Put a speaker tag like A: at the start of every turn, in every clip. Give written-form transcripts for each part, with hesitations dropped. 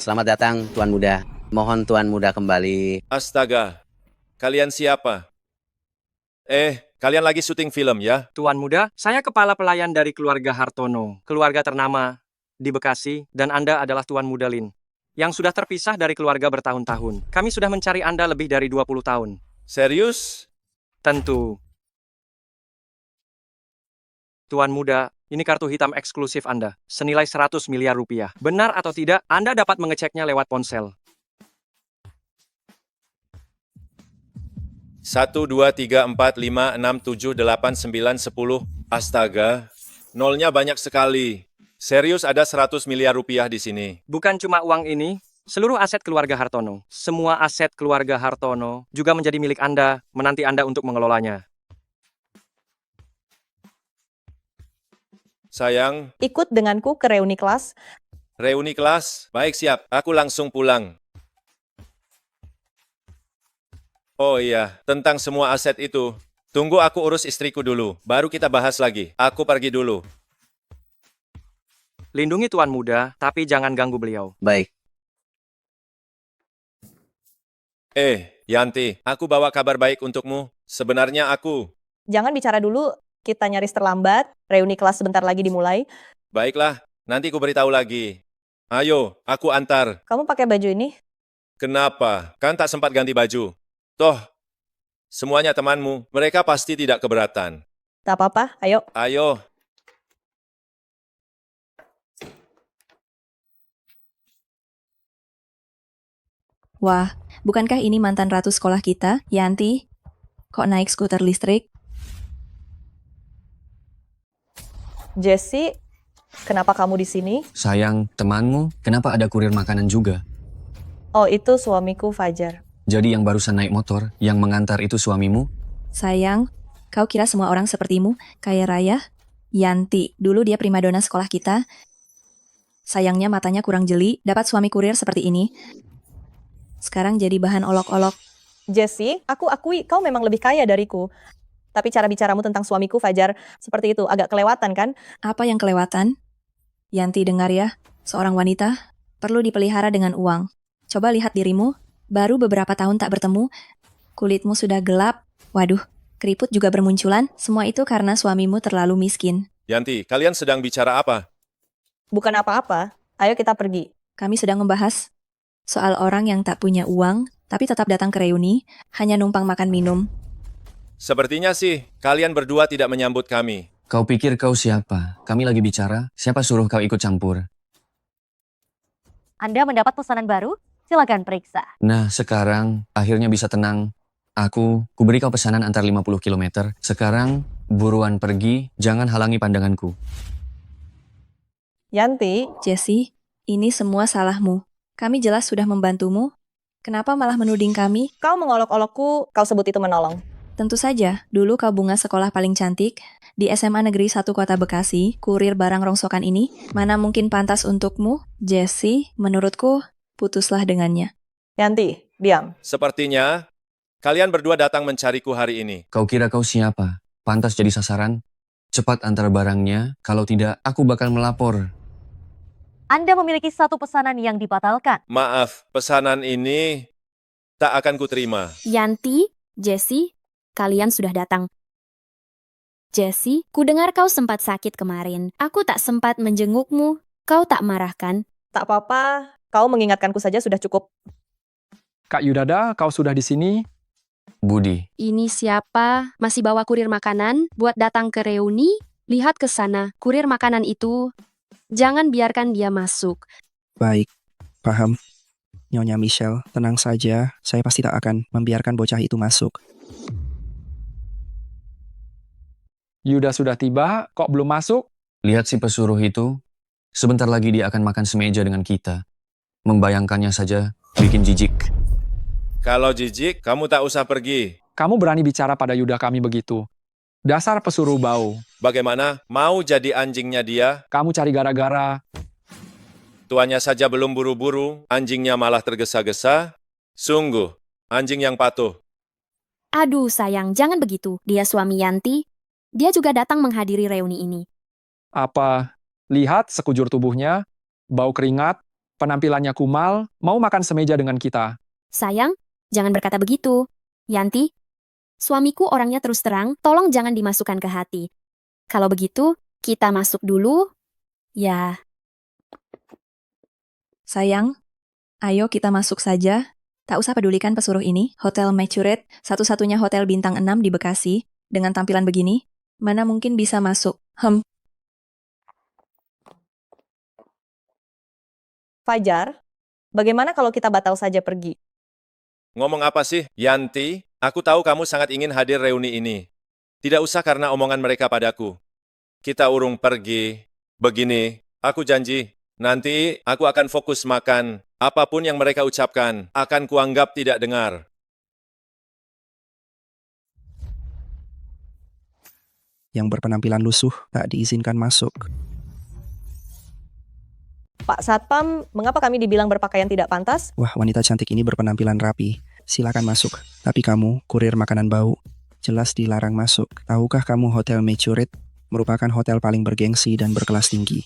A: Selamat datang, Tuan Muda. Mohon Tuan Muda kembali.
B: Astaga, kalian siapa? Kalian lagi syuting film ya?
C: Tuan Muda, saya kepala pelayan dari keluarga Hartono, keluarga ternama di Bekasi, dan Anda adalah Tuan Muda Lin, yang sudah terpisah dari keluarga bertahun-tahun. Kami sudah mencari Anda lebih dari 20 tahun.
B: Serius?
C: Tentu. Tuan Muda, ini kartu hitam eksklusif Anda, senilai 100 miliar rupiah. Benar atau tidak, Anda dapat mengeceknya lewat ponsel.
B: 1, 2, 3, 4, 5, 6, 7, 8, 9, 10. Astaga, nolnya banyak sekali. Serius ada 100 miliar rupiah di sini.
C: Bukan cuma uang ini, seluruh aset keluarga Hartono. Semua aset keluarga Hartono juga menjadi milik Anda, menanti Anda untuk mengelolanya.
B: Sayang,
D: Ikut denganku ke reuni kelas.
B: reuni kelas? Baik siap, aku langsung pulang. Oh iya, tentang semua aset itu. Tunggu aku urus istriku dulu, baru kita bahas lagi. Aku pergi dulu.
C: Lindungi Tuan Muda, tapi jangan ganggu beliau.
A: Baik,
B: Yanti, aku bawa kabar baik untukmu. Sebenarnya aku...
D: Jangan bicara dulu, kita nyaris terlambat. Reuni kelas sebentar lagi dimulai.
B: Baiklah, nanti ku beritahu lagi. Ayo, aku antar.
D: Kamu pakai baju ini?
B: Kenapa? Kan tak sempat ganti baju. Toh, semuanya temanmu. Mereka pasti tidak keberatan.
D: Tak apa-apa, ayo.
B: Ayo.
E: Wah, bukankah ini mantan ratu sekolah kita, Yanti? Kok naik skuter listrik?
D: Jessie, kenapa kamu di sini?
F: Sayang, temanmu, kenapa ada kurir makanan juga?
D: Oh, itu suamiku Fajar.
F: Jadi yang barusan naik motor, yang mengantar itu suamimu?
E: Sayang, kau kira semua orang sepertimu, kaya raya? Yanti, dulu dia primadona sekolah kita. Sayangnya matanya kurang jeli, dapat suami kurir seperti ini. Sekarang jadi bahan olok-olok.
D: Jessie, aku akui kau memang lebih kaya dariku. Tapi cara bicaramu tentang suamiku Fajar seperti itu agak kelewatan kan?
E: Apa yang kelewatan? Yanti dengar ya, seorang wanita perlu dipelihara dengan uang. Coba lihat dirimu, baru beberapa tahun tak bertemu, kulitmu sudah gelap, waduh, keriput juga bermunculan, semua itu karena suamimu terlalu miskin.
B: Yanti, kalian sedang bicara apa?
D: Bukan apa-apa. Ayo kita pergi.
E: Kami sedang membahas soal orang yang tak punya uang, tapi tetap datang ke reuni, hanya numpang makan minum.
B: Sepertinya sih, kalian berdua tidak menyambut kami.
F: Kau pikir kau siapa? Kami lagi bicara, siapa suruh kau ikut campur?
G: Anda mendapat pesanan baru? Silakan periksa.
F: Nah, sekarang akhirnya bisa tenang. Ku beri kau pesanan antar 50 km. Sekarang, buruan pergi, jangan halangi pandanganku.
D: Yanti,
E: Jessie, ini semua salahmu. Kami jelas sudah membantumu. Kenapa malah menuding kami?
D: kau mengolok-olokku, kau sebut itu menolong.
E: Tentu saja, dulu kau bunga sekolah paling cantik. Di SMA Negeri 1 Kota Bekasi, kurir barang rongsokan ini, mana mungkin pantas untukmu? Jessie, menurutku, putuslah dengannya.
D: Yanti, diam.
B: Sepertinya, kalian berdua datang mencariku hari ini.
F: Kau kira kau siapa? Pantas jadi sasaran? Cepat antar barangnya, kalau tidak, aku bakal melapor.
G: Anda memiliki satu pesanan yang dibatalkan.
B: Maaf, pesanan ini tak akan kuterima.
H: Yanti, Jessie, kalian sudah datang. Jessie, kudengar kau sempat sakit kemarin. Aku tak sempat menjengukmu. Kau tak marah kan?
D: Tak apa-apa, kau mengingatkanku saja sudah cukup.
I: Kak Yudada, kau sudah di sini?
F: Budi,
H: Ini siapa? Masih bawa kurir makanan buat datang ke reuni? Lihat ke sana, kurir makanan itu. Jangan biarkan dia masuk.
J: Baik, paham. Nyonya Michelle, tenang saja. Saya pasti tak akan membiarkan bocah itu masuk.
I: Yuda sudah tiba, kok belum masuk?
F: lihat si pesuruh itu. Sebentar lagi dia akan makan semeja dengan kita. Membayangkannya saja bikin jijik.
B: Kalau jijik, kamu tak usah pergi.
I: Kamu berani bicara pada Yuda kami begitu. Dasar pesuruh bau.
B: Bagaimana? Mau jadi anjingnya dia?
I: Kamu cari gara-gara.
B: Tuannya saja belum buru-buru, anjingnya malah tergesa-gesa. Sungguh, anjing yang patuh.
H: Aduh sayang, jangan begitu. Dia suami Yanti. Dia juga datang menghadiri reuni ini.
I: Apa? Lihat sekujur tubuhnya, bau keringat. penampilannya kumal, mau makan semeja dengan kita.
H: Sayang, jangan berkata begitu. Yanti, suamiku orangnya terus terang, tolong jangan dimasukkan ke hati. Kalau begitu, kita masuk dulu. Ya,
E: Sayang, ayo kita masuk saja. Tak usah pedulikan pesuruh ini. Hotel Maturate, satu-satunya hotel bintang 6 di Bekasi, dengan tampilan begini, mana mungkin bisa masuk?
D: Fajar, bagaimana kalau kita batal saja pergi?
B: Ngomong apa sih, Yanti? Aku tahu kamu sangat ingin hadir reuni ini. Tidak usah karena omongan mereka padaku. Kita urung pergi. Begini, aku janji, nanti aku akan fokus makan. Apapun yang mereka ucapkan, akan kuanggap tidak dengar.
J: Yang berpenampilan lusuh tak diizinkan masuk.
D: Pak Satpam, mengapa kami dibilang berpakaian tidak pantas?
J: Wah, wanita cantik ini berpenampilan rapi. Silakan masuk. Tapi kamu, kurir makanan bau, jelas dilarang masuk. Tahukah kamu Hotel Maturate merupakan hotel paling bergengsi dan berkelas tinggi?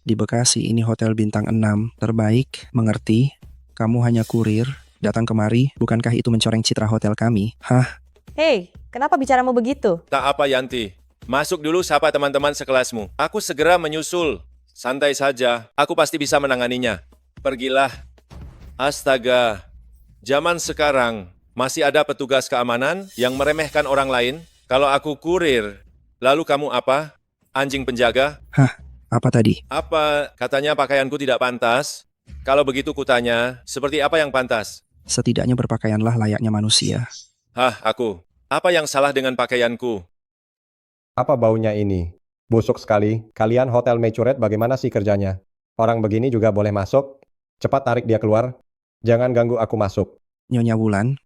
J: Di Bekasi ini hotel bintang 6, terbaik, mengerti? Kamu hanya kurir, datang kemari, bukankah itu mencoreng citra hotel kami? Hah?
D: Hei, kenapa bicaramu begitu?
B: Tak apa, Yanti. Masuk dulu sapa teman-teman sekelasmu. Aku segera menyusul. Santai saja, aku pasti bisa menanganinya. Pergilah. Astaga, zaman sekarang masih ada petugas keamanan yang meremehkan orang lain. Kalau aku kurir, lalu kamu apa? Anjing penjaga?
J: Hah? Apa tadi?
B: Apa katanya pakaianku tidak pantas? Kalau begitu kutanya, seperti apa yang pantas?
J: Setidaknya berpakaianlah layaknya manusia.
B: Hah, aku. Apa yang salah dengan pakaianku?
K: Apa baunya ini? Busuk sekali. Kalian Hotel Maturate bagaimana sih kerjanya? Orang begini juga boleh masuk? Cepat tarik dia keluar. Jangan ganggu aku masuk.
J: Nyonya Wulan,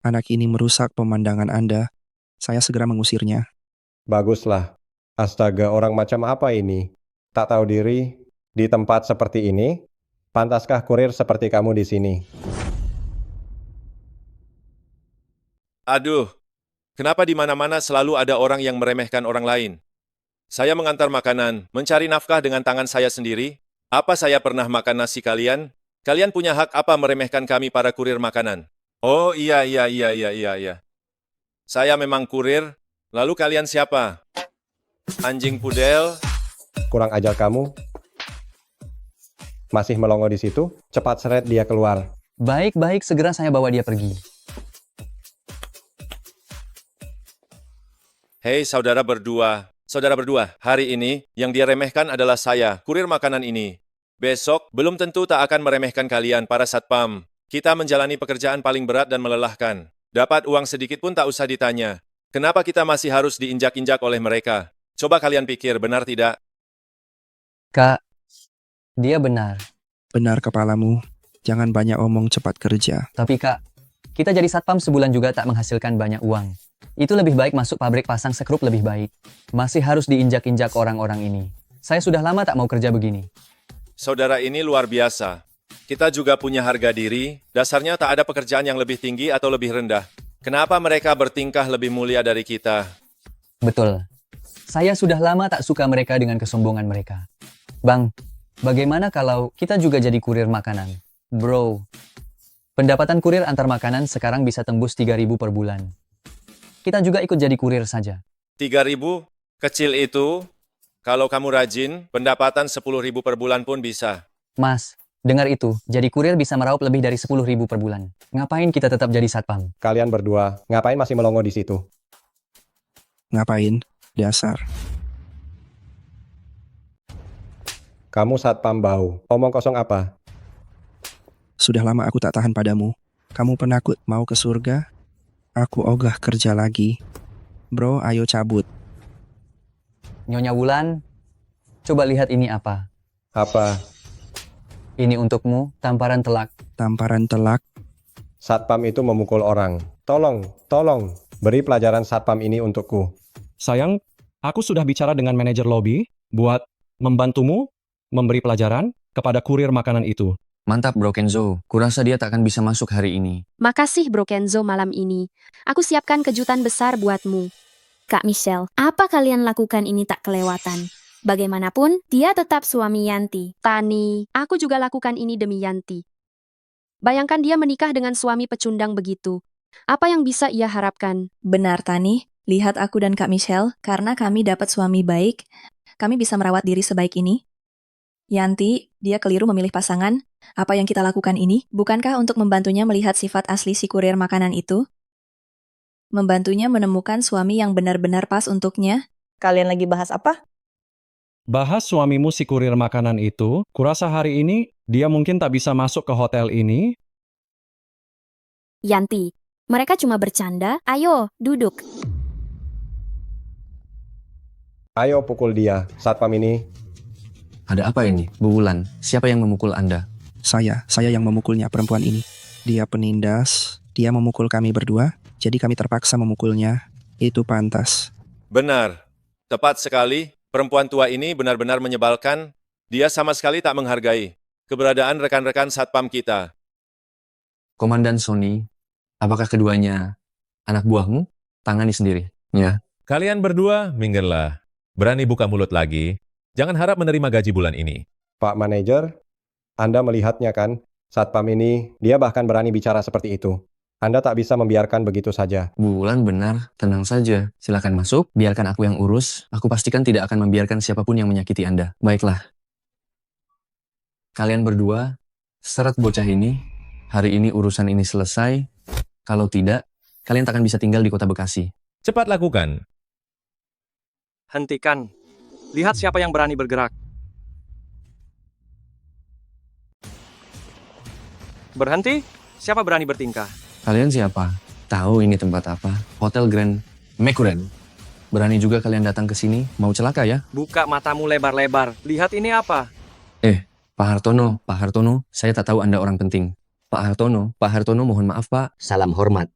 J: anak ini merusak pemandangan Anda. Saya segera mengusirnya.
K: Baguslah. Astaga, orang macam apa ini? Tak tahu diri, di tempat seperti ini? Pantaskah kurir seperti kamu di sini?
B: Aduh, kenapa di mana-mana selalu ada orang yang meremehkan orang lain? Saya mengantar makanan, mencari nafkah dengan tangan saya sendiri. Apa saya pernah makan nasi kalian? Kalian punya hak apa meremehkan kami para kurir makanan? Oh iya. Saya memang kurir, lalu kalian siapa? Anjing pudel?
K: Kurang ajar kamu. Masih melongo di situ? Cepat seret dia keluar.
F: Baik, segera saya bawa dia pergi.
B: Hei saudara berdua, hari ini yang dia remehkan adalah saya, kurir makanan ini. Besok, belum tentu tak akan meremehkan kalian para satpam. Kita menjalani pekerjaan paling berat dan melelahkan. Dapat uang sedikit pun tak usah ditanya. Kenapa kita masih harus diinjak-injak oleh mereka? Coba kalian pikir, benar tidak?
F: Kak, dia benar.
J: Benar kepalamu. Jangan banyak omong, cepat kerja.
F: Tapi Kak, kita jadi satpam sebulan juga tak menghasilkan banyak uang. Itu lebih baik masuk pabrik pasang sekrup lebih baik. Masih harus diinjak-injak orang-orang ini. Saya sudah lama tak mau kerja begini.
B: Saudara ini luar biasa. Kita juga punya harga diri, dasarnya tak ada pekerjaan yang lebih tinggi atau lebih rendah. Kenapa mereka bertingkah lebih mulia dari kita?
F: Betul. Saya sudah lama tak suka mereka dengan kesombongan mereka. Bang, bagaimana kalau kita juga jadi kurir makanan? Bro, pendapatan kurir antar makanan sekarang bisa tembus 3.000 per bulan. Kita juga ikut jadi kurir saja.
B: 3.000? Kecil itu? Kalau kamu rajin, pendapatan 10.000 per bulan pun bisa.
F: Mas, dengar itu, jadi kurir bisa meraup lebih dari 10.000 per bulan. Ngapain kita tetap jadi satpam?
K: Kalian berdua, ngapain masih melongo di situ?
J: Ngapain? Dasar.
K: Kamu satpam bau. Omong kosong apa?
J: Sudah lama aku tak tahan padamu. Kamu penakut mau ke surga? Aku ogah kerja lagi. Bro, ayo cabut.
F: Nyonya Wulan, coba lihat ini apa.
K: Apa?
F: Ini untukmu, tamparan telak.
J: Tamparan telak?
K: Satpam itu memukul orang. Tolong. Beri pelajaran satpam ini untukku.
L: Sayang, aku sudah bicara dengan manajer lobi buat membantumu memberi pelajaran kepada kurir makanan itu.
F: Mantap Bro Kenzo, kurasa dia tak akan bisa masuk hari ini.
H: Makasih Bro Kenzo malam ini. Aku siapkan kejutan besar buatmu. Kak Michelle, apa kalian lakukan ini tak kelewatan? Bagaimanapun, dia tetap suami Yanti.
M: Tani, aku juga lakukan ini demi Yanti. Bayangkan dia menikah dengan suami pecundang begitu. Apa yang bisa ia harapkan?
E: Benar, Tani. Lihat aku dan Kak Michelle, karena kami dapat suami baik, kami bisa merawat diri sebaik ini. Yanti, dia keliru memilih pasangan. Apa yang kita lakukan ini, bukankah untuk membantunya melihat sifat asli si kurir makanan itu? Membantunya menemukan suami yang benar-benar pas untuknya?
D: Kalian lagi bahas apa?
L: Bahas suamimu si kurir makanan itu, kurasa hari ini dia mungkin tak bisa masuk ke hotel ini.
H: Yanti, mereka cuma bercanda. Ayo, duduk.
K: Ayo pukul dia, satpam ini.
F: Ada apa ini? Bu Wulan, siapa yang memukul Anda?
J: Saya yang memukulnya perempuan ini. Dia penindas, dia memukul kami berdua, jadi kami terpaksa memukulnya. Itu pantas.
B: Benar. Tepat sekali. Perempuan tua ini benar-benar menyebalkan. Dia sama sekali tak menghargai keberadaan rekan-rekan satpam kita.
F: Komandan Sony, apakah keduanya anak buahmu? Tangani sendiri. Ya.
N: Kalian berdua, minggirlah. Berani buka mulut lagi. Jangan harap menerima gaji bulan ini.
K: Pak Manajer, Anda melihatnya kan? Satpam ini, dia bahkan berani bicara seperti itu. Anda tak bisa membiarkan begitu saja.
F: Bu Wulan benar, tenang saja. Silakan masuk, biarkan aku yang urus. Aku pastikan tidak akan membiarkan siapapun yang menyakiti Anda. Baiklah. Kalian berdua, seret bocah ini. Hari ini urusan ini selesai. Kalau tidak, kalian tak akan bisa tinggal di kota Bekasi.
N: Cepat lakukan.
C: Hentikan. Lihat siapa yang berani bergerak. Berhenti? Siapa berani bertingkah?
F: Kalian siapa? Tahu ini tempat apa? Hotel Grand Mekuren. Berani juga kalian datang ke sini? Mau celaka ya?
C: Buka matamu lebar-lebar. Lihat ini apa?
F: Pak Hartono, saya tak tahu Anda orang penting. Pak Hartono, mohon maaf Pak.
A: Salam hormat,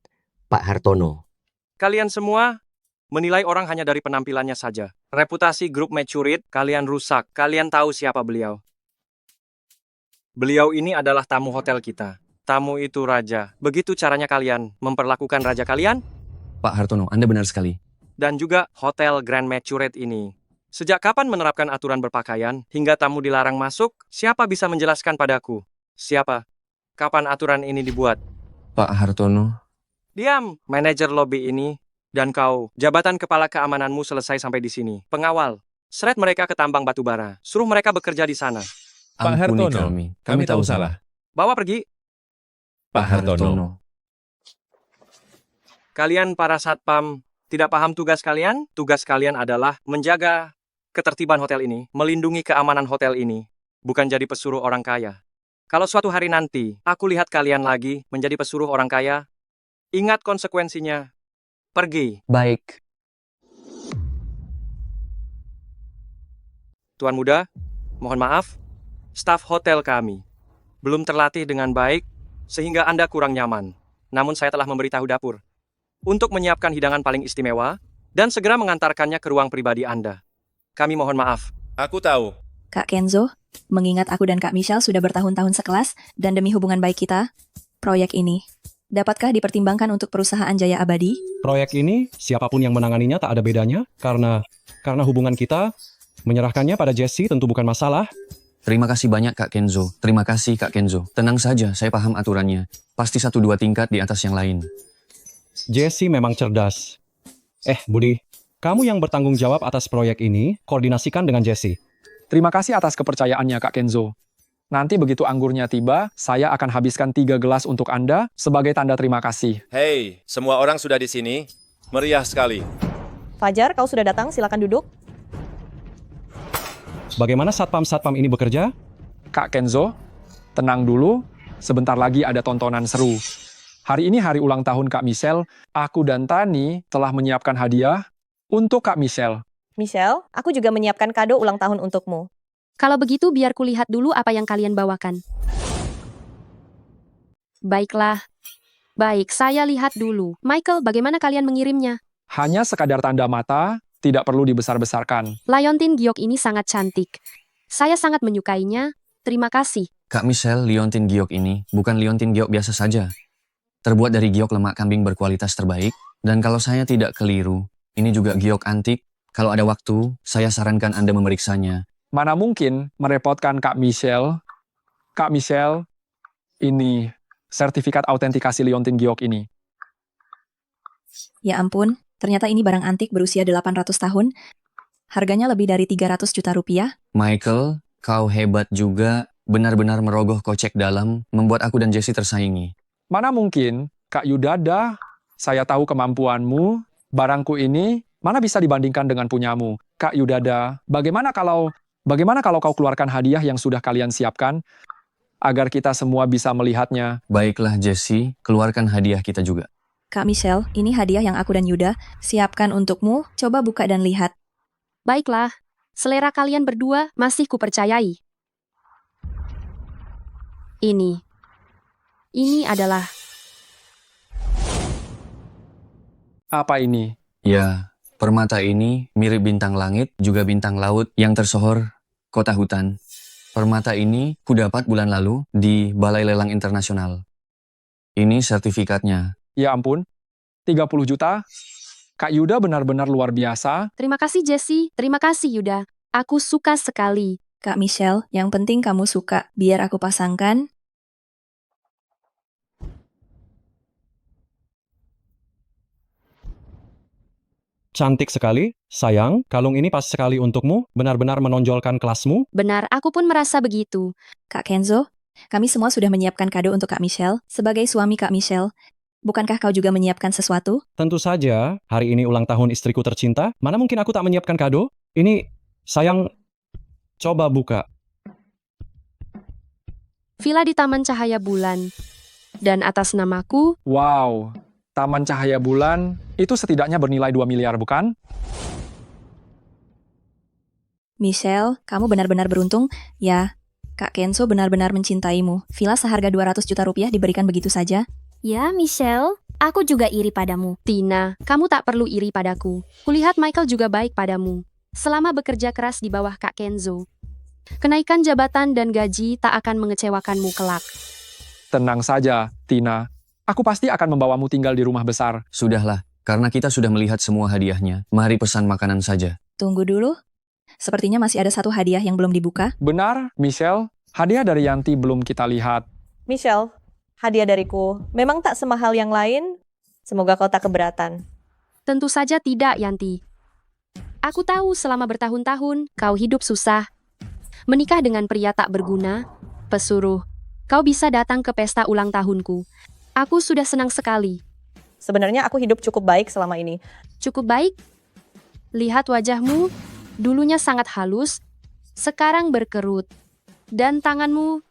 A: Pak Hartono.
C: Kalian semua menilai orang hanya dari penampilannya saja. Reputasi grup Mecurit, kalian rusak. Kalian tahu siapa beliau. Beliau ini adalah tamu hotel kita. Tamu itu raja. Begitu caranya kalian memperlakukan raja kalian?
F: Pak Hartono, Anda benar sekali.
C: Dan juga Hotel Grand Mecurit ini. Sejak kapan menerapkan aturan berpakaian hingga tamu dilarang masuk? Siapa bisa menjelaskan padaku? Siapa? Kapan aturan ini dibuat?
F: Pak Hartono.
C: Diam, manajer lobi ini. Dan kau, jabatan kepala keamananmu selesai sampai di sini. Pengawal, seret mereka ke tambang batubara. Suruh mereka bekerja di sana.
N: Pak Hartono, kami tahu salah.
C: Bawa pergi.
N: Pak Hartono.
C: Kalian para satpam, tidak paham tugas kalian? Tugas kalian adalah menjaga ketertiban hotel ini, melindungi keamanan hotel ini, bukan jadi pesuruh orang kaya. Kalau suatu hari nanti, aku lihat kalian lagi menjadi pesuruh orang kaya, ingat konsekuensinya. Pergi.
F: Baik.
C: Tuan muda, mohon maaf, staf hotel kami belum terlatih dengan baik sehingga Anda kurang nyaman. Namun saya telah memberitahu dapur untuk menyiapkan hidangan paling istimewa dan segera mengantarkannya ke ruang pribadi Anda. Kami mohon maaf.
B: Aku tahu.
E: Kak Kenzo, mengingat aku dan Kak Michelle sudah bertahun-tahun sekelas dan demi hubungan baik kita, proyek ini dapatkah dipertimbangkan untuk perusahaan Jaya Abadi?
L: Proyek ini, siapapun yang menanganinya tak ada bedanya, karena hubungan kita, menyerahkannya pada Jesse tentu bukan masalah.
F: Terima kasih banyak Kak Kenzo. Terima kasih Kak Kenzo. Tenang saja, saya paham aturannya. Pasti 1-2 tingkat di atas yang lain.
L: Jesse memang cerdas. Budi, kamu yang bertanggung jawab atas proyek ini, koordinasikan dengan Jesse.
I: Terima kasih atas kepercayaannya Kak Kenzo. Nanti begitu anggurnya tiba, saya akan habiskan 3 gelas untuk Anda sebagai tanda terima kasih.
B: Hei, semua orang sudah di sini. Meriah sekali.
D: Fajar, kau sudah datang, silakan duduk.
L: Bagaimana satpam-satpam ini bekerja?
I: Kak Kenzo, tenang dulu, sebentar lagi ada tontonan seru. Hari ini hari ulang tahun Kak Michelle, aku dan Tani telah menyiapkan hadiah untuk Kak Michelle.
D: Michelle, aku juga menyiapkan kado ulang tahun untukmu.
M: Kalau begitu biar kulihat dulu apa yang kalian bawakan. Baiklah. Baik, saya lihat dulu. Michael, bagaimana kalian mengirimnya?
I: Hanya sekadar tanda mata, tidak perlu dibesar-besarkan.
M: Liontin giok ini sangat cantik. Saya sangat menyukainya. Terima kasih.
F: Kak Michelle, liontin giok ini bukan liontin giok biasa saja. Terbuat dari giok lemak kambing berkualitas terbaik. Dan kalau saya tidak keliru, ini juga giok antik Kalau ada waktu, saya sarankan Anda memeriksanya.
I: Mana mungkin merepotkan Kak Michelle. Kak Michelle, ini sertifikat autentikasi liontin giok ini.
E: Ya ampun, ternyata ini barang antik berusia 800 tahun. Harganya lebih dari 300 juta rupiah.
F: Michael, kau hebat juga. Benar-benar merogoh kocek dalam, membuat aku dan Jesse tersaingi.
I: Mana mungkin, Kak Yudada, saya tahu kemampuanmu, barangku ini mana bisa dibandingkan dengan punyamu. Kak Yudada, bagaimana kalau kau keluarkan hadiah yang sudah kalian siapkan, agar kita semua bisa melihatnya?
F: Baiklah Jesse, keluarkan hadiah kita juga.
E: Kak Michelle, ini hadiah yang aku dan Yuda siapkan untukmu. Coba buka dan lihat.
M: Baiklah, selera kalian berdua masih kupercayai. Ini adalah...
I: Apa ini?
F: Ya, permata ini mirip bintang langit, juga bintang laut yang tersohor kota hutan. Permata ini kudapat bulan lalu di Balai Lelang Internasional. Ini sertifikatnya.
I: Ya ampun, 30 juta? Kak Yuda benar-benar luar biasa.
M: Terima kasih Jesse, terima kasih Yuda. Aku suka sekali.
E: Kak Michelle, yang penting kamu suka. Biar aku pasangkan.
L: Cantik sekali. Sayang, kalung ini pas sekali untukmu, benar-benar menonjolkan kelasmu.
M: Benar, aku pun merasa begitu.
E: Kak Kenzo, kami semua sudah menyiapkan kado untuk Kak Michelle. Sebagai suami Kak Michelle, bukankah kau juga menyiapkan sesuatu?
L: Tentu saja, hari ini ulang tahun istriku tercinta. Mana mungkin aku tak menyiapkan kado? Ini, sayang, coba buka.
M: Villa di Taman Cahaya Bulan. Dan atas namaku,
I: Wow, Taman Cahaya Bulan itu setidaknya bernilai 2 miliar, bukan?
E: Michelle, kamu benar-benar beruntung. Ya, Kak Kenzo benar-benar mencintaimu. Villa seharga 200 juta rupiah diberikan begitu saja.
H: Ya, Michelle, aku juga iri padamu.
M: Tina, kamu tak perlu iri padaku. Kulihat Michael juga baik padamu. Selama bekerja keras di bawah Kak Kenzo. Kenaikan jabatan dan gaji tak akan mengecewakanmu kelak.
I: Tenang saja, Tina. Aku pasti akan membawamu tinggal di rumah besar.
F: Sudahlah, karena kita sudah melihat semua hadiahnya. Mari pesan makanan saja.
E: Tunggu dulu. Sepertinya masih ada satu hadiah yang belum dibuka.
I: Benar, Michelle. Hadiah dari Yanti belum kita lihat.
D: Michelle, hadiah dariku memang tak semahal yang lain. Semoga kau tak keberatan.
M: Tentu saja tidak, Yanti. Aku tahu selama bertahun-tahun kau hidup susah. Menikah dengan pria tak berguna, pesuruh. Kau bisa datang ke pesta ulang tahunku. Aku sudah senang sekali.
D: Sebenarnya aku hidup cukup baik selama ini.
M: Cukup baik? Lihat wajahmu, dulunya sangat halus, sekarang berkerut. Dan tanganmu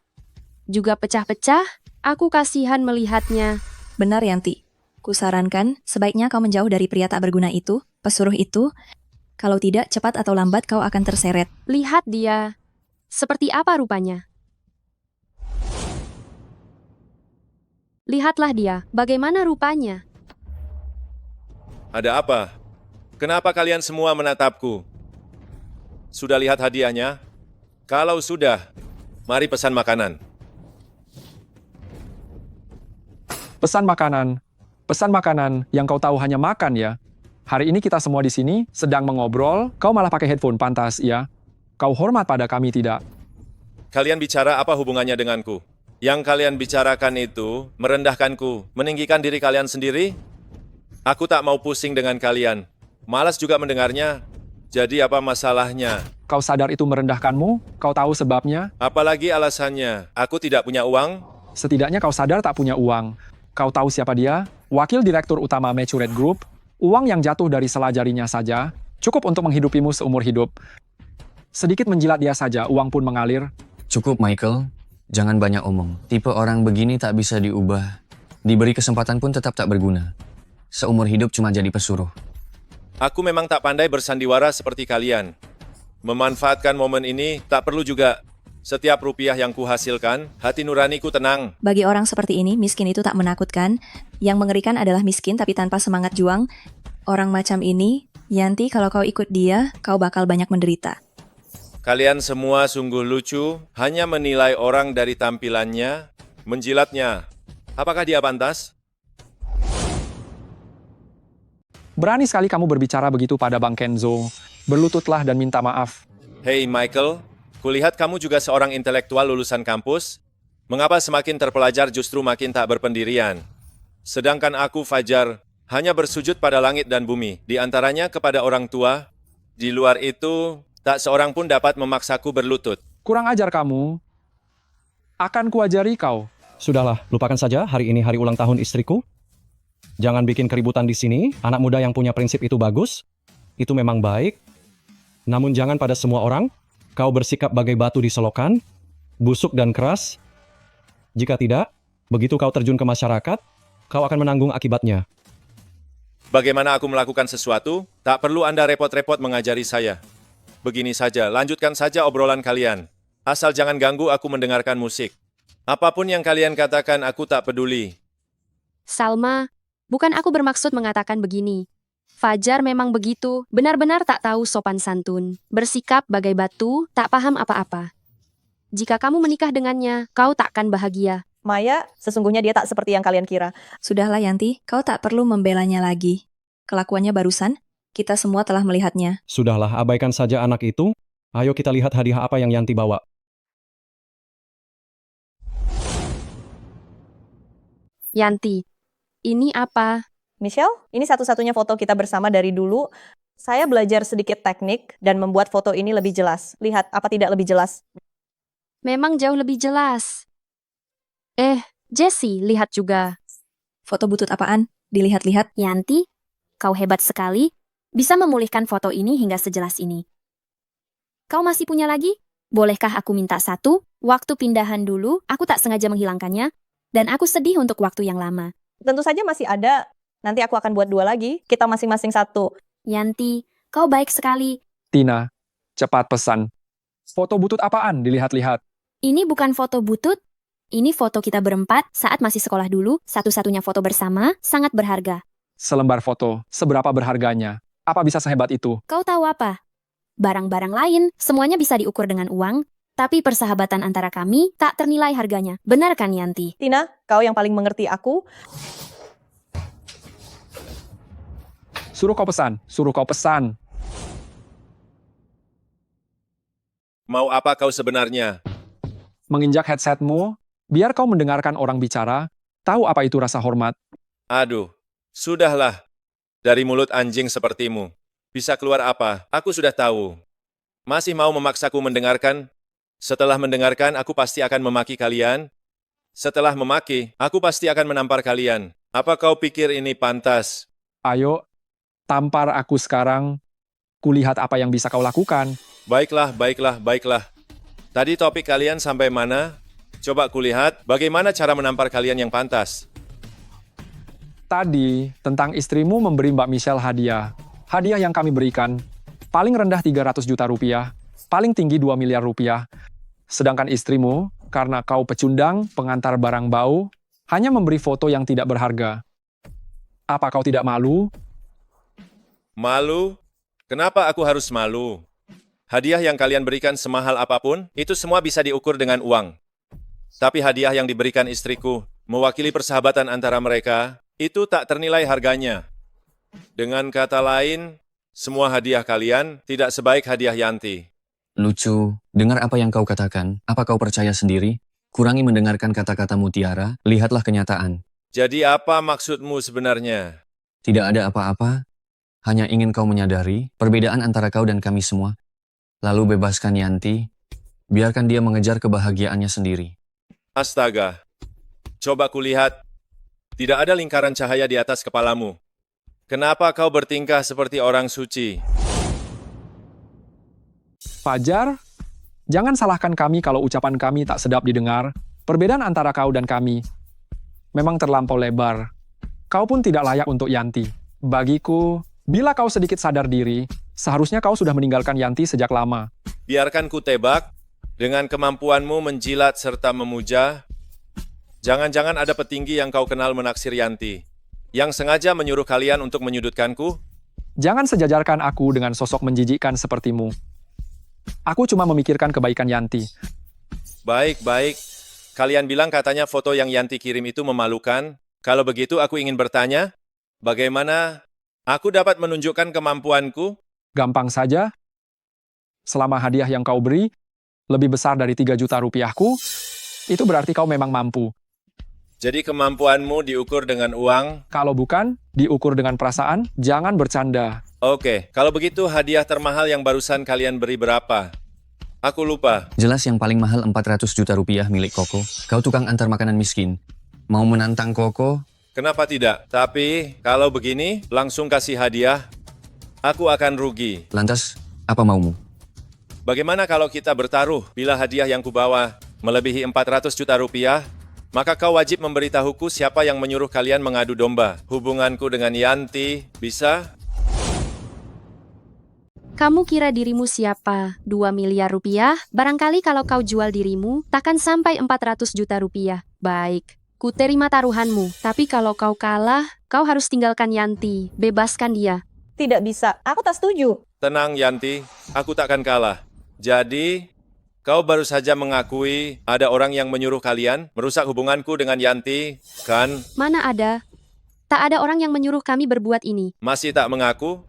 M: juga pecah-pecah. Aku kasihan melihatnya.
E: Benar, Yanti. Kusarankan, sebaiknya kau menjauh dari pria tak berguna itu, pesuruh itu. Kalau tidak, cepat atau lambat kau akan terseret.
M: Lihat dia. Seperti apa rupanya? Lihatlah dia, bagaimana rupanya.
B: Ada apa? Kenapa kalian semua menatapku? Sudah lihat hadiahnya? Kalau sudah, mari pesan makanan.
I: Pesan makanan. Pesan makanan yang kau tahu hanya makan ya. Hari ini kita semua di sini sedang mengobrol, kau malah pakai headphone, pantas ya. Kau hormat pada kami tidak?
B: Kalian bicara apa hubungannya denganku? Yang kalian bicarakan itu merendahkanku, meninggikan diri kalian sendiri? Aku tak mau pusing dengan kalian. Malas juga mendengarnya. Jadi apa masalahnya?
I: Kau sadar itu merendahkanmu? Kau tahu sebabnya?
B: Apalagi alasannya? Aku tidak punya uang?
I: Setidaknya kau sadar tak punya uang. Kau tahu siapa dia? Wakil Direktur Utama Maturate Group. Uang yang jatuh dari sela jarinya saja cukup untuk menghidupimu seumur hidup. Sedikit menjilat dia saja, uang pun mengalir.
F: Cukup, Michael. Jangan banyak omong. Tipe orang begini tak bisa diubah. Diberi kesempatan pun tetap tak berguna. Seumur hidup cuma jadi pesuruh.
B: Aku memang tak pandai bersandiwara seperti kalian. Memanfaatkan momen ini tak perlu juga. Setiap rupiah yang kuhasilkan, hati nuraniku tenang.
E: Bagi orang seperti ini, miskin itu tak menakutkan. Yang mengerikan adalah miskin tapi tanpa semangat juang. Orang macam ini, Yanti, kalau kau ikut dia, kau bakal banyak menderita.
B: Kalian semua sungguh lucu, hanya menilai orang dari tampilannya, menjilatnya. Apakah dia pantas?
I: Berani sekali kamu berbicara begitu pada Bang Kenzo. Berlututlah dan minta maaf.
B: Hei Michael, kulihat kamu juga seorang intelektual lulusan kampus. Mengapa semakin terpelajar justru makin tak berpendirian? Sedangkan aku, Fajar, hanya bersujud pada langit dan bumi, di antaranya kepada orang tua. Di luar itu, tak seorang pun dapat memaksaku berlutut.
I: Kurang ajar kamu. Akan kuajari kau.
L: Sudahlah, lupakan saja hari ini hari ulang tahun istriku. Jangan bikin keributan di sini. Anak muda yang punya prinsip itu bagus. Itu memang baik. Namun jangan pada semua orang. Kau bersikap bagai batu di selokan, busuk dan keras. Jika tidak, begitu kau terjun ke masyarakat, kau akan menanggung akibatnya.
B: Bagaimana aku melakukan sesuatu, tak perlu Anda repot-repot mengajari saya. Begini saja, lanjutkan saja obrolan kalian. Asal jangan ganggu aku mendengarkan musik. Apapun yang kalian katakan, aku tak peduli.
M: Salma, bukan aku bermaksud mengatakan begini. Fajar memang begitu, benar-benar tak tahu sopan santun. Bersikap bagai batu, tak paham apa-apa. Jika kamu menikah dengannya, kau takkan bahagia.
D: Maya, sesungguhnya dia tak seperti yang kalian kira.
E: Sudahlah Yanti, kau tak perlu membelanya lagi. Kelakuannya barusan, kita semua telah melihatnya.
L: Sudahlah, abaikan saja anak itu. Ayo kita lihat hadiah apa yang Yanti bawa.
M: Yanti, ini apa?
D: Michelle, ini satu-satunya foto kita bersama dari dulu. Saya belajar sedikit teknik dan membuat foto ini lebih jelas. Lihat, apa tidak lebih jelas?
M: Memang jauh lebih jelas. Jessie, lihat juga.
E: Foto butut apaan? Dilihat-lihat.
H: Yanti, kau hebat sekali. Bisa memulihkan foto ini hingga sejelas ini. Kau masih punya lagi? Bolehkah aku minta satu? Waktu pindahan dulu, aku tak sengaja menghilangkannya. Dan aku sedih untuk waktu yang lama.
D: Tentu saja masih ada. Nanti aku akan buat 2 lagi. Kita masing-masing 1.
H: Yanti, kau baik sekali.
I: Tina, cepat pesan. Foto butut apaan? Dilihat-lihat.
H: Ini bukan foto butut. Ini foto kita berempat saat masih sekolah dulu. Satu-satunya foto bersama, sangat berharga.
I: Selembar foto, seberapa berharganya? Apa bisa sehebat itu?
H: Kau tahu apa? Barang-barang lain, semuanya bisa diukur dengan uang. Tapi persahabatan antara kami tak ternilai harganya. Benar kan, Yanti?
D: Tina, kau yang paling mengerti aku.
I: Suruh kau pesan.
B: Mau apa kau sebenarnya?
I: Menginjak headsetmu, biar kau mendengarkan orang bicara, tahu apa itu rasa hormat.
B: Aduh, sudahlah. Dari mulut anjing sepertimu. Bisa keluar apa? Aku sudah tahu. Masih mau memaksaku mendengarkan? Setelah mendengarkan, aku pasti akan memaki kalian. Setelah memaki, aku pasti akan menampar kalian. Apa kau pikir ini pantas?
I: Ayo, tampar aku sekarang. Kulihat apa yang bisa kau lakukan.
B: Baiklah. Tadi topik kalian sampai mana? Coba kulihat bagaimana cara menampar kalian yang pantas.
I: Tadi, tentang istrimu memberi Mbak Michelle hadiah. Hadiah yang kami berikan, paling rendah 300 juta rupiah, paling tinggi 2 miliar rupiah. Sedangkan istrimu, karena kau pecundang, pengantar barang bau, hanya memberi foto yang tidak berharga. Apa kau tidak malu?
B: Malu? Kenapa aku harus malu? Hadiah yang kalian berikan semahal apapun, itu semua bisa diukur dengan uang. Tapi hadiah yang diberikan istriku, mewakili persahabatan antara mereka, itu tak ternilai harganya. Dengan kata lain, semua hadiah kalian tidak sebaik hadiah Yanti.
F: Lucu, dengar apa yang kau katakan. Apa kau percaya sendiri? Kurangi mendengarkan kata-kata mutiara, lihatlah kenyataan.
B: Jadi apa maksudmu sebenarnya?
F: Tidak ada apa-apa, hanya ingin kau menyadari perbedaan antara kau dan kami semua. Lalu bebaskan Yanti, biarkan dia mengejar kebahagiaannya sendiri.
B: Astaga, coba kulihat. Tidak ada lingkaran cahaya di atas kepalamu. Kenapa kau bertingkah seperti orang suci?
I: Fajar, jangan salahkan kami kalau ucapan kami tak sedap didengar. Perbedaan antara kau dan kami memang terlampau lebar. Kau pun tidak layak untuk Yanti. Bagiku, bila kau sedikit sadar diri, seharusnya kau sudah meninggalkan Yanti sejak lama.
B: Biarkan ku tebak, dengan kemampuanmu menjilat serta memuja, jangan-jangan ada petinggi yang kau kenal menaksir Yanti, yang sengaja menyuruh kalian untuk menyudutkanku?
I: Jangan sejajarkan aku dengan sosok menjijikkan sepertimu. Aku cuma memikirkan kebaikan Yanti.
B: Baik. Kalian bilang katanya foto yang Yanti kirim itu memalukan. Kalau begitu aku ingin bertanya, bagaimana aku dapat menunjukkan kemampuanku?
I: Gampang saja, Selama hadiah yang kau beri lebih besar dari 3 juta rupiahku, itu berarti kau memang mampu.
B: Jadi kemampuanmu diukur dengan uang?
I: Kalau bukan, diukur dengan perasaan, jangan bercanda.
B: Oke, kalau begitu hadiah termahal yang barusan kalian beri berapa? Aku lupa.
F: Jelas yang paling mahal 400 juta rupiah milik Koko. Kau tukang antar makanan miskin. Mau menantang Koko?
B: Kenapa tidak? Tapi kalau begini, langsung kasih hadiah, aku akan rugi.
F: Lantas, apa maumu?
B: Bagaimana kalau kita bertaruh? Bila hadiah yang kubawa melebihi 400 juta rupiah, maka kau wajib memberitahuku siapa yang menyuruh kalian mengadu domba. Hubunganku dengan Yanti, bisa?
M: Kamu kira dirimu siapa? 2 miliar rupiah? Barangkali kalau kau jual dirimu, takkan sampai 400 juta rupiah. Baik, ku terima taruhanmu. Tapi kalau kau kalah, kau harus tinggalkan Yanti. Bebaskan dia.
D: Tidak bisa, aku tak setuju.
B: Tenang Yanti, aku takkan kalah. Jadi, kau baru saja mengakui ada orang yang menyuruh kalian merusak hubunganku dengan Yanti, kan?
M: Mana ada? Tak ada orang yang menyuruh kami berbuat ini.
B: Masih tak mengaku?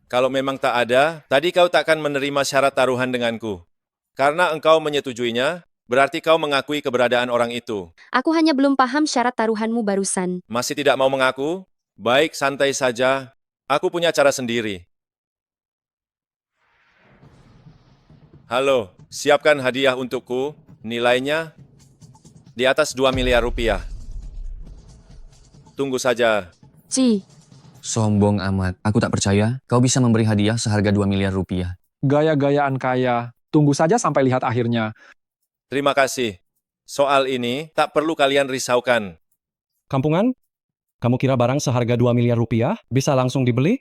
B: Kalau memang tak ada, tadi kau takkan menerima syarat taruhan denganku. Karena engkau menyetujuinya, berarti kau mengakui keberadaan orang itu.
M: Aku hanya belum paham syarat taruhanmu barusan.
B: Masih tidak mau mengaku? Baik, santai saja. Aku punya cara sendiri. Halo, siapkan hadiah untukku. Nilainya di atas 2 miliar rupiah. Tunggu saja.
M: Ci,
F: Sombong amat. Aku tak percaya kau bisa memberi hadiah seharga 2 miliar rupiah.
I: Gaya-gayaan kaya. Tunggu saja sampai lihat akhirnya.
B: Terima kasih. Soal ini tak perlu kalian risaukan.
L: Kampungan? Kamu kira barang seharga 2 miliar rupiah bisa langsung dibeli?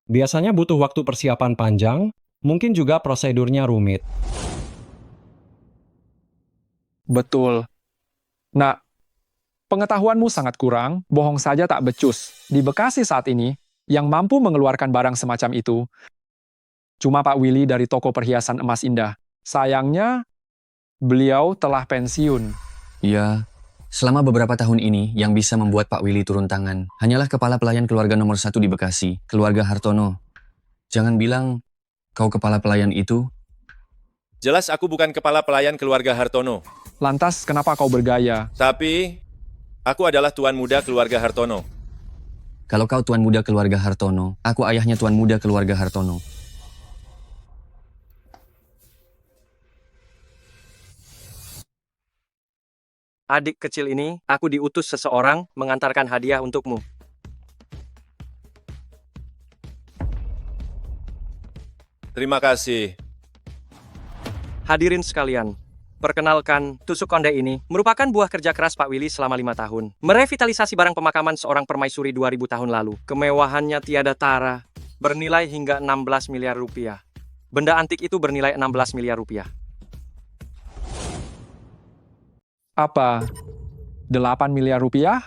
L: Biasanya butuh waktu persiapan panjang, mungkin juga prosedurnya rumit.
I: Betul. Nah, pengetahuanmu sangat kurang, bohong saja tak becus. Di Bekasi saat ini, yang mampu mengeluarkan barang semacam itu, cuma Pak Willy dari toko perhiasan emas indah. Sayangnya, beliau telah pensiun.
F: Ya, selama beberapa tahun ini, yang bisa membuat Pak Willy turun tangan hanyalah kepala pelayan keluarga nomor 1 di Bekasi, keluarga Hartono. Jangan bilang kau kepala pelayan itu.
B: Jelas aku bukan kepala pelayan keluarga Hartono.
I: Lantas, kenapa kau bergaya?
B: Tapi, aku adalah tuan muda keluarga Hartono.
F: Kalau kau tuan muda keluarga Hartono, aku ayahnya tuan muda keluarga Hartono.
C: Adik kecil ini, aku diutus seseorang mengantarkan hadiah untukmu.
B: Terima kasih.
C: Hadirin sekalian, perkenalkan, tusuk konde ini merupakan buah kerja keras Pak Willy selama 5 tahun. Merevitalisasi barang pemakaman seorang permaisuri 2000 tahun lalu. Kemewahannya tiada tara, bernilai hingga 16 miliar rupiah. Benda antik itu bernilai 16 miliar rupiah.
I: Apa? 8 miliar rupiah?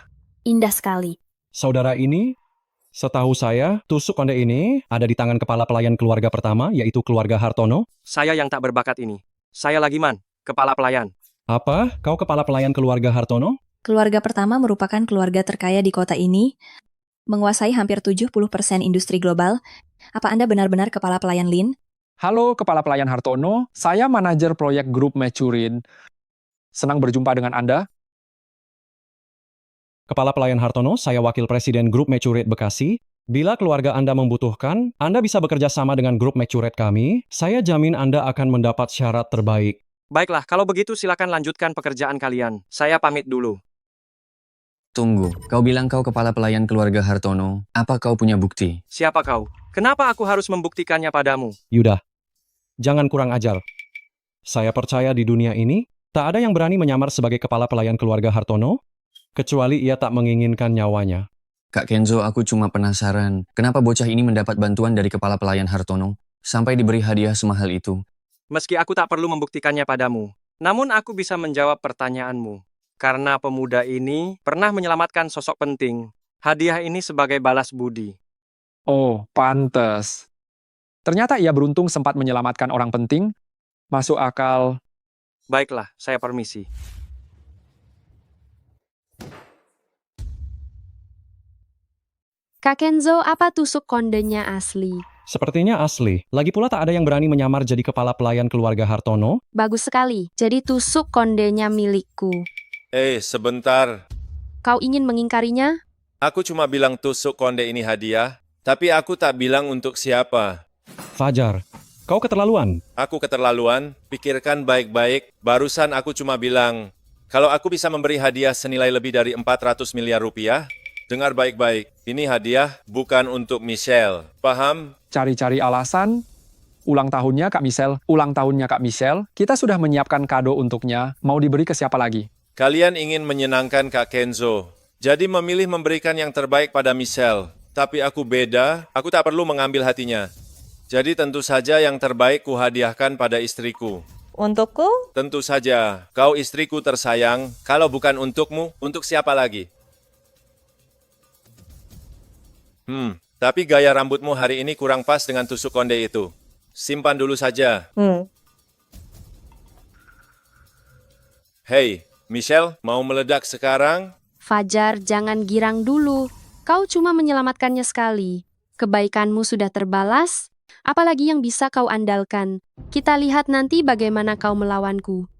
H: Indah sekali.
L: Saudara ini, setahu saya, tusuk konde ini ada di tangan kepala pelayan keluarga pertama, yaitu keluarga Hartono.
C: Saya yang tak berbakat ini. Saya Lagiman, kepala pelayan.
L: Apa? Kau kepala pelayan keluarga Hartono?
E: Keluarga pertama merupakan keluarga terkaya di kota ini, menguasai hampir 70% industri global. Apa Anda benar-benar kepala pelayan Lin?
I: Halo, kepala pelayan Hartono. Saya manajer proyek grup Matured. Senang berjumpa dengan Anda.
L: Kepala pelayan Hartono, saya wakil presiden grup Matured Bekasi. Bila keluarga Anda membutuhkan, Anda bisa bekerja sama dengan grup Matured kami. Saya jamin Anda akan mendapat syarat terbaik.
C: Baiklah, kalau begitu silakan lanjutkan pekerjaan kalian. Saya pamit dulu.
F: Tunggu, kau bilang kau kepala pelayan keluarga Hartono. Apa kau punya bukti?
C: Siapa kau? Kenapa aku harus membuktikannya padamu?
L: Yudah, jangan kurang ajar. Saya percaya di dunia ini, tak ada yang berani menyamar sebagai kepala pelayan keluarga Hartono, kecuali ia tak menginginkan nyawanya.
F: Kak Kenzo, aku cuma penasaran. Kenapa bocah ini mendapat bantuan dari kepala pelayan Hartono, sampai diberi hadiah semahal itu?
C: Meski aku tak perlu membuktikannya padamu, namun aku bisa menjawab pertanyaanmu. Karena pemuda ini pernah menyelamatkan sosok penting. Hadiah ini sebagai balas budi.
I: Oh, pantes. Ternyata ia beruntung sempat menyelamatkan orang penting. Masuk akal.
C: Baiklah, saya permisi.
M: Kak Kenzo, apa tusuk kondenya asli?
L: Sepertinya asli. Lagi pula tak ada yang berani menyamar jadi kepala pelayan keluarga Hartono.
M: Bagus sekali. Jadi tusuk kondenya milikku.
B: Sebentar.
M: Kau ingin mengingkarinya?
B: Aku cuma bilang tusuk konde ini hadiah, tapi aku tak bilang untuk siapa.
L: Fajar, kau keterlaluan.
B: Aku keterlaluan, pikirkan baik-baik. Barusan aku cuma bilang, kalau aku bisa memberi hadiah senilai lebih dari 400 miliar rupiah, dengar baik-baik, ini hadiah bukan untuk Michelle. Paham?
I: Cari-cari alasan, ulang tahunnya Kak Michelle, ulang tahunnya Kak Michelle, kita sudah menyiapkan kado untuknya, mau diberi ke siapa lagi?
B: Kalian ingin menyenangkan Kak Kenzo, jadi memilih memberikan yang terbaik pada Michelle. Tapi aku beda, aku tak perlu mengambil hatinya. Jadi tentu saja yang terbaik kuhadiahkan pada istriku.
D: Untukku?
B: Tentu saja, kau istriku tersayang. Kalau bukan untukmu, untuk siapa lagi? Tapi gaya rambutmu hari ini kurang pas dengan tusuk konde itu. Simpan dulu saja. Hei, Michelle, mau meledak sekarang?
M: Fajar, jangan girang dulu. Kau cuma menyelamatkannya sekali. Kebaikanmu sudah terbalas. Apalagi yang bisa kau andalkan. Kita lihat nanti bagaimana kau melawanku.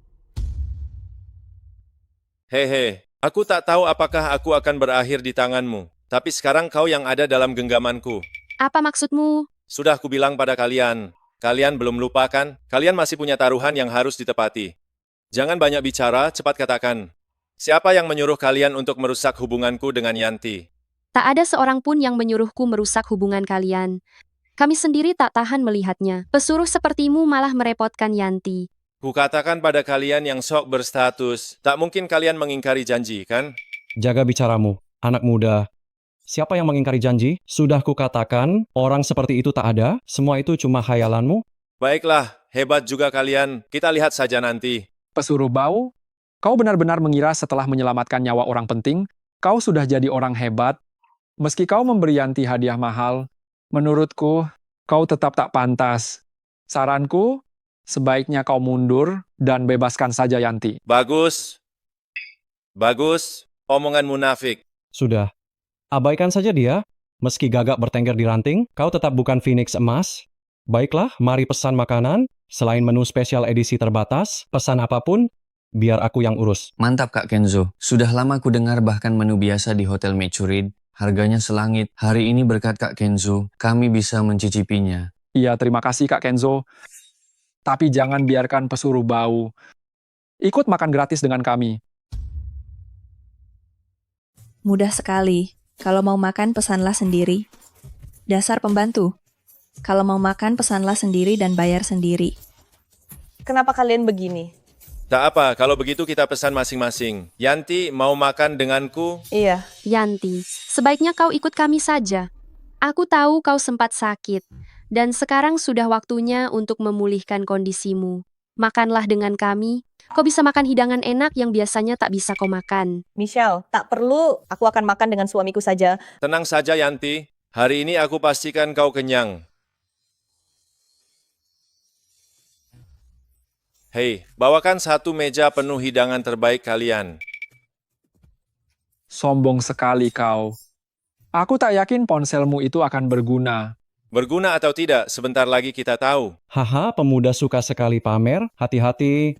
B: Hehe, aku tak tahu apakah aku akan berakhir di tanganmu. Tapi sekarang kau yang ada dalam genggamanku.
M: Apa maksudmu?
B: Sudah kubilang pada kalian. Kalian belum lupa kan? Kalian masih punya taruhan yang harus ditepati. Jangan banyak bicara, cepat katakan. Siapa yang menyuruh kalian untuk merusak hubunganku dengan Yanti?
M: Tak ada seorang pun yang menyuruhku merusak hubungan kalian. Kami sendiri tak tahan melihatnya. Pesuruh sepertimu malah merepotkan Yanti.
B: Kukatakan pada kalian yang sok berstatus, tak mungkin kalian mengingkari janji, kan?
L: Jaga bicaramu, anak muda. Siapa yang mengingkari janji? Sudah kukatakan, orang seperti itu tak ada. Semua itu cuma khayalanmu.
B: Baiklah, hebat juga kalian. Kita lihat saja nanti.
I: Pesuruh bau, kau benar-benar mengira setelah menyelamatkan nyawa orang penting, kau sudah jadi orang hebat. Meski kau memberi Yanti hadiah mahal, menurutku, kau tetap tak pantas. Saranku, sebaiknya kau mundur dan bebaskan saja Yanti.
B: Bagus. Bagus. Omongan munafik.
L: Sudah. Abaikan saja dia. Meski gagak bertengger di ranting, kau tetap bukan Phoenix emas. Baiklah, mari pesan makanan. Selain menu spesial edisi terbatas, pesan apapun, biar aku yang urus.
F: Mantap Kak Kenzo. Sudah lama ku dengar bahkan menu biasa di Hotel Mechurid. Harganya selangit. Hari ini berkat Kak Kenzo, kami bisa mencicipinya.
I: Iya, terima kasih Kak Kenzo. Tapi jangan biarkan pesuruh bau. Ikut makan gratis dengan kami.
E: Mudah sekali. Kalau mau makan, pesanlah sendiri. Dasar pembantu. Kalau mau makan, pesanlah sendiri dan bayar sendiri.
D: Kenapa kalian begini?
B: Tak apa, kalau begitu kita pesan masing-masing. Yanti, mau makan denganku?
D: Iya.
M: Yanti, sebaiknya kau ikut kami saja. Aku tahu kau sempat sakit. Dan sekarang sudah waktunya untuk memulihkan kondisimu. Makanlah dengan kami. Kau bisa makan hidangan enak yang biasanya tak bisa kau makan.
D: Michelle, tak perlu. Aku akan makan dengan suamiku saja.
B: Tenang saja Yanti. Hari ini aku pastikan kau kenyang. Hei, bawakan satu meja penuh hidangan terbaik kalian.
I: Sombong sekali kau. Aku tak yakin ponselmu itu akan berguna.
B: Berguna atau tidak, sebentar lagi kita tahu.
L: Haha, pemuda suka sekali pamer. Hati-hati,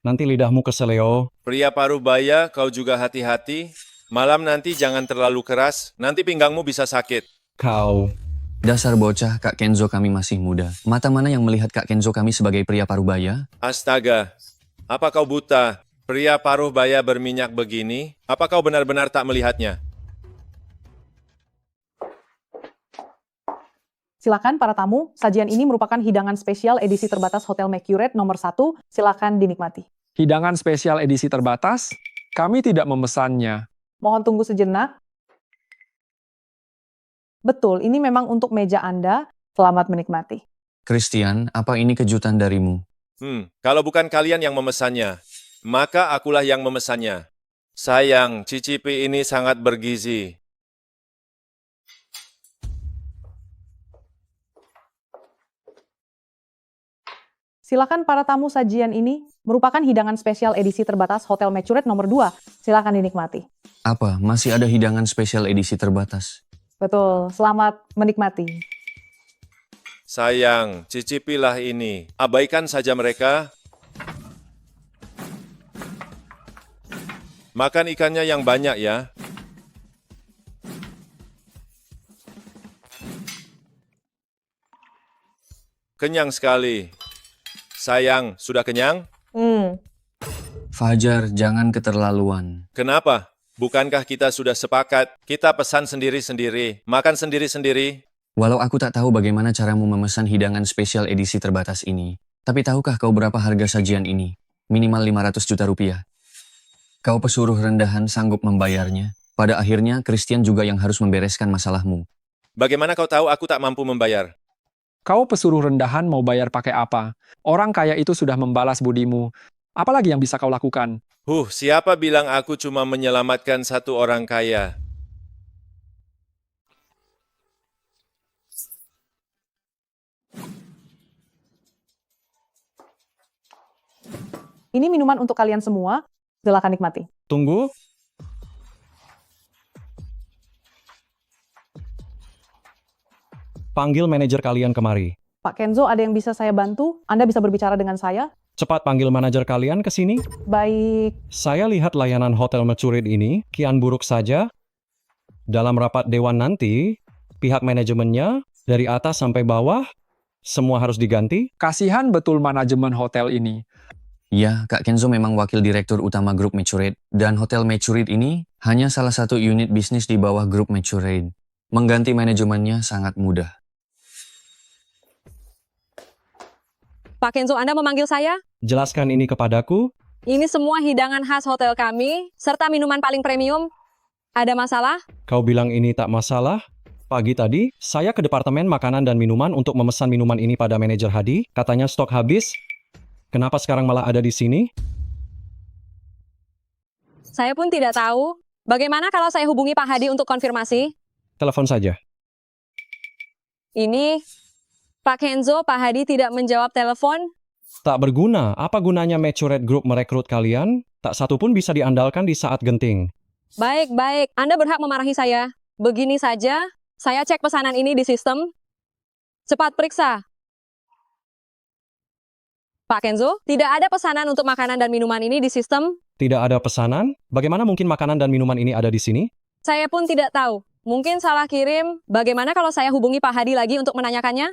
L: nanti lidahmu keseleo.
B: Pria parubaya, kau juga hati-hati. Malam nanti jangan terlalu keras, nanti pinggangmu bisa sakit.
L: Kau.
F: Dasar bocah, Kak Kenzo kami masih muda. Mata mana yang melihat Kak Kenzo kami sebagai pria parubaya?
B: Astaga, apa kau buta? Pria paruh baya berminyak begini, apa kau benar-benar tak melihatnya?
O: Silakan para tamu, sajian ini merupakan hidangan spesial edisi terbatas Hotel Mercurate nomor 1. Silakan dinikmati.
I: Hidangan spesial edisi terbatas, kami tidak memesannya.
O: Mohon tunggu sejenak. Betul, ini memang untuk meja Anda. Selamat menikmati.
F: Christian, apa ini kejutan darimu?
B: Kalau bukan kalian yang memesannya, maka akulah yang memesannya. Sayang, cicipi ini sangat bergizi.
O: Silakan para tamu, sajian ini merupakan hidangan spesial edisi terbatas Hotel Mercurate nomor 2. Silakan dinikmati.
F: Apa, masih ada hidangan spesial edisi terbatas?
O: Betul, selamat menikmati.
B: Sayang, cicipilah ini. Abaikan saja mereka. Makan ikannya yang banyak ya. Kenyang sekali. Sayang, sudah kenyang?
F: Fajar, jangan keterlaluan.
B: Kenapa? Bukankah kita sudah sepakat? Kita pesan sendiri-sendiri, makan sendiri-sendiri.
F: Walau aku tak tahu bagaimana caramu memesan hidangan spesial edisi terbatas ini, tapi tahukah kau berapa harga sajian ini? Minimal 500 juta rupiah. Kau pesuruh rendahan sanggup membayarnya. Pada akhirnya, Christian juga yang harus membereskan masalahmu.
B: Bagaimana kau tahu aku tak mampu membayar?
I: Kau pesuruh rendahan mau bayar pakai apa? Orang kaya itu sudah membalas budimu. Apalagi yang bisa kau lakukan?
B: Siapa bilang aku cuma menyelamatkan satu orang kaya?
O: Ini minuman untuk kalian semua. Silakan nikmati.
L: Tunggu. Panggil manajer kalian kemari.
O: Pak Kenzo, ada yang bisa saya bantu? Anda bisa berbicara dengan saya?
L: Cepat panggil manajer kalian ke sini.
O: Baik.
L: Saya lihat layanan Hotel Maturid ini kian buruk saja. Dalam rapat dewan nanti, pihak manajemennya dari atas sampai bawah, semua harus diganti.
I: Kasihan betul manajemen hotel ini.
F: Ya, Kak Kenzo memang wakil direktur utama grup Maturid, dan Hotel Maturid ini hanya salah satu unit bisnis di bawah grup Maturid. Mengganti manajemennya sangat mudah.
P: Pak Kenzo, Anda memanggil saya?
L: Jelaskan ini kepadaku.
P: Ini semua hidangan khas hotel kami, serta minuman paling premium. Ada masalah?
L: Kau bilang ini tak masalah? Pagi tadi, saya ke departemen makanan dan minuman untuk memesan minuman ini pada manajer Hadi. Katanya stok habis. Kenapa sekarang malah ada di sini?
P: Saya pun tidak tahu. Bagaimana kalau saya hubungi Pak Hadi untuk konfirmasi?
L: Telepon saja.
P: Ini, Pak Kenzo, Pak Hadi tidak menjawab telepon.
L: Tak berguna. Apa gunanya Maturid Group merekrut kalian? Tak satu pun bisa diandalkan di saat genting.
P: Baik. Anda berhak memarahi saya. Begini saja, saya cek pesanan ini di sistem. Cepat periksa. Pak Kenzo, tidak ada pesanan untuk makanan dan minuman ini di sistem.
L: Tidak ada pesanan? Bagaimana mungkin makanan dan minuman ini ada di sini?
P: Saya pun tidak tahu. Mungkin salah kirim. Bagaimana kalau saya hubungi Pak Hadi lagi untuk menanyakannya?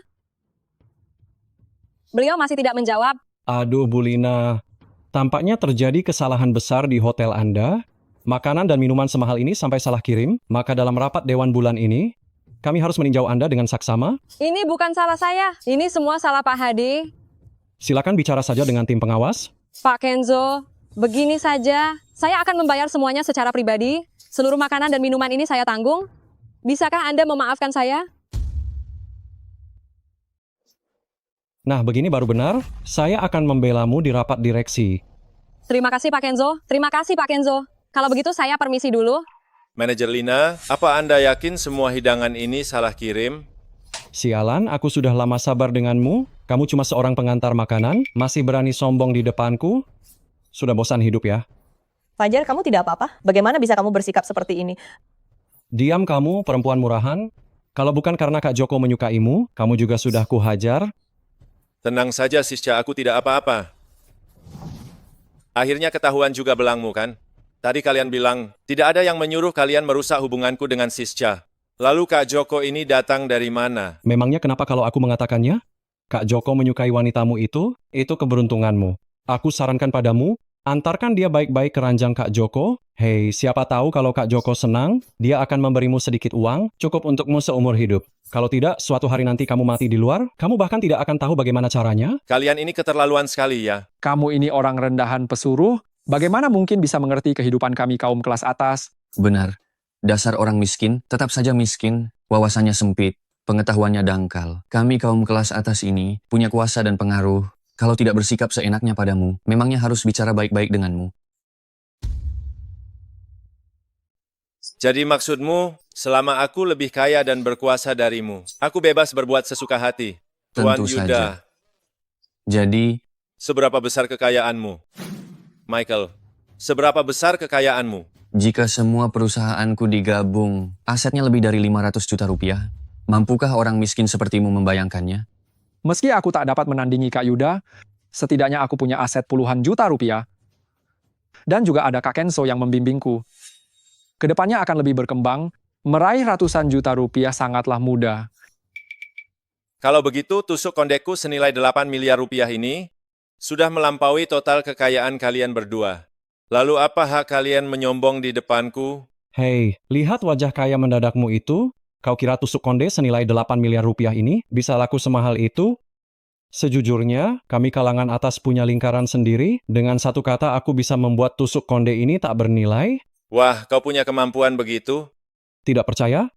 P: Beliau masih tidak menjawab.
L: Aduh, Bu Lina. Tampaknya terjadi kesalahan besar di hotel Anda. Makanan dan minuman semahal ini sampai salah kirim. Maka dalam rapat Dewan bulan ini, kami harus meninjau Anda dengan saksama.
P: Ini bukan salah saya. Ini semua salah Pak Hadi.
L: Silakan bicara saja dengan tim pengawas.
P: Pak Kenzo, begini saja. Saya akan membayar semuanya secara pribadi. Seluruh makanan dan minuman ini saya tanggung. Bisakah Anda memaafkan saya?
L: Nah, begini baru benar. Saya akan membelamu di rapat direksi.
P: Terima kasih Pak Kenzo. Terima kasih Pak Kenzo. Kalau begitu saya permisi dulu.
B: Manajer Lina, apa Anda yakin semua hidangan ini salah kirim?
L: Sialan, aku sudah lama sabar denganmu. Kamu cuma seorang pengantar makanan, masih berani sombong di depanku. Sudah bosan hidup ya?
D: Fajar, kamu tidak apa-apa? Bagaimana bisa kamu bersikap seperti ini?
L: Diam kamu, perempuan murahan. Kalau bukan karena Kak Joko menyukaimu, kamu juga sudah kuhajar.
B: Tenang saja, Sisca, aku tidak apa-apa. Akhirnya ketahuan juga belangmu, kan? Tadi kalian bilang, tidak ada yang menyuruh kalian merusak hubunganku dengan Sisca. Lalu Kak Joko ini datang dari mana?
L: Memangnya kenapa kalau aku mengatakannya? Kak Joko menyukai wanitamu itu keberuntunganmu. Aku sarankan padamu, antarkan dia baik-baik ke ranjang Kak Joko. Hei, siapa tahu kalau Kak Joko senang, dia akan memberimu sedikit uang, cukup untukmu seumur hidup. Kalau tidak, suatu hari nanti kamu mati di luar, kamu bahkan tidak akan tahu bagaimana caranya.
B: Kalian ini keterlaluan sekali ya.
I: Kamu ini orang rendahan pesuruh. Bagaimana mungkin bisa mengerti kehidupan kami kaum kelas atas?
F: Benar. Dasar orang miskin, tetap saja miskin, wawasannya sempit, pengetahuannya dangkal. Kami kaum kelas atas ini punya kuasa dan pengaruh. Kalau tidak bersikap seenaknya padamu, memangnya harus bicara baik-baik denganmu.
B: Jadi maksudmu, selama aku lebih kaya dan berkuasa darimu, aku bebas berbuat sesuka hati. Tuan
F: Tentu
B: Yuda.
F: saja. Jadi,
B: seberapa besar kekayaanmu? Michael, seberapa besar kekayaanmu?
F: jika semua perusahaanku digabung, asetnya lebih dari 500 juta rupiah. Mampukah orang miskin sepertimu membayangkannya?
I: Meski aku tak dapat menandingi Kak Yuda, setidaknya aku punya aset puluhan juta rupiah. Dan juga ada Kak Kenzo yang membimbingku. Kedepannya akan lebih berkembang, meraih ratusan juta rupiah sangatlah mudah.
B: Kalau begitu, tusuk kondeku senilai 8 miliar rupiah ini sudah melampaui total kekayaan kalian berdua. Lalu apa hak kalian menyombong di depanku?
L: Hei, lihat wajah kaya mendadakmu itu. Kau kira tusuk konde senilai 8 miliar rupiah ini bisa laku semahal itu? Sejujurnya, kami kalangan atas punya lingkaran sendiri. Dengan satu kata, aku bisa membuat tusuk konde ini tak bernilai.
B: Wah, kau punya kemampuan begitu?
L: Tidak percaya?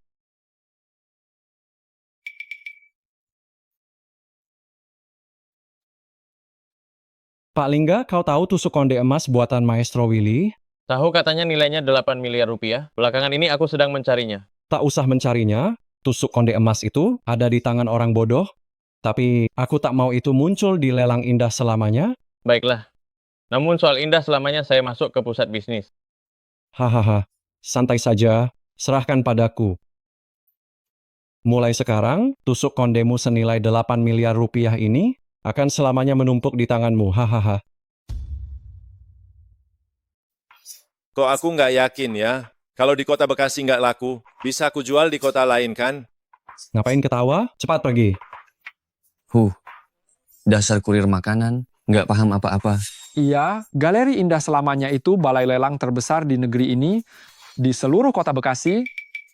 L: Pak Lingga, kau tahu tusuk konde emas buatan Maestro Willy?
Q: Tahu katanya nilainya 8 miliar rupiah. Belakangan ini aku sedang mencarinya.
L: Tak usah mencarinya, tusuk konde emas itu ada di tangan orang bodoh. Tapi aku tak mau itu muncul di lelang indah selamanya.
Q: Baiklah. Namun soal indah selamanya saya masuk ke pusat bisnis.
L: Hahaha, santai saja, serahkan padaku. Mulai sekarang, tusuk kondemu senilai 8 miliar rupiah ini akan selamanya menumpuk di tanganmu, hahaha.
B: Kok aku nggak yakin ya? Kalau di kota Bekasi nggak laku, bisa aku jual di kota lain kan?
L: Ngapain ketawa? Cepat pergi.
F: Dasar kurir makanan, nggak paham apa-apa.
I: Iya, Galeri Indah Selamanya itu balai lelang terbesar di negeri ini, di seluruh kota Bekasi.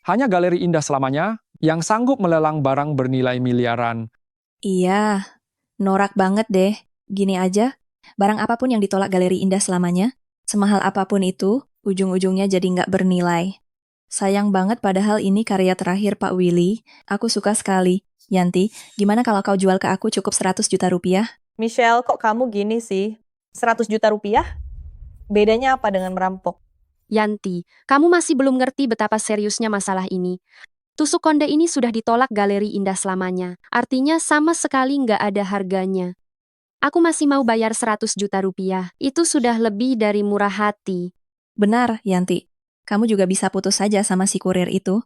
I: Hanya Galeri Indah Selamanya yang sanggup melelang barang bernilai miliaran.
E: Iya, norak banget deh. Gini aja, barang apapun yang ditolak Galeri Indah Selamanya, semahal apapun itu, ujung-ujungnya jadi nggak bernilai. Sayang banget padahal ini karya terakhir Pak Willy. Aku suka sekali. Yanti, gimana kalau kau jual ke aku cukup 100 juta rupiah?
D: Michelle, kok kamu gini sih? 100 juta rupiah? Bedanya apa dengan merampok?
M: Yanti, kamu masih belum ngerti betapa seriusnya masalah ini. Tusuk konde ini sudah ditolak Galeri Indah Selamanya. Artinya sama sekali nggak ada harganya. Aku masih mau bayar 100 juta rupiah. Itu sudah lebih dari murah hati.
E: Benar, Yanti. Kamu juga bisa putus saja sama si kurir itu.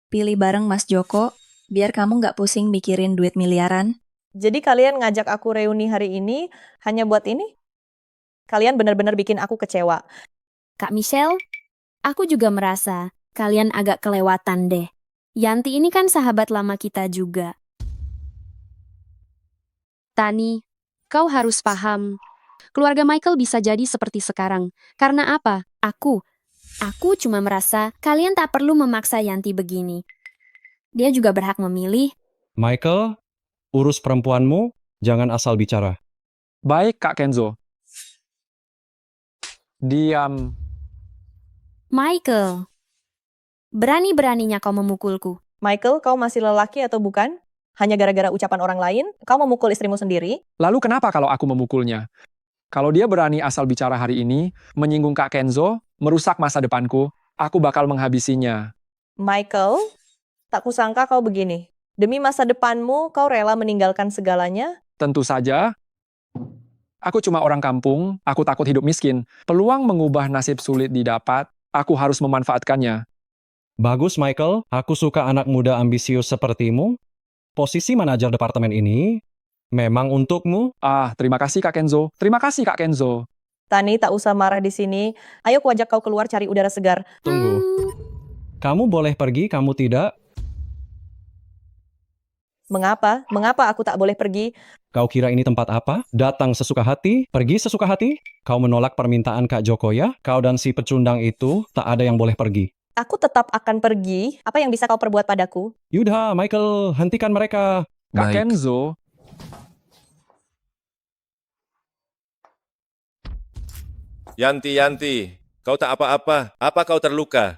E: Pilih bareng Mas Joko, biar kamu nggak pusing mikirin duit miliaran.
D: Jadi kalian ngajak aku reuni hari ini hanya buat ini? Kalian benar-benar bikin aku kecewa.
H: Kak Michelle, aku juga merasa kalian agak kelewatan deh. Yanti ini kan sahabat lama kita juga.
M: Tani, kau harus paham. Keluarga Michael bisa jadi seperti sekarang. Karena apa?
H: Aku cuma merasa kalian tak perlu memaksa Yanti begini. Dia juga berhak memilih.
L: Michael, urus perempuanmu, jangan asal bicara.
I: Baik, Kak Kenzo. Diam.
H: Michael, berani-beraninya kau memukulku.
D: Michael, kau masih lelaki atau bukan? Hanya gara-gara ucapan orang lain, kau memukul istrimu sendiri?
I: Lalu kenapa kalau aku memukulnya? Kalau dia berani asal bicara hari ini, menyinggung Kak Kenzo, merusak masa depanku, aku bakal menghabisinya.
D: Michael, tak kusangka kau begini. Demi masa depanmu, kau rela meninggalkan segalanya?
I: Tentu saja. Aku cuma orang kampung, aku takut hidup miskin. Peluang mengubah nasib sulit didapat, aku harus memanfaatkannya.
L: Bagus, Michael. Aku suka anak muda ambisius sepertimu. Posisi manajer departemen ini memang untukmu.
I: Terima kasih Kak Kenzo. Terima kasih Kak Kenzo.
D: Tani, tak usah marah di sini. Ayo ku ajak kau keluar cari udara segar.
L: Tunggu. Kamu boleh pergi, kamu tidak.
D: Mengapa? Mengapa aku tak boleh pergi?
L: Kau kira ini tempat apa? Datang sesuka hati, pergi sesuka hati? Kau menolak permintaan Kak Joko ya? Kau dan si pecundang itu tak ada yang boleh pergi.
D: Aku tetap akan pergi. Apa yang bisa kau perbuat padaku?
L: Yudha, Michael, hentikan mereka.
I: Kak Kenzo.
B: Yanti, kau tak apa-apa. Apa kau terluka?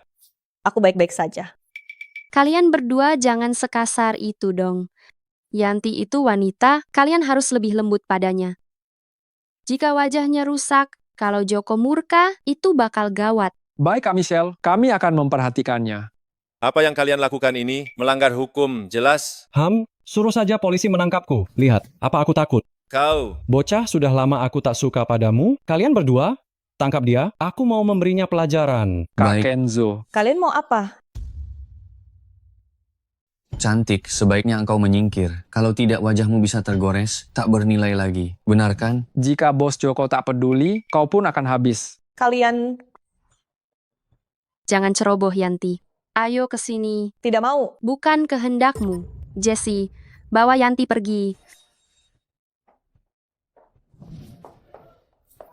D: Aku baik-baik saja.
M: Kalian berdua jangan sekasar itu dong. Yanti itu wanita, kalian harus lebih lembut padanya. Jika wajahnya rusak, kalau Joko murka, itu bakal gawat.
I: Baik Kak Michelle, kami akan memperhatikannya.
B: Apa yang kalian lakukan ini melanggar hukum, jelas?
L: Suruh saja polisi menangkapku. Lihat, apa aku takut?
B: Kau.
L: Bocah, sudah lama aku tak suka padamu. Kalian berdua, tangkap dia. Aku mau memberinya pelajaran.
I: Kak Kenzo.
D: Kalian mau apa?
F: Cantik, sebaiknya engkau menyingkir. Kalau tidak wajahmu bisa tergores, tak bernilai lagi. Benar kan?
I: Jika Bos Joko tak peduli, kau pun akan habis.
D: Kalian
M: Jangan ceroboh, Yanti. Ayo ke sini.
D: tidak mau.
M: Bukan kehendakmu. Jesse, bawa Yanti pergi.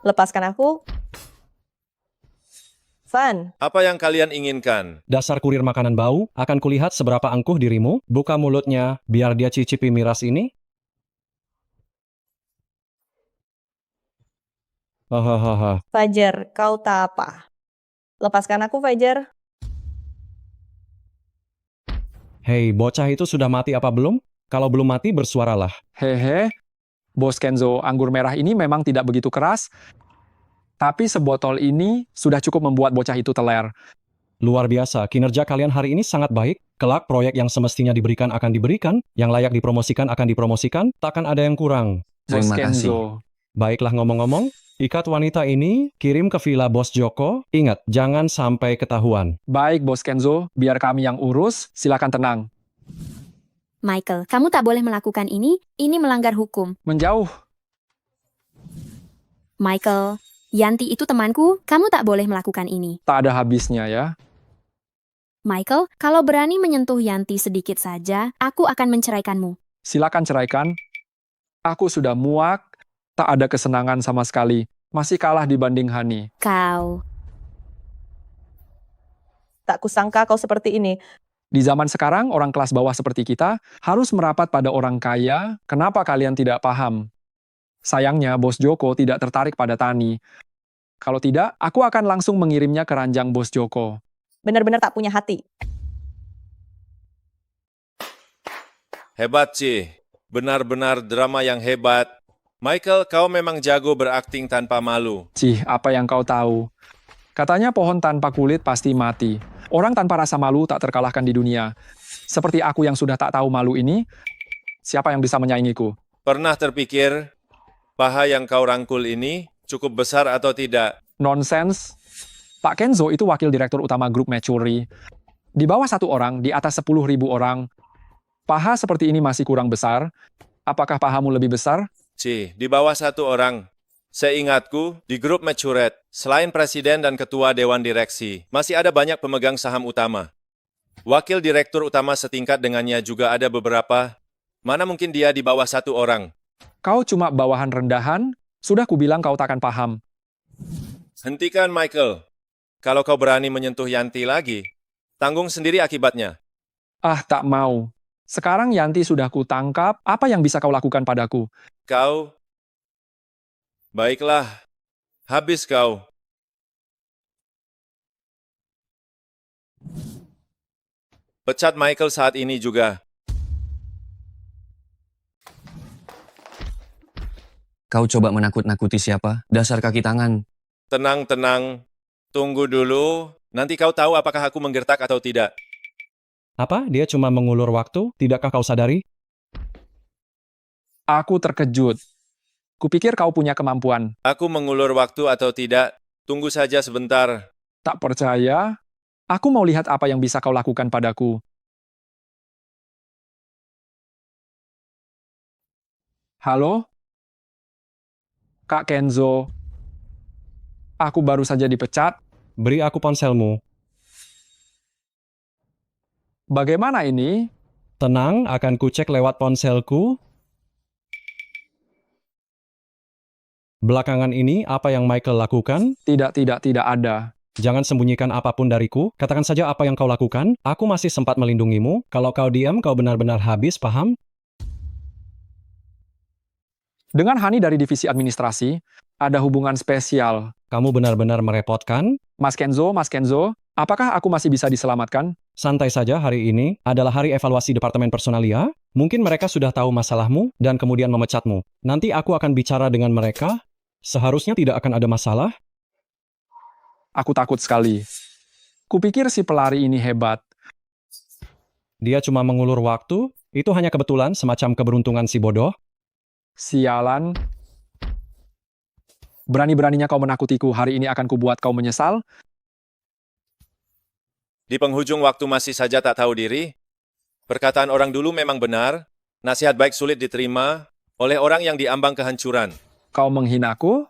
D: Lepaskan aku. Van,
B: Apa yang kalian inginkan?
L: Dasar kurir makanan bau, akan kulihat seberapa angkuh dirimu. Buka mulutnya, biar dia cicipi miras ini. Hahaha.
D: Fajar, kau tak apa. Lepaskan aku, Fajar.
L: Hei, bocah itu sudah mati apa belum? Kalau belum mati, bersuaralah.
I: Hehe, Bos Kenzo, anggur merah ini memang tidak begitu keras, tapi sebotol ini sudah cukup membuat bocah itu teler.
L: Luar biasa, kinerja kalian hari ini sangat baik. Kelak, proyek yang semestinya diberikan akan diberikan, yang layak dipromosikan akan dipromosikan, takkan ada yang kurang.
I: Bos
F: Terima
I: Kenzo.
F: kasih.
L: Baiklah ngomong-ngomong, ikat wanita ini, kirim ke villa Bos Joko. Ingat, jangan sampai ketahuan.
I: Baik, Bos Kenzo, biar kami yang urus, silakan tenang.
H: Michael, kamu tak boleh melakukan ini melanggar hukum.
I: Menjauh.
H: Michael, Yanti itu temanku, kamu tak boleh melakukan ini.
I: Tak ada habisnya ya.
H: Michael, kalau berani menyentuh Yanti sedikit saja, aku akan menceraikanmu.
I: Silakan ceraikan. Aku sudah muak, tak ada kesenangan sama sekali. Masih kalah dibanding Hani.
H: Kau.
D: Tak kusangka kau seperti ini.
I: Di zaman sekarang, orang kelas bawah seperti kita harus merapat pada orang kaya. Kenapa kalian tidak paham? Sayangnya, Bos Joko tidak tertarik pada Tani. Kalau tidak, aku akan langsung mengirimnya ke ranjang Bos Joko.
D: Benar-benar tak punya hati.
B: Hebat, Ci. Benar-benar drama yang hebat. Michael, kau memang jago berakting tanpa malu.
I: Cih, apa yang kau tahu? Katanya pohon tanpa kulit pasti mati. Orang tanpa rasa malu tak terkalahkan di dunia. Seperti aku yang sudah tak tahu malu ini, siapa yang bisa menyaingiku?
B: Pernah terpikir, paha yang kau rangkul ini cukup besar atau tidak?
I: Nonsens. Pak Kenzo itu wakil direktur utama grup Mercury. Di bawah satu orang, di atas 10.000 orang. Paha seperti ini masih kurang besar. Apakah pahamu lebih besar?
B: Ci, di bawah satu orang. Seingatku, di grup Mecuret, selain presiden dan ketua dewan direksi, masih ada banyak pemegang saham utama. Wakil direktur utama setingkat dengannya juga ada beberapa. Mana mungkin dia di bawah satu orang?
I: Kau cuma bawahan rendahan, sudah kubilang kau takkan paham.
B: Hentikan, Michael. Kalau kau berani menyentuh Yanti lagi, tanggung sendiri akibatnya.
I: Ah, tak mau. Sekarang Yanti sudah kutangkap, apa yang bisa kau lakukan padaku?
B: Kau... Baiklah, habis kau. Pecat Michael saat ini juga.
F: Kau coba menakut-nakuti siapa? Dasar kaki tangan.
B: Tenang, tenang. Tunggu dulu. Nanti kau tahu apakah aku menggertak atau tidak.
L: Apa? Dia cuma mengulur waktu? Tidakkah kau sadari?
I: Aku terkejut. Kupikir kau punya kemampuan.
B: Aku mengulur waktu atau tidak, tunggu saja sebentar.
I: Tak percaya? Aku mau lihat apa yang bisa kau lakukan padaku. Halo? Kak Kenzo. Aku baru saja dipecat.
L: Beri aku ponselmu.
I: Bagaimana ini?
L: Tenang, akan kucek lewat ponselku. Belakangan ini, apa yang Michael lakukan?
I: Tidak ada.
L: Jangan sembunyikan apapun dariku. Katakan saja apa yang kau lakukan. Aku masih sempat melindungimu. Kalau kau diam, kau benar-benar habis, paham?
I: Dengan Hani dari divisi administrasi, ada hubungan spesial.
L: Kamu benar-benar merepotkan.
I: Mas Kenzo, apakah aku masih bisa diselamatkan?
L: Santai saja, hari ini adalah hari evaluasi Departemen Personalia. Mungkin mereka sudah tahu masalahmu dan kemudian memecatmu. Nanti aku akan bicara dengan mereka. Seharusnya tidak akan ada masalah.
I: Aku takut sekali. Kupikir si pelari ini hebat.
L: Dia cuma mengulur waktu. Itu hanya kebetulan, semacam keberuntungan si bodoh.
I: Sialan. Berani-beraninya kau menakutiku, hari ini akan kubuat kau menyesal.
B: Di penghujung waktu masih saja tak tahu diri. Perkataan orang dulu memang benar, nasihat baik sulit diterima oleh orang yang diambang kehancuran.
I: Kau menghinaku?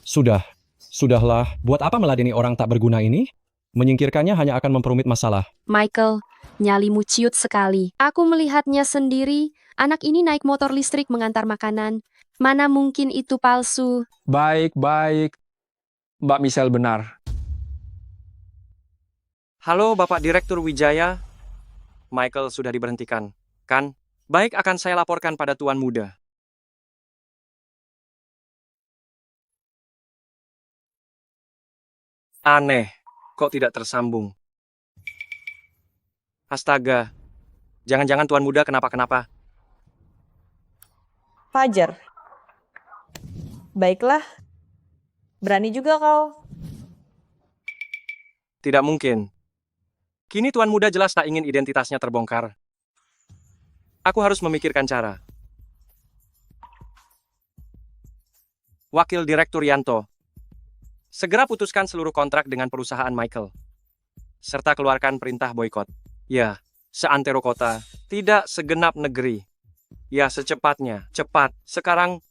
L: Sudahlah. Buat apa meladeni orang tak berguna ini? Menyingkirkannya hanya akan memperumit masalah.
M: Michael, nyalimu ciut sekali. Aku melihatnya sendiri. Anak ini naik motor listrik mengantar makanan. Mana mungkin itu palsu?
I: Baik. Mbak Michelle benar.
C: Halo Bapak Direktur Wijaya. Michael sudah diberhentikan, kan? Baik, akan saya laporkan pada Tuan Muda. Aneh, kok tidak tersambung? Astaga, jangan-jangan Tuan Muda kenapa-kenapa.
D: Fajar. Baiklah. Berani juga kau.
C: Tidak mungkin. Kini Tuan Muda jelas tak ingin identitasnya terbongkar. Aku harus memikirkan cara. Wakil Direktur Yanto, segera putuskan seluruh kontrak dengan perusahaan Michael. Serta keluarkan perintah boikot. Ya, seantero kota, tidak segenap negeri. Ya, secepatnya. Cepat. Sekarang.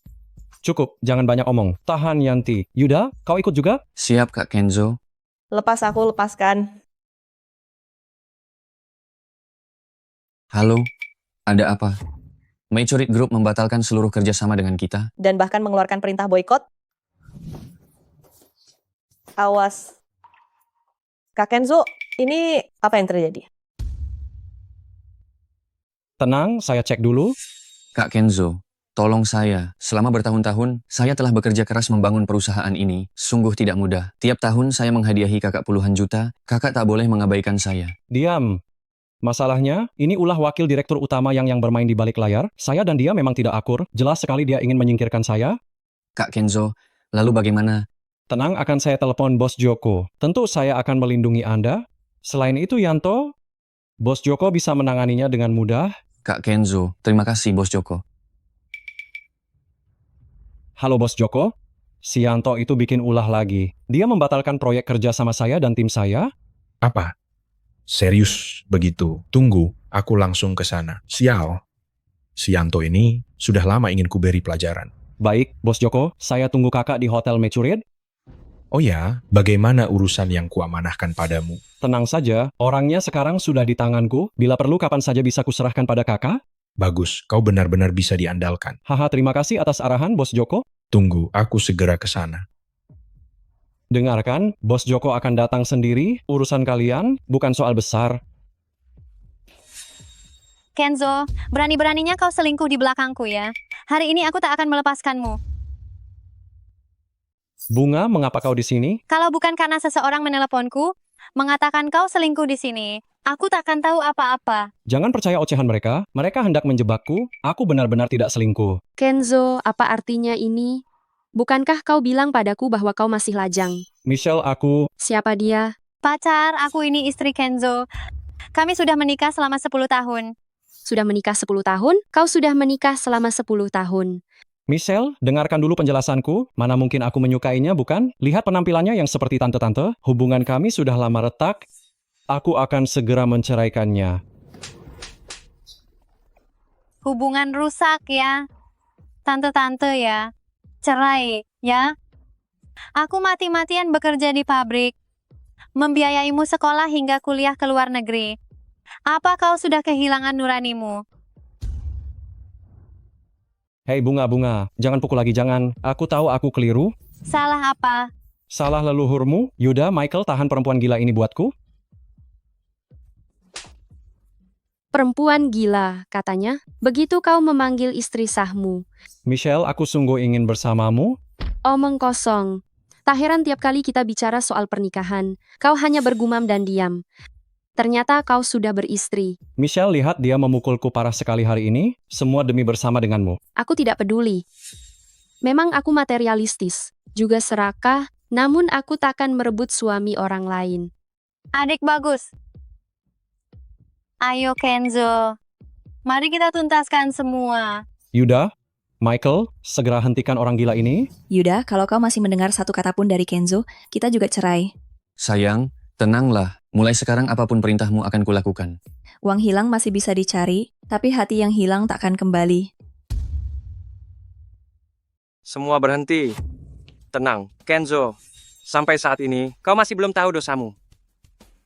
L: Cukup, jangan banyak omong. Tahan, Yanti. Yuda, kau ikut juga?
A: Siap, Kak Kenzo.
D: Lepas aku, lepaskan.
F: Halo, ada apa? Majorit Group membatalkan seluruh kerjasama dengan kita.
D: Dan bahkan mengeluarkan perintah boikot. Awas. Kak Kenzo, ini apa yang terjadi?
L: Tenang, saya cek dulu.
F: Kak Kenzo, tolong saya. Selama bertahun-tahun, saya telah bekerja keras membangun perusahaan ini. Sungguh tidak mudah. Tiap tahun saya menghadiahi kakak puluhan juta. Kakak tak boleh mengabaikan saya.
L: Diam. Masalahnya, ini ulah wakil direktur utama yang bermain di balik layar. Saya dan dia memang tidak akur. Jelas sekali dia ingin menyingkirkan saya.
F: Kak Kenzo, lalu bagaimana?
L: Tenang, akan saya telepon Bos Joko. Tentu saya akan melindungi Anda. Selain itu, Yanto, Bos Joko bisa menanganinya dengan mudah.
F: Kak Kenzo, terima kasih Bos Joko.
L: Halo Bos Joko, si Yanto itu bikin ulah lagi. Dia membatalkan proyek kerja sama saya dan tim saya.
R: Apa? Serius begitu? Tunggu, aku langsung ke sana. Sial. Si Yanto ini sudah lama ingin kuberi pelajaran.
L: Baik, Bos Joko, saya tunggu kakak di Hotel Mecurit.
R: Oh ya, bagaimana urusan yang kuamanahkan padamu?
L: Tenang saja, orangnya sekarang sudah di tanganku. Bila perlu kapan saja bisa kuserahkan pada kakak.
R: Bagus, kau benar-benar bisa diandalkan.
L: Haha, terima kasih atas arahan, Bos Joko.
R: Tunggu, aku segera ke sana.
L: Dengarkan, Bos Joko akan datang sendiri. Urusan kalian bukan soal besar.
S: Kenzo, berani-beraninya kau selingkuh di belakangku ya. Hari ini aku tak akan melepaskanmu.
L: Bunga, mengapa kau di sini?
S: Kalau bukan karena seseorang meneleponku, mengatakan kau selingkuh di sini, aku tak akan tahu apa-apa.
L: Jangan percaya ocehan mereka. Mereka hendak menjebakku. Aku benar-benar tidak selingkuh.
M: Kenzo, apa artinya ini? Bukankah kau bilang padaku bahwa kau masih lajang?
L: Michelle, aku...
M: Siapa dia?
S: Pacar, aku ini istri Kenzo. Kami sudah menikah selama 10 tahun.
M: Sudah menikah 10 tahun? Kau sudah menikah selama 10 tahun.
L: Michelle, dengarkan dulu penjelasanku. Mana mungkin aku menyukainya, bukan? Lihat penampilannya yang seperti tante-tante. Hubungan kami sudah lama retak. Aku akan segera menceraikannya.
S: Hubungan rusak ya. Tante-tante ya. Cerai ya. Aku mati-matian bekerja di pabrik. Membiayaimu sekolah hingga kuliah ke luar negeri. Apa kau sudah kehilangan nuranimu?
L: Hei bunga, jangan pukul lagi, jangan. Aku tahu aku keliru.
S: Salah apa?
L: Salah leluhurmu. Yuda, Michael, tahan perempuan gila ini buatku.
M: Perempuan gila, katanya. Begitu kau memanggil istri sahmu.
L: Michelle, aku sungguh ingin bersamamu.
M: Omong kosong. Tak heran tiap kali kita bicara soal pernikahan, kau hanya bergumam dan diam. Ternyata kau sudah beristri.
L: Michelle, lihat dia memukulku parah sekali hari ini. Semua demi bersama denganmu.
M: Aku tidak peduli. Memang aku materialistis, juga serakah, namun aku takkan merebut suami orang lain.
S: Adik bagus. Ayo Kenzo. Mari kita tuntaskan semua.
L: Yuda, Michael, segera hentikan orang gila ini.
E: Yuda, kalau kau masih mendengar satu kata pun dari Kenzo, kita juga cerai.
F: Sayang, tenanglah. Mulai sekarang apapun perintahmu akan kulakukan.
E: Uang hilang masih bisa dicari, tapi hati yang hilang takkan kembali.
C: Semua berhenti. Tenang, Kenzo. Sampai saat ini, kau masih belum tahu dosamu.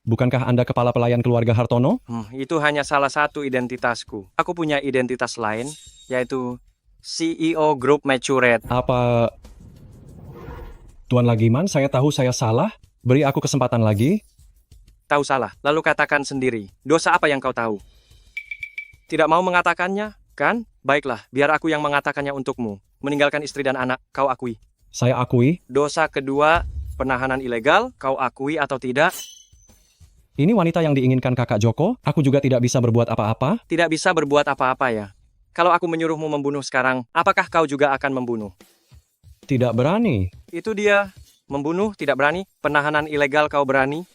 L: Bukankah Anda kepala pelayan keluarga Hartono?
C: Itu hanya salah satu identitasku. Aku punya identitas lain, yaitu CEO Grup Matured.
L: Apa... Tuan Lagiman, saya tahu saya salah. Beri aku kesempatan lagi.
C: Tahu salah, lalu katakan sendiri. Dosa apa yang kau tahu? Tidak mau mengatakannya, kan? Baiklah, biar aku yang mengatakannya untukmu. Meninggalkan istri dan anak, kau akui.
L: Saya akui.
C: Dosa kedua, penahanan ilegal, kau akui atau tidak?
L: Ini wanita yang diinginkan kakak Joko, aku juga tidak bisa berbuat apa-apa.
C: Tidak bisa berbuat apa-apa ya. Kalau aku menyuruhmu membunuh sekarang, apakah kau juga akan membunuh?
L: Tidak berani.
C: Itu dia. Membunuh tidak berani, penahanan ilegal kau berani.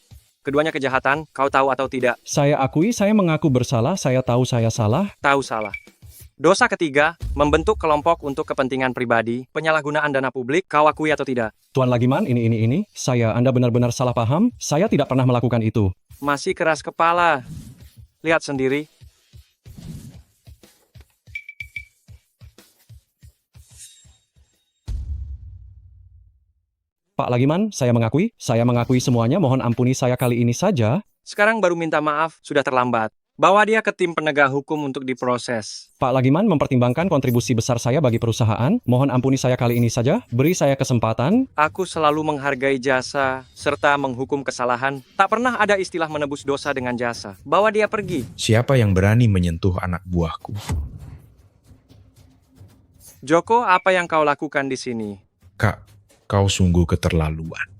C: Keduanya kejahatan, kau tahu atau tidak?
L: Saya akui, saya mengaku bersalah, saya tahu saya salah.
C: Tahu salah. Dosa ketiga, membentuk kelompok untuk kepentingan pribadi, penyalahgunaan dana publik, kau akui atau tidak?
L: Tuan Lagiman, ini. Anda benar-benar salah paham, saya tidak pernah melakukan itu.
C: Masih keras kepala. Lihat sendiri.
L: Pak Lagiman, saya mengakui semuanya, mohon ampuni saya kali ini saja.
C: Sekarang baru minta maaf, sudah terlambat. Bawa dia ke tim penegak hukum untuk diproses.
L: Pak Lagiman mempertimbangkan kontribusi besar saya bagi perusahaan, mohon ampuni saya kali ini saja, beri saya kesempatan.
C: Aku selalu menghargai jasa, serta menghukum kesalahan. Tak pernah ada istilah menebus dosa dengan jasa. Bawa dia pergi.
R: Siapa yang berani menyentuh anak buahku?
C: Joko, apa yang kau lakukan di sini?
R: Kak, kau sungguh keterlaluan.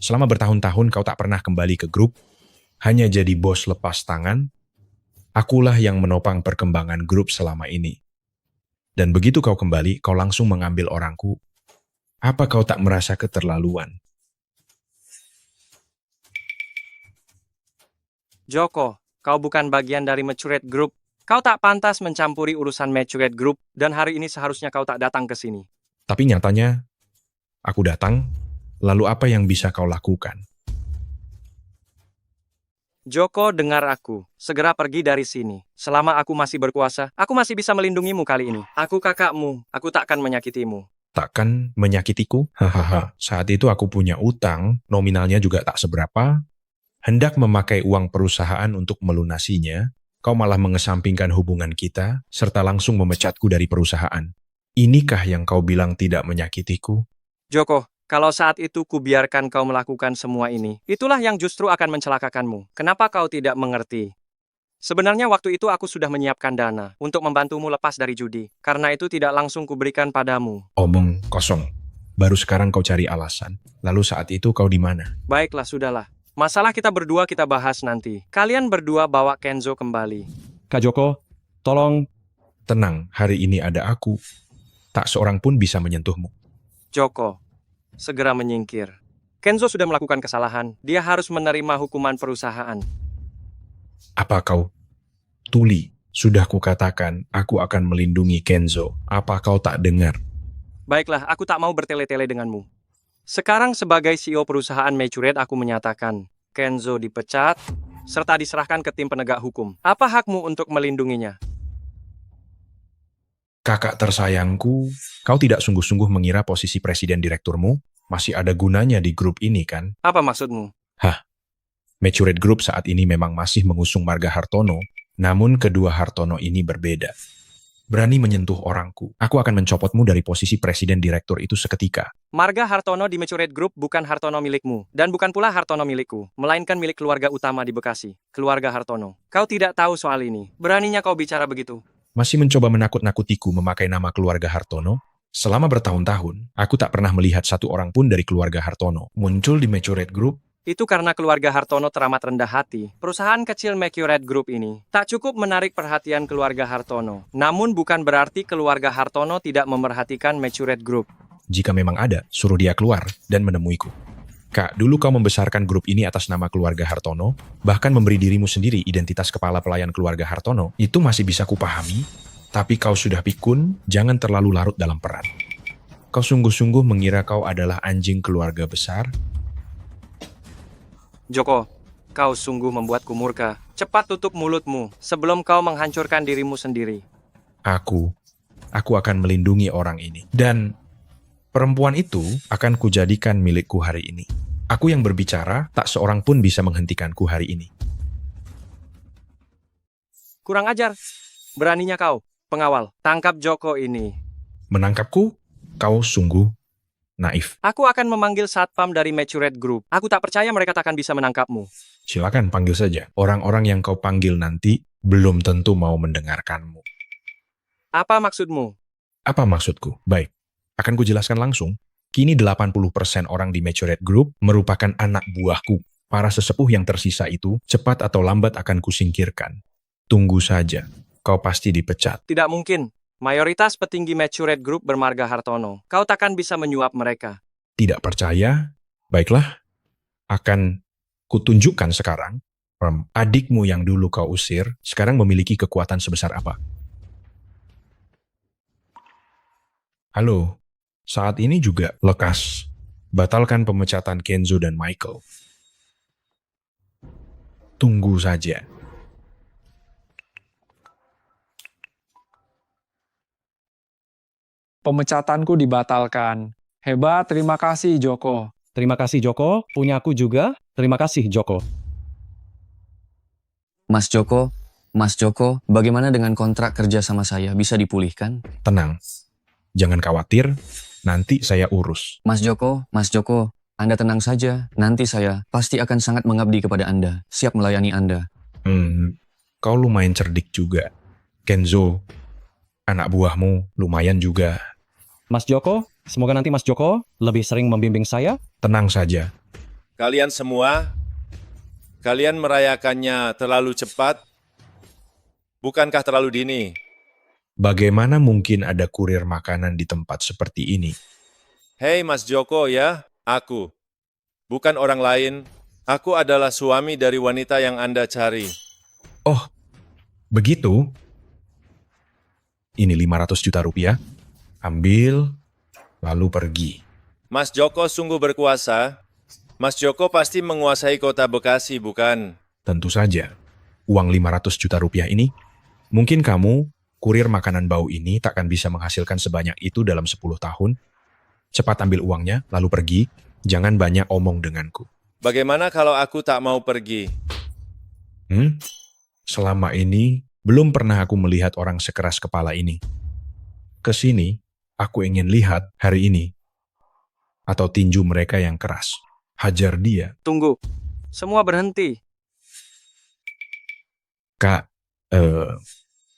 R: Selama bertahun-tahun kau tak pernah kembali ke grup, hanya jadi bos lepas tangan. Akulah yang menopang perkembangan grup selama ini. Dan begitu kau kembali, kau langsung mengambil orangku. Apa kau tak merasa keterlaluan?
C: Joko, kau bukan bagian dari Matured Group. Kau tak pantas mencampuri urusan Matured Group, dan hari ini seharusnya kau tak datang ke sini.
R: Tapi nyatanya, aku datang, lalu apa yang bisa kau lakukan?
C: Joko, dengar aku. Segera pergi dari sini. Selama aku masih berkuasa, aku masih bisa melindungimu kali ini. Aku kakakmu, aku takkan menyakitimu.
R: Takkan menyakitiku? Hahaha, saat itu aku punya utang, nominalnya juga tak seberapa. Hendak memakai uang perusahaan untuk melunasinya, kau malah mengesampingkan hubungan kita, serta langsung memecatku dari perusahaan. Inikah yang kau bilang tidak menyakitiku?
C: Joko, kalau saat itu kubiarkan kau melakukan semua ini, itulah yang justru akan mencelakakanmu. Kenapa kau tidak mengerti? Sebenarnya waktu itu aku sudah menyiapkan dana untuk membantumu lepas dari judi. Karena itu tidak langsung kuberikan padamu.
R: Omong kosong. Baru sekarang kau cari alasan. Lalu saat itu kau di mana?
C: Baiklah, sudahlah. Masalah kita berdua kita bahas nanti. Kalian berdua bawa Kenzo kembali.
L: Kak Joko, tolong.
R: Tenang, hari ini ada aku. Tak seorang pun bisa menyentuhmu.
C: Joko, segera menyingkir. Kenzo sudah melakukan kesalahan. Dia harus menerima hukuman perusahaan.
R: Apa kau? Tuli, sudah kukatakan aku akan melindungi Kenzo. Apa kau tak dengar?
C: Baiklah, aku tak mau bertele-tele denganmu. Sekarang sebagai CEO perusahaan Matured, aku menyatakan Kenzo dipecat, serta diserahkan ke tim penegak hukum. Apa hakmu untuk melindunginya?
R: Kakak tersayangku, kau tidak sungguh-sungguh mengira posisi presiden direkturmu masih ada gunanya di grup ini, kan?
C: Apa maksudmu?
R: Hah, Matured Group saat ini memang masih mengusung marga Hartono, namun kedua Hartono ini berbeda. Berani menyentuh orangku, aku akan mencopotmu dari posisi presiden direktur itu seketika.
C: Marga Hartono di Matured Group bukan Hartono milikmu, dan bukan pula Hartono milikku, melainkan milik keluarga utama di Bekasi, keluarga Hartono. Kau tidak tahu soal ini. Beraninya kau bicara begitu?
R: Masih mencoba menakut-nakutiku memakai nama keluarga Hartono? Selama bertahun-tahun, aku tak pernah melihat satu orang pun dari keluarga Hartono muncul di Matured Group.
C: Itu karena keluarga Hartono teramat rendah hati. Perusahaan kecil Matured Group ini tak cukup menarik perhatian keluarga Hartono. Namun bukan berarti keluarga Hartono tidak memerhatikan Matured Group.
R: Jika memang ada, suruh dia keluar dan menemuiku. Kak, dulu kau membesarkan grup ini atas nama keluarga Hartono, bahkan memberi dirimu sendiri identitas kepala pelayan keluarga Hartono. Itu masih bisa kupahami, tapi kau sudah pikun, jangan terlalu larut dalam peran. Kau sungguh-sungguh mengira kau adalah anjing keluarga besar?
C: Joko, Kau sungguh membuatku murka. Cepat tutup mulutmu sebelum kau menghancurkan dirimu sendiri.
R: Aku akan melindungi orang ini. Dan perempuan itu akan kujadikan milikku hari ini. Aku yang berbicara, tak seorang pun bisa menghentikanku hari ini.
C: Kurang ajar. Beraninya kau, pengawal. Tangkap Joko ini.
R: Menangkapku? Kau sungguh naif.
C: Aku akan memanggil satpam dari Maturate Group. Aku tak percaya mereka takkan bisa menangkapmu.
R: Silakan panggil saja. Orang-orang yang kau panggil nanti belum tentu mau mendengarkanmu.
C: Apa maksudmu?
R: Apa maksudku? Baik, akan kujelaskan langsung. Kini 80% orang di Maturate Group merupakan anak buahku. Para sesepuh yang tersisa itu cepat atau lambat akan kusingkirkan. Tunggu saja, kau pasti dipecat.
C: Tidak mungkin. Mayoritas petinggi Maturate Group bermarga Hartono. Kau takkan bisa menyuap mereka.
R: Tidak percaya? Baiklah, akan kutunjukkan sekarang. Adikmu yang dulu kau usir, sekarang memiliki kekuatan sebesar apa? Halo, saat ini juga lekas. Batalkan pemecatan Kenzo dan Michael. Tunggu saja.
I: Pemecatanku dibatalkan. Hebat, terima kasih Joko.
L: Terima kasih Joko, punya aku juga. Terima kasih Joko.
F: Mas Joko, bagaimana dengan kontrak kerja sama saya? Bisa dipulihkan?
R: Tenang, jangan khawatir, nanti saya urus.
F: Mas Joko, Anda tenang saja. Nanti saya pasti akan sangat mengabdi kepada Anda. Siap melayani Anda.
R: Kau lumayan cerdik juga. Kenzo, anak buahmu lumayan juga.
L: Mas Joko, semoga nanti Mas Joko lebih sering membimbing saya.
R: Tenang saja.
B: Kalian semua, kalian merayakannya terlalu cepat? Bukankah terlalu dini?
R: Bagaimana mungkin ada kurir makanan di tempat seperti ini?
B: Hei Mas Joko ya, aku. Bukan orang lain, aku adalah suami dari wanita yang Anda cari.
R: Oh, begitu? Ini 500 juta rupiah. Ambil, lalu pergi.
B: Mas Joko sungguh berkuasa. Mas Joko pasti menguasai kota Bekasi, bukan?
R: Tentu saja. Uang 500 juta rupiah ini, mungkin kamu, kurir makanan bau ini takkan bisa menghasilkan sebanyak itu dalam 10 tahun. Cepat ambil uangnya, lalu pergi. Jangan banyak omong denganku.
B: Bagaimana kalau aku tak mau pergi?
R: Selama ini, belum pernah aku melihat orang sekeras kepala ini. Kesini, aku ingin lihat hari ini. Atau tinju mereka yang keras. Hajar dia.
C: Tunggu. Semua berhenti.
R: Kak,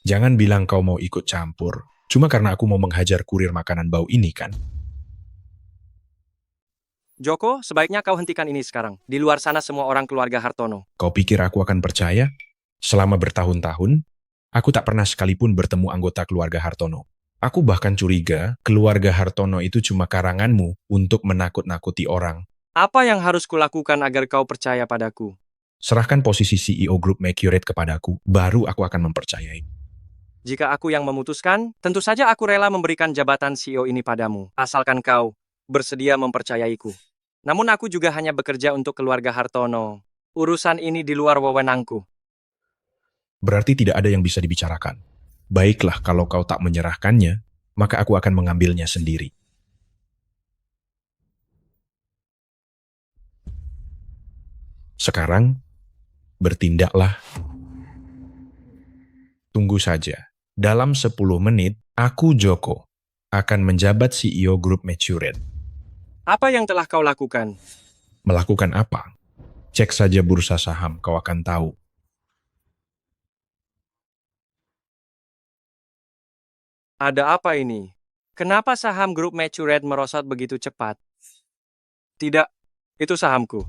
R: jangan bilang kau mau ikut campur. Cuma karena aku mau menghajar kurir makanan bau ini kan?
C: Joko, sebaiknya kau hentikan ini sekarang. Di luar sana semua orang keluarga Hartono.
R: Kau pikir aku akan percaya? Selama bertahun-tahun, aku tak pernah sekalipun bertemu anggota keluarga Hartono. Aku bahkan curiga keluarga Hartono itu cuma karanganmu untuk menakut-nakuti orang.
C: Apa yang harus kulakukan agar kau percaya padaku?
R: Serahkan posisi CEO Group Maturate kepadaku, baru aku akan mempercayai.
C: Jika aku yang memutuskan, tentu saja aku rela memberikan jabatan CEO ini padamu. Asalkan kau bersedia mempercayaiku. Namun aku juga hanya bekerja untuk keluarga Hartono. Urusan ini di luar wewenangku.
R: Berarti tidak ada yang bisa dibicarakan. Baiklah, kalau kau tak menyerahkannya, maka aku akan mengambilnya sendiri. Sekarang, bertindaklah. Tunggu saja. Dalam 10 menit, aku Joko akan menjabat CEO Group Maturate.
C: Apa yang telah kau lakukan?
R: Melakukan apa? Cek saja bursa saham, kau akan tahu.
C: Ada apa ini? Kenapa saham grup Maturate merosot begitu cepat? Tidak, itu sahamku.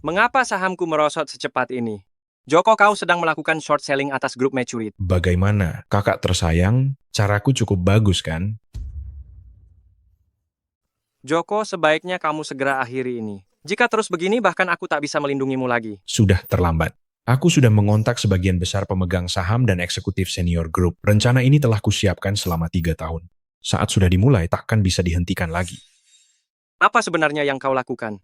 C: Mengapa sahamku merosot secepat ini? Joko, kau sedang melakukan short selling atas grup Maturate.
R: Bagaimana, kakak tersayang? Caraku cukup bagus kan?
C: Joko, sebaiknya kamu segera akhiri ini. Jika terus begini, bahkan aku tak bisa melindungimu lagi.
R: Sudah terlambat. Aku sudah mengontak sebagian besar pemegang saham dan eksekutif senior grup. Rencana ini telah kusiapkan selama 3 tahun. Saat sudah dimulai, takkan bisa dihentikan lagi.
C: Apa sebenarnya yang kau lakukan?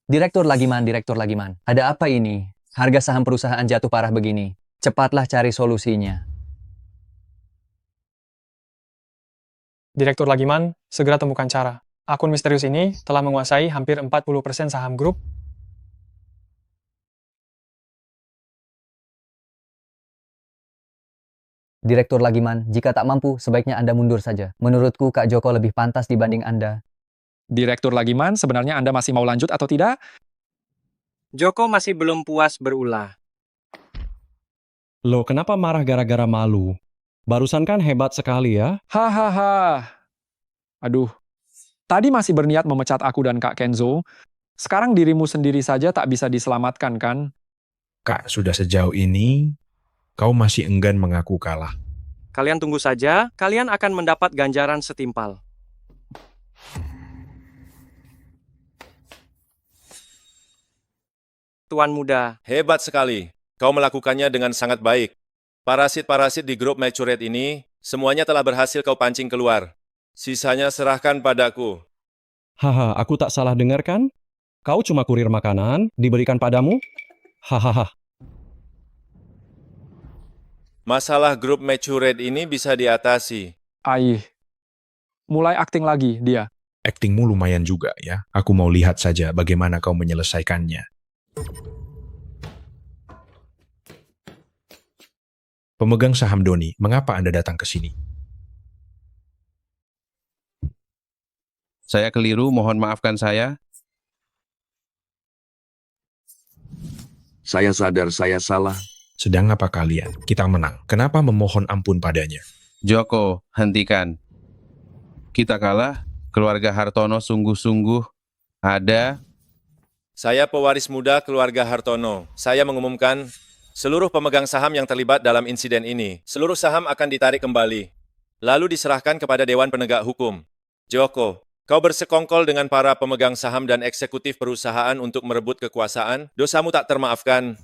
F: Direktur Lagiman, Direktur Lagiman. Ada apa ini? Harga saham perusahaan jatuh parah begini. Cepatlah cari solusinya.
T: Direktur Lagiman, segera temukan cara. Akun misterius ini telah menguasai hampir 40% saham grup.
F: Direktur Lagiman, jika tak mampu, sebaiknya Anda mundur saja. Menurutku, Kak Joko lebih pantas dibanding Anda.
I: Direktur Lagiman, sebenarnya Anda masih mau lanjut atau tidak?
C: Joko masih belum puas berulah.
L: Loh, kenapa marah gara-gara malu? Barusan kan hebat sekali ya.
I: Hahaha. Aduh, tadi masih berniat memecat aku dan Kak Kenzo. Sekarang dirimu sendiri saja tak bisa diselamatkan kan?
R: Kak, sudah sejauh ini, kau masih enggan mengaku kalah.
C: Kalian tunggu saja, kalian akan mendapat ganjaran setimpal. Tuan muda.
B: Hebat sekali. Kau melakukannya dengan sangat baik. Parasit-parasit di grup Maturate ini, semuanya telah berhasil kau pancing keluar. Sisanya serahkan padaku.
L: Haha, aku tak salah dengar kan? Kau cuma kurir makanan, diberikan padamu? Hahaha.
B: Masalah grup Maturate ini bisa diatasi.
I: Aih, mulai akting lagi dia.
R: Aktingmu lumayan juga ya. Aku mau lihat saja bagaimana kau menyelesaikannya. Pemegang saham Doni, mengapa Anda datang ke sini?
U: Saya keliru, mohon maafkan saya.
R: Saya sadar saya salah. Sedang apa kalian? Kita menang. Kenapa memohon ampun padanya?
U: Joko, hentikan. Kita kalah, keluarga Hartono sungguh-sungguh ada.
B: Saya pewaris muda keluarga Hartono. Saya mengumumkan seluruh pemegang saham yang terlibat dalam insiden ini, seluruh saham akan ditarik kembali, lalu diserahkan kepada Dewan Penegak Hukum. Joko, kau bersekongkol dengan para pemegang saham dan eksekutif perusahaan untuk merebut kekuasaan, dosamu tak termaafkan.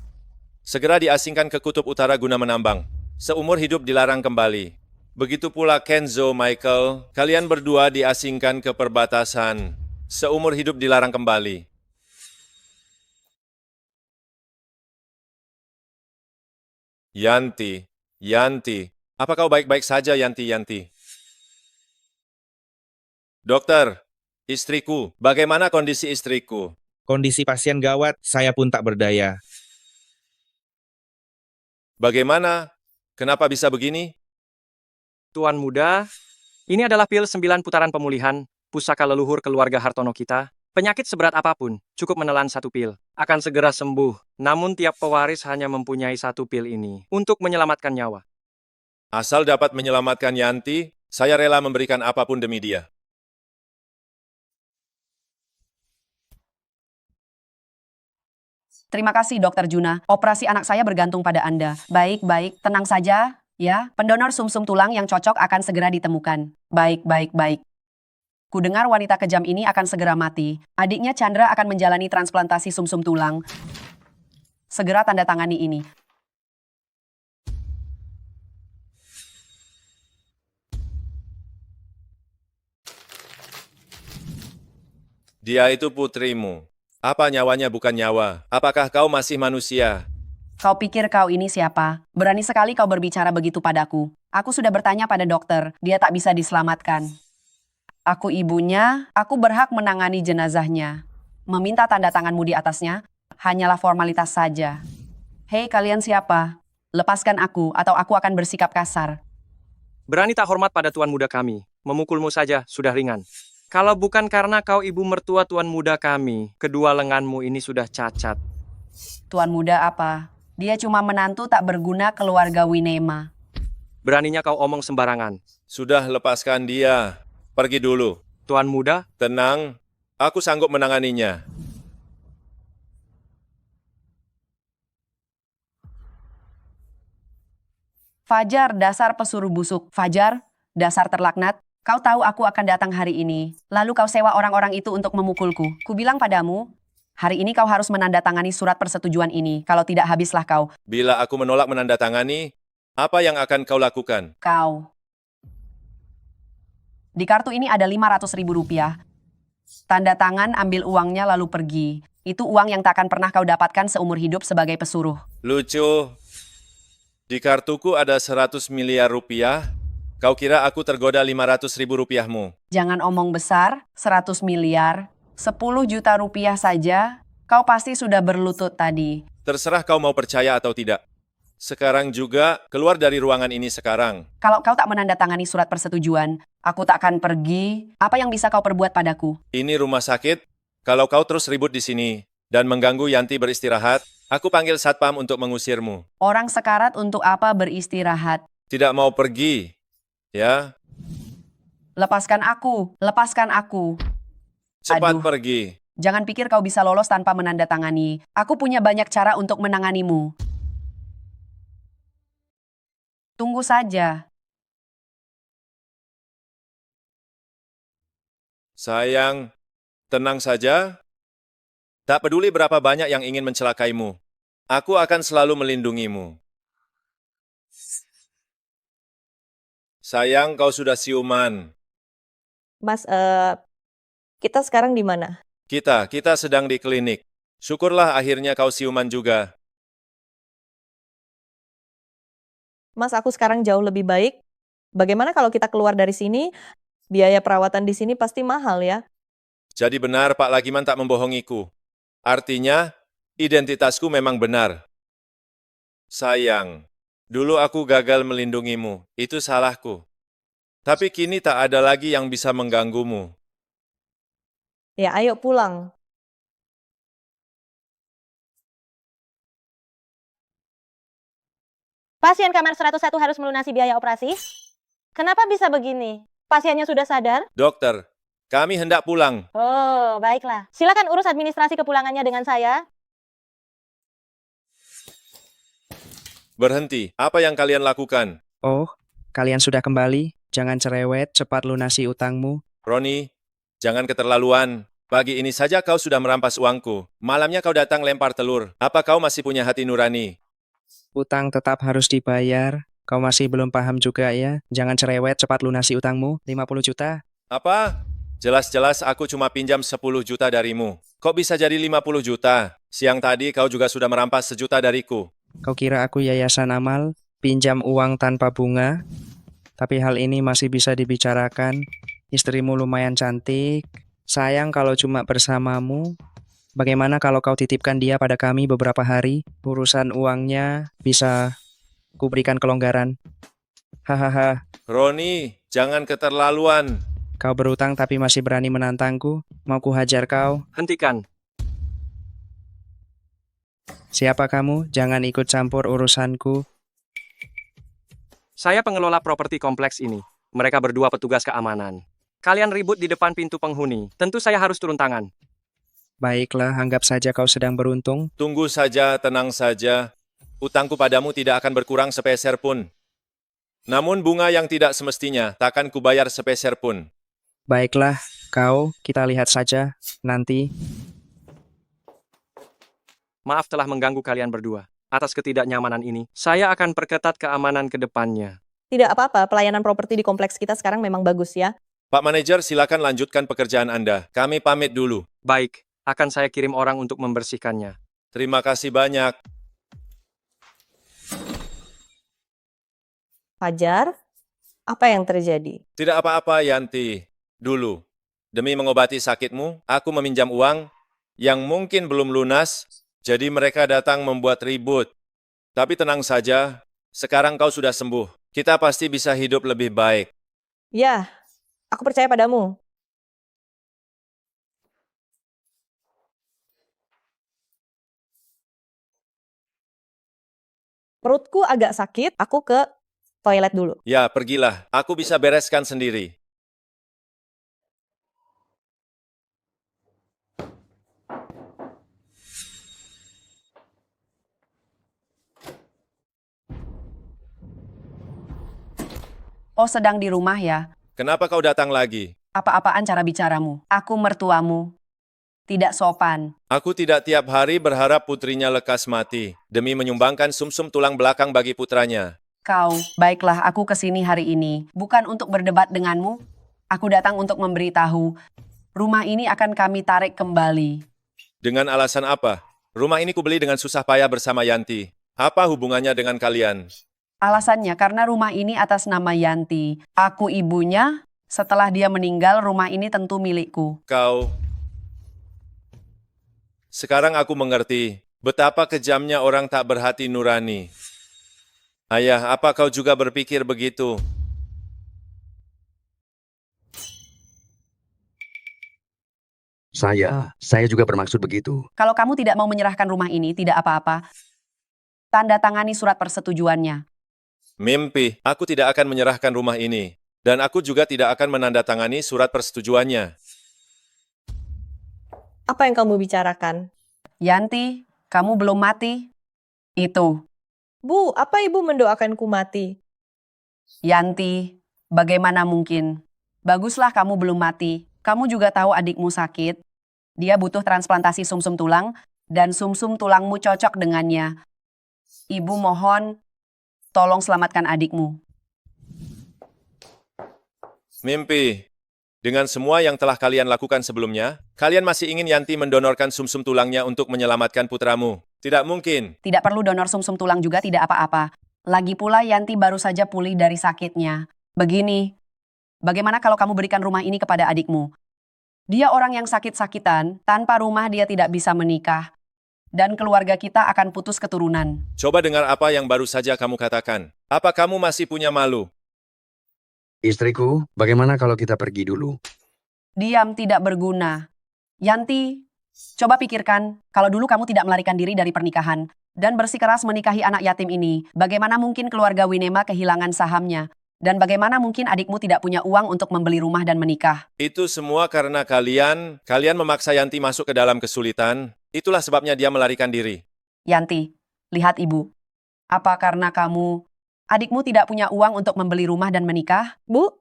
B: Segera diasingkan ke Kutub Utara guna menambang. Seumur hidup dilarang kembali. Begitu pula Kenzo, Michael, kalian berdua diasingkan ke perbatasan. Seumur hidup dilarang kembali. Yanti, apa kau baik-baik saja, Yanti? Dokter, istriku, bagaimana kondisi istriku?
V: Kondisi pasien gawat, saya pun tak berdaya.
B: Bagaimana? Kenapa bisa begini?
C: Tuan muda, ini adalah pil 9 putaran pemulihan, pusaka leluhur keluarga Hartono kita. Penyakit seberat apapun, cukup menelan 1 pil. Akan segera sembuh. Namun tiap pewaris hanya mempunyai 1 pil ini untuk menyelamatkan nyawa.
B: Asal dapat menyelamatkan Yanti, saya rela memberikan apapun demi dia.
W: Terima kasih, Dokter Juna. Operasi anak saya bergantung pada Anda. Baik, tenang saja, ya. Pendonor sumsum tulang yang cocok akan segera ditemukan. Baik. Kudengar wanita kejam ini akan segera mati. Adiknya Chandra akan menjalani transplantasi sumsum tulang. Segera tanda tangani ini.
B: Dia itu putrimu. Apa nyawanya bukan nyawa? Apakah kau masih manusia?
W: Kau pikir kau ini siapa? Berani sekali kau berbicara begitu padaku. Aku sudah bertanya pada dokter, dia tak bisa diselamatkan. Aku ibunya, aku berhak menangani jenazahnya. Meminta tanda tanganmu di atasnya, hanyalah formalitas saja. Hei, kalian siapa? Lepaskan aku, atau aku akan bersikap kasar.
C: Berani tak hormat pada tuan muda kami. Memukulmu saja sudah ringan. Kalau bukan karena kau ibu mertua tuan muda kami, kedua lenganmu ini sudah cacat.
W: Tuan muda apa? Dia cuma menantu tak berguna keluarga Winema.
C: Beraninya kau omong sembarangan.
B: Sudah, lepaskan dia. Pergi dulu.
C: Tuan muda?
B: Tenang, aku sanggup menanganinya.
W: Fajar, dasar pesuruh busuk. Fajar, dasar terlaknat. Kau tahu aku akan datang hari ini. Lalu kau sewa orang-orang itu untuk memukulku. Kubilang padamu, hari ini kau harus menandatangani surat persetujuan ini. Kalau tidak, habislah kau.
B: Bila aku menolak menandatangani, apa yang akan kau lakukan?
W: Kau. Di kartu ini ada 500.000 rupiah. Tanda tangan, ambil uangnya lalu pergi. Itu uang yang tak akan pernah kau dapatkan seumur hidup sebagai pesuruh.
B: Lucu. Di kartuku ada 100 miliar rupiah. Kau kira aku tergoda 500 ribu rupiahmu?
W: Jangan omong besar, 100 miliar, 10 juta rupiah saja, kau pasti sudah berlutut tadi.
B: Terserah kau mau percaya atau tidak. Sekarang juga, keluar dari ruangan ini sekarang.
W: Kalau kau tak menandatangani surat persetujuan, aku tak akan pergi. Apa yang bisa kau perbuat padaku?
B: Ini rumah sakit. Kalau kau terus ribut di sini dan mengganggu Yanti beristirahat, aku panggil satpam untuk mengusirmu.
W: Orang sekarat untuk apa beristirahat?
B: Tidak mau pergi, ya?
W: Lepaskan aku, lepaskan aku.
B: Cepat
W: Aduh.
B: pergi.
W: Jangan pikir kau bisa lolos tanpa menandatangani. Aku punya banyak cara untuk menanganimu. Tunggu saja.
B: Sayang, tenang saja. Tak peduli berapa banyak yang ingin mencelakaimu. Aku akan selalu melindungimu. Sayang, kau sudah siuman.
D: Mas, kita sekarang di mana?
B: Kita sedang di klinik. Syukurlah akhirnya kau siuman juga.
D: Mas, aku sekarang jauh lebih baik. Bagaimana kalau kita keluar dari sini? Biaya perawatan di sini pasti mahal ya.
B: Jadi benar Pak Lagiman tak membohongiku. Artinya, identitasku memang benar. Sayang, dulu aku gagal melindungimu. Itu salahku. Tapi kini tak ada lagi yang bisa mengganggumu.
D: Ya, ayo pulang.
G: Pasien kamar 101 harus melunasi biaya operasi. Kenapa bisa begini? Pasiennya sudah sadar?
B: Dokter, kami hendak pulang.
G: Oh, baiklah. Silakan urus administrasi kepulangannya dengan saya.
B: Berhenti, apa yang kalian lakukan?
J: Oh, kalian sudah kembali. Jangan cerewet, cepat lunasi utangmu.
B: Roni, jangan keterlaluan. Pagi ini saja kau sudah merampas uangku. Malamnya kau datang lempar telur. Apa kau masih punya hati nurani?
J: Utang tetap harus dibayar. Kau masih belum paham juga ya? Jangan cerewet, cepat lunasi utangmu. 50 juta.
B: Apa? Jelas-jelas aku cuma pinjam 10 juta darimu. Kok bisa jadi 50 juta? Siang tadi kau juga sudah merampas 1 juta dariku.
J: Kau kira aku yayasan amal? Pinjam uang tanpa bunga? Tapi hal ini masih bisa dibicarakan. Istrimu lumayan cantik. Sayang kalau cuma bersamamu. Bagaimana kalau kau titipkan dia pada kami beberapa hari? Urusan uangnya bisa kuberikan kelonggaran. Hahaha.
B: Roni, jangan keterlaluan.
J: Kau berutang tapi masih berani menantangku. Mau ku hajar kau?
C: Hentikan.
J: Siapa kamu? Jangan ikut campur urusanku.
C: Saya pengelola properti kompleks ini. Mereka berdua petugas keamanan. Kalian ribut di depan pintu penghuni. Tentu saya harus turun tangan.
J: Baiklah, anggap saja kau sedang beruntung.
B: Tunggu saja, tenang saja. Utangku padamu tidak akan berkurang sepeser pun. Namun bunga yang tidak semestinya takkan kubayar sepeser pun.
J: Baiklah, kita lihat saja nanti.
C: Maaf telah mengganggu kalian berdua. Atas ketidaknyamanan ini, saya akan perketat keamanan ke depannya.
D: Tidak apa-apa, pelayanan properti di kompleks kita sekarang memang bagus ya.
B: Pak Manajer, silakan lanjutkan pekerjaan Anda. Kami pamit dulu.
C: Baik, akan saya kirim orang untuk membersihkannya.
B: Terima kasih banyak.
D: Fajar, apa yang terjadi?
B: Tidak apa-apa, Yanti. Dulu, demi mengobati sakitmu, aku meminjam uang yang mungkin belum lunas, jadi mereka datang membuat ribut. Tapi tenang saja, sekarang kau sudah sembuh. Kita pasti bisa hidup lebih baik.
D: Ya, aku percaya padamu. Perutku agak sakit, aku ke toilet dulu.
B: Ya, pergilah. Aku bisa bereskan sendiri.
W: Oh, sedang di rumah ya?
B: Kenapa kau datang lagi?
W: Apa-apaan cara bicaramu? Aku mertuamu. Tidak sopan.
B: Aku tidak tiap hari berharap putrinya lekas mati, demi menyumbangkan sumsum tulang belakang bagi putranya.
W: Kau, baiklah aku kesini hari ini. Bukan untuk berdebat denganmu. Aku datang untuk memberitahu. Rumah ini akan kami tarik kembali.
B: Dengan alasan apa? Rumah ini kubeli dengan susah payah bersama Yanti. Apa hubungannya dengan kalian?
W: Alasannya karena rumah ini atas nama Yanti. Aku ibunya, setelah dia meninggal rumah ini tentu milikku.
B: Kau... Sekarang aku mengerti betapa kejamnya orang tak berhati nurani. Ayah, apa kau juga berpikir begitu?
K: Saya juga bermaksud begitu.
W: Kalau kamu tidak mau menyerahkan rumah ini, tidak apa-apa. Tanda tangani surat persetujuannya.
B: Mimpi, aku tidak akan menyerahkan rumah ini. Dan aku juga tidak akan menandatangani surat persetujuannya.
D: Apa yang kamu bicarakan?
W: Yanti, kamu belum mati. Itu.
D: Bu, apa ibu mendoakanku mati?
W: Yanti, bagaimana mungkin? Baguslah kamu belum mati. Kamu juga tahu adikmu sakit. Dia butuh transplantasi sumsum tulang, dan sumsum tulangmu cocok dengannya. Ibu mohon, tolong selamatkan adikmu.
B: Mimpi, dengan semua yang telah kalian lakukan sebelumnya, kalian masih ingin Yanti mendonorkan sumsum tulangnya untuk menyelamatkan putramu. Tidak mungkin.
W: Tidak perlu donor sumsum tulang juga tidak apa-apa. Lagi pula Yanti baru saja pulih dari sakitnya. Begini, bagaimana kalau kamu berikan rumah ini kepada adikmu? Dia orang yang sakit-sakitan, tanpa rumah dia tidak bisa menikah. Dan keluarga kita akan putus keturunan.
B: Coba dengar apa yang baru saja kamu katakan. Apa kamu masih punya malu?
K: Istriku, bagaimana kalau kita pergi dulu?
W: Diam tidak berguna. Yanti, coba pikirkan, kalau dulu kamu tidak melarikan diri dari pernikahan dan bersikeras menikahi anak yatim ini, bagaimana mungkin keluarga Winema kehilangan sahamnya? Dan bagaimana mungkin adikmu tidak punya uang untuk membeli rumah dan menikah?
B: Itu semua karena kalian memaksa Yanti masuk ke dalam kesulitan. Itulah sebabnya dia melarikan diri.
W: Yanti, lihat ibu. Apa karena adikmu tidak punya uang untuk membeli rumah dan menikah?
D: Bu,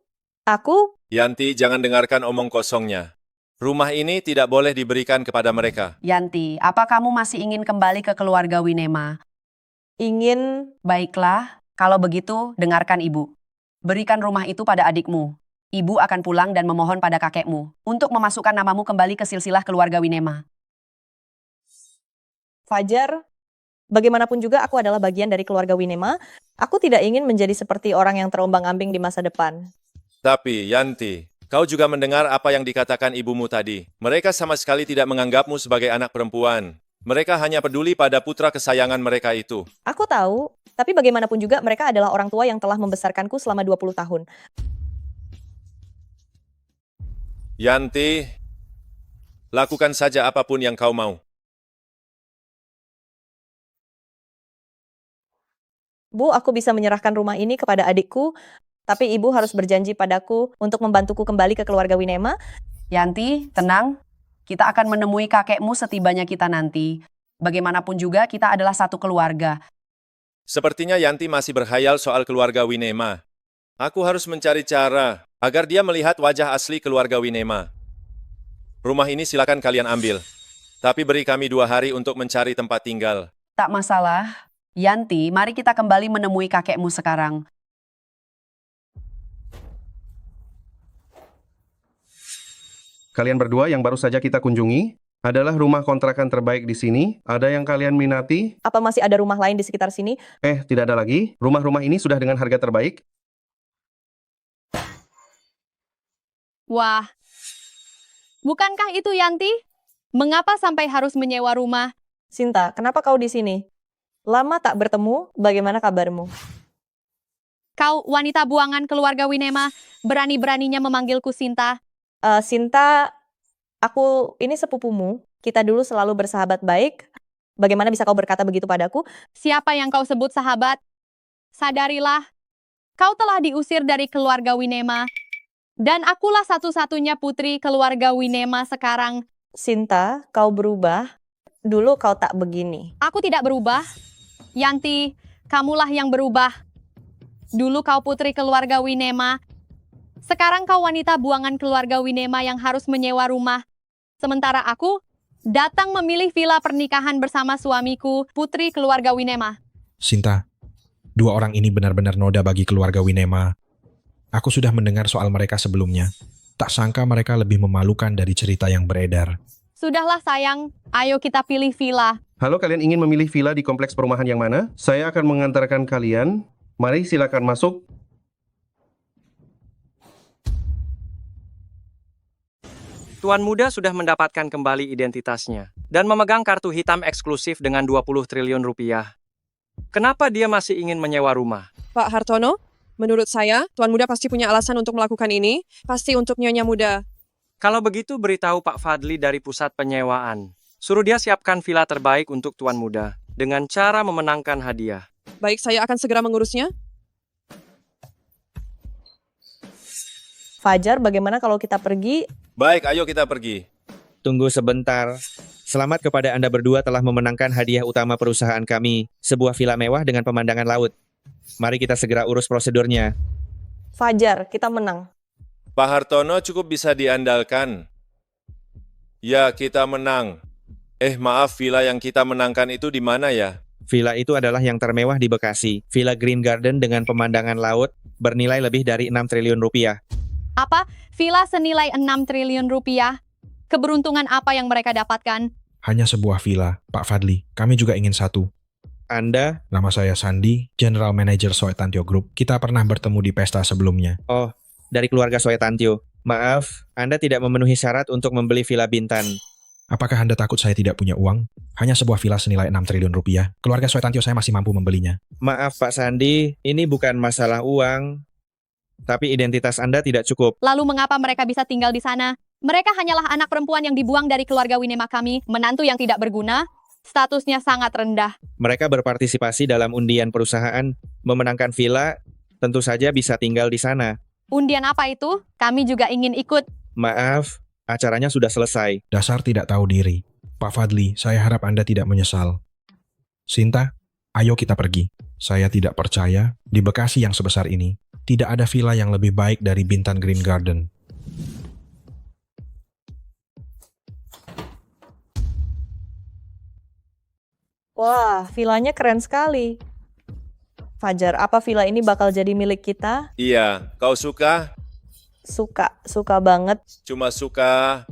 D: aku...
B: Yanti, jangan dengarkan omong kosongnya. Rumah ini tidak boleh diberikan kepada mereka.
W: Yanti, apa kamu masih ingin kembali ke keluarga Winema?
D: Ingin.
W: Baiklah, kalau begitu dengarkan ibu. Berikan rumah itu pada adikmu. Ibu akan pulang dan memohon pada kakekmu untuk memasukkan namamu kembali ke silsilah keluarga Winema.
D: Fajar, bagaimanapun juga aku adalah bagian dari keluarga Winema. Aku tidak ingin menjadi seperti orang yang terombang-ambing di masa depan.
B: Tapi, Yanti, kau juga mendengar apa yang dikatakan ibumu tadi. Mereka sama sekali tidak menganggapmu sebagai anak perempuan. Mereka hanya peduli pada putra kesayangan mereka itu.
D: Aku tahu, tapi bagaimanapun juga mereka adalah orang tua yang telah membesarkanku selama 20 tahun.
B: Yanti, lakukan saja apapun yang kau mau.
D: Bu, aku bisa menyerahkan rumah ini kepada adikku, tapi ibu harus berjanji padaku untuk membantuku kembali ke keluarga Winema.
W: Yanti, tenang. Kita akan menemui kakekmu setibanya kita nanti. Bagaimanapun juga kita adalah satu keluarga.
B: Sepertinya Yanti masih berhayal soal keluarga Winema. Aku harus mencari cara agar dia melihat wajah asli keluarga Winema. Rumah ini silakan kalian ambil. Tapi beri kami 2 hari untuk mencari tempat tinggal.
W: Tak masalah. Yanti, mari kita kembali menemui kakekmu sekarang.
U: Kalian berdua yang baru saja kita kunjungi adalah rumah kontrakan terbaik di sini. Ada yang kalian minati?
D: Apa masih ada rumah lain di sekitar sini?
U: Tidak ada lagi. Rumah-rumah ini sudah dengan harga terbaik.
P: Wah, bukankah itu Yanti? Mengapa sampai harus menyewa rumah?
D: Sinta, kenapa kau di sini? Lama tak bertemu, bagaimana kabarmu?
P: Kau wanita buangan keluarga Winema, berani-beraninya memanggilku Sinta.
D: Sinta, aku ini sepupumu. Kita dulu selalu bersahabat baik. Bagaimana bisa kau berkata begitu padaku?
P: Siapa yang kau sebut sahabat? Sadarilah, kau telah diusir dari keluarga Winema. Dan akulah satu-satunya putri keluarga Winema sekarang.
D: Sinta, kau berubah. Dulu kau tak begini.
P: Aku tidak berubah. Yanti, kamulah yang berubah. Dulu kau putri keluarga Winema. Sekarang kau wanita buangan keluarga Winema yang harus menyewa rumah. Sementara aku datang memilih villa pernikahan bersama suamiku, putri keluarga Winema.
R: Sinta, 2 orang ini benar-benar noda bagi keluarga Winema. Aku sudah mendengar soal mereka sebelumnya. Tak sangka mereka lebih memalukan dari cerita yang beredar.
P: Sudahlah sayang, ayo kita pilih villa.
U: Halo, kalian ingin memilih villa di kompleks perumahan yang mana? Saya akan mengantarkan kalian. Mari silakan masuk.
C: Tuan muda sudah mendapatkan kembali identitasnya dan memegang kartu hitam eksklusif dengan 20 triliun rupiah. Kenapa dia masih ingin menyewa rumah?
N: Pak Hartono, menurut saya, Tuan Muda pasti punya alasan untuk melakukan ini. Pasti untuk Nyonya Muda.
C: Kalau begitu beritahu Pak Fadli dari pusat penyewaan. Suruh dia siapkan villa terbaik untuk Tuan Muda dengan cara memenangkan hadiah.
N: Baik, saya akan segera mengurusnya.
D: Fajar, bagaimana kalau kita pergi?
B: Baik, ayo kita pergi.
V: Tunggu sebentar. Selamat kepada Anda berdua telah memenangkan hadiah utama perusahaan kami, sebuah villa mewah dengan pemandangan laut. Mari kita segera urus prosedurnya.
D: Fajar, kita menang.
B: Pak Hartono cukup bisa diandalkan. Ya, kita menang. Maaf, villa yang kita menangkan itu di mana ya?
V: Villa itu adalah yang termewah di Bekasi. Villa Green Garden dengan pemandangan laut, bernilai lebih dari 6 triliun rupiah.
P: Apa? Villa senilai 6 triliun rupiah? Keberuntungan apa yang mereka dapatkan?
R: Hanya sebuah villa, Pak Fadli. Kami juga ingin satu.
V: Anda?
R: Nama saya Sandi, General Manager Soetantio Group. Kita pernah bertemu di pesta sebelumnya.
V: Oh, dari keluarga Soetantio. Maaf, Anda tidak memenuhi syarat untuk membeli villa Bintan.
R: Apakah Anda takut saya tidak punya uang? Hanya sebuah villa senilai 6 triliun rupiah. Keluarga Soetantio saya masih mampu membelinya.
V: Maaf Pak Sandi, ini bukan masalah uang. Tapi identitas Anda tidak cukup.
P: Lalu mengapa mereka bisa tinggal di sana? Mereka hanyalah anak perempuan yang dibuang dari keluarga Winema kami, menantu yang tidak berguna, statusnya sangat rendah.
V: Mereka berpartisipasi dalam undian perusahaan, memenangkan villa, tentu saja bisa tinggal di sana.
P: Undian apa itu? Kami juga ingin ikut.
V: Maaf, acaranya sudah selesai.
R: Dasar tidak tahu diri. Pak Fadli, saya harap Anda tidak menyesal. Sinta, ayo kita pergi. Saya tidak percaya, di Bekasi yang sebesar ini, tidak ada villa yang lebih baik dari Bintan Green Garden.
D: Wah, villanya keren sekali. Fajar, apa villa ini bakal jadi milik kita?
B: Iya, kau suka?
D: Suka banget.
B: Cuma suka.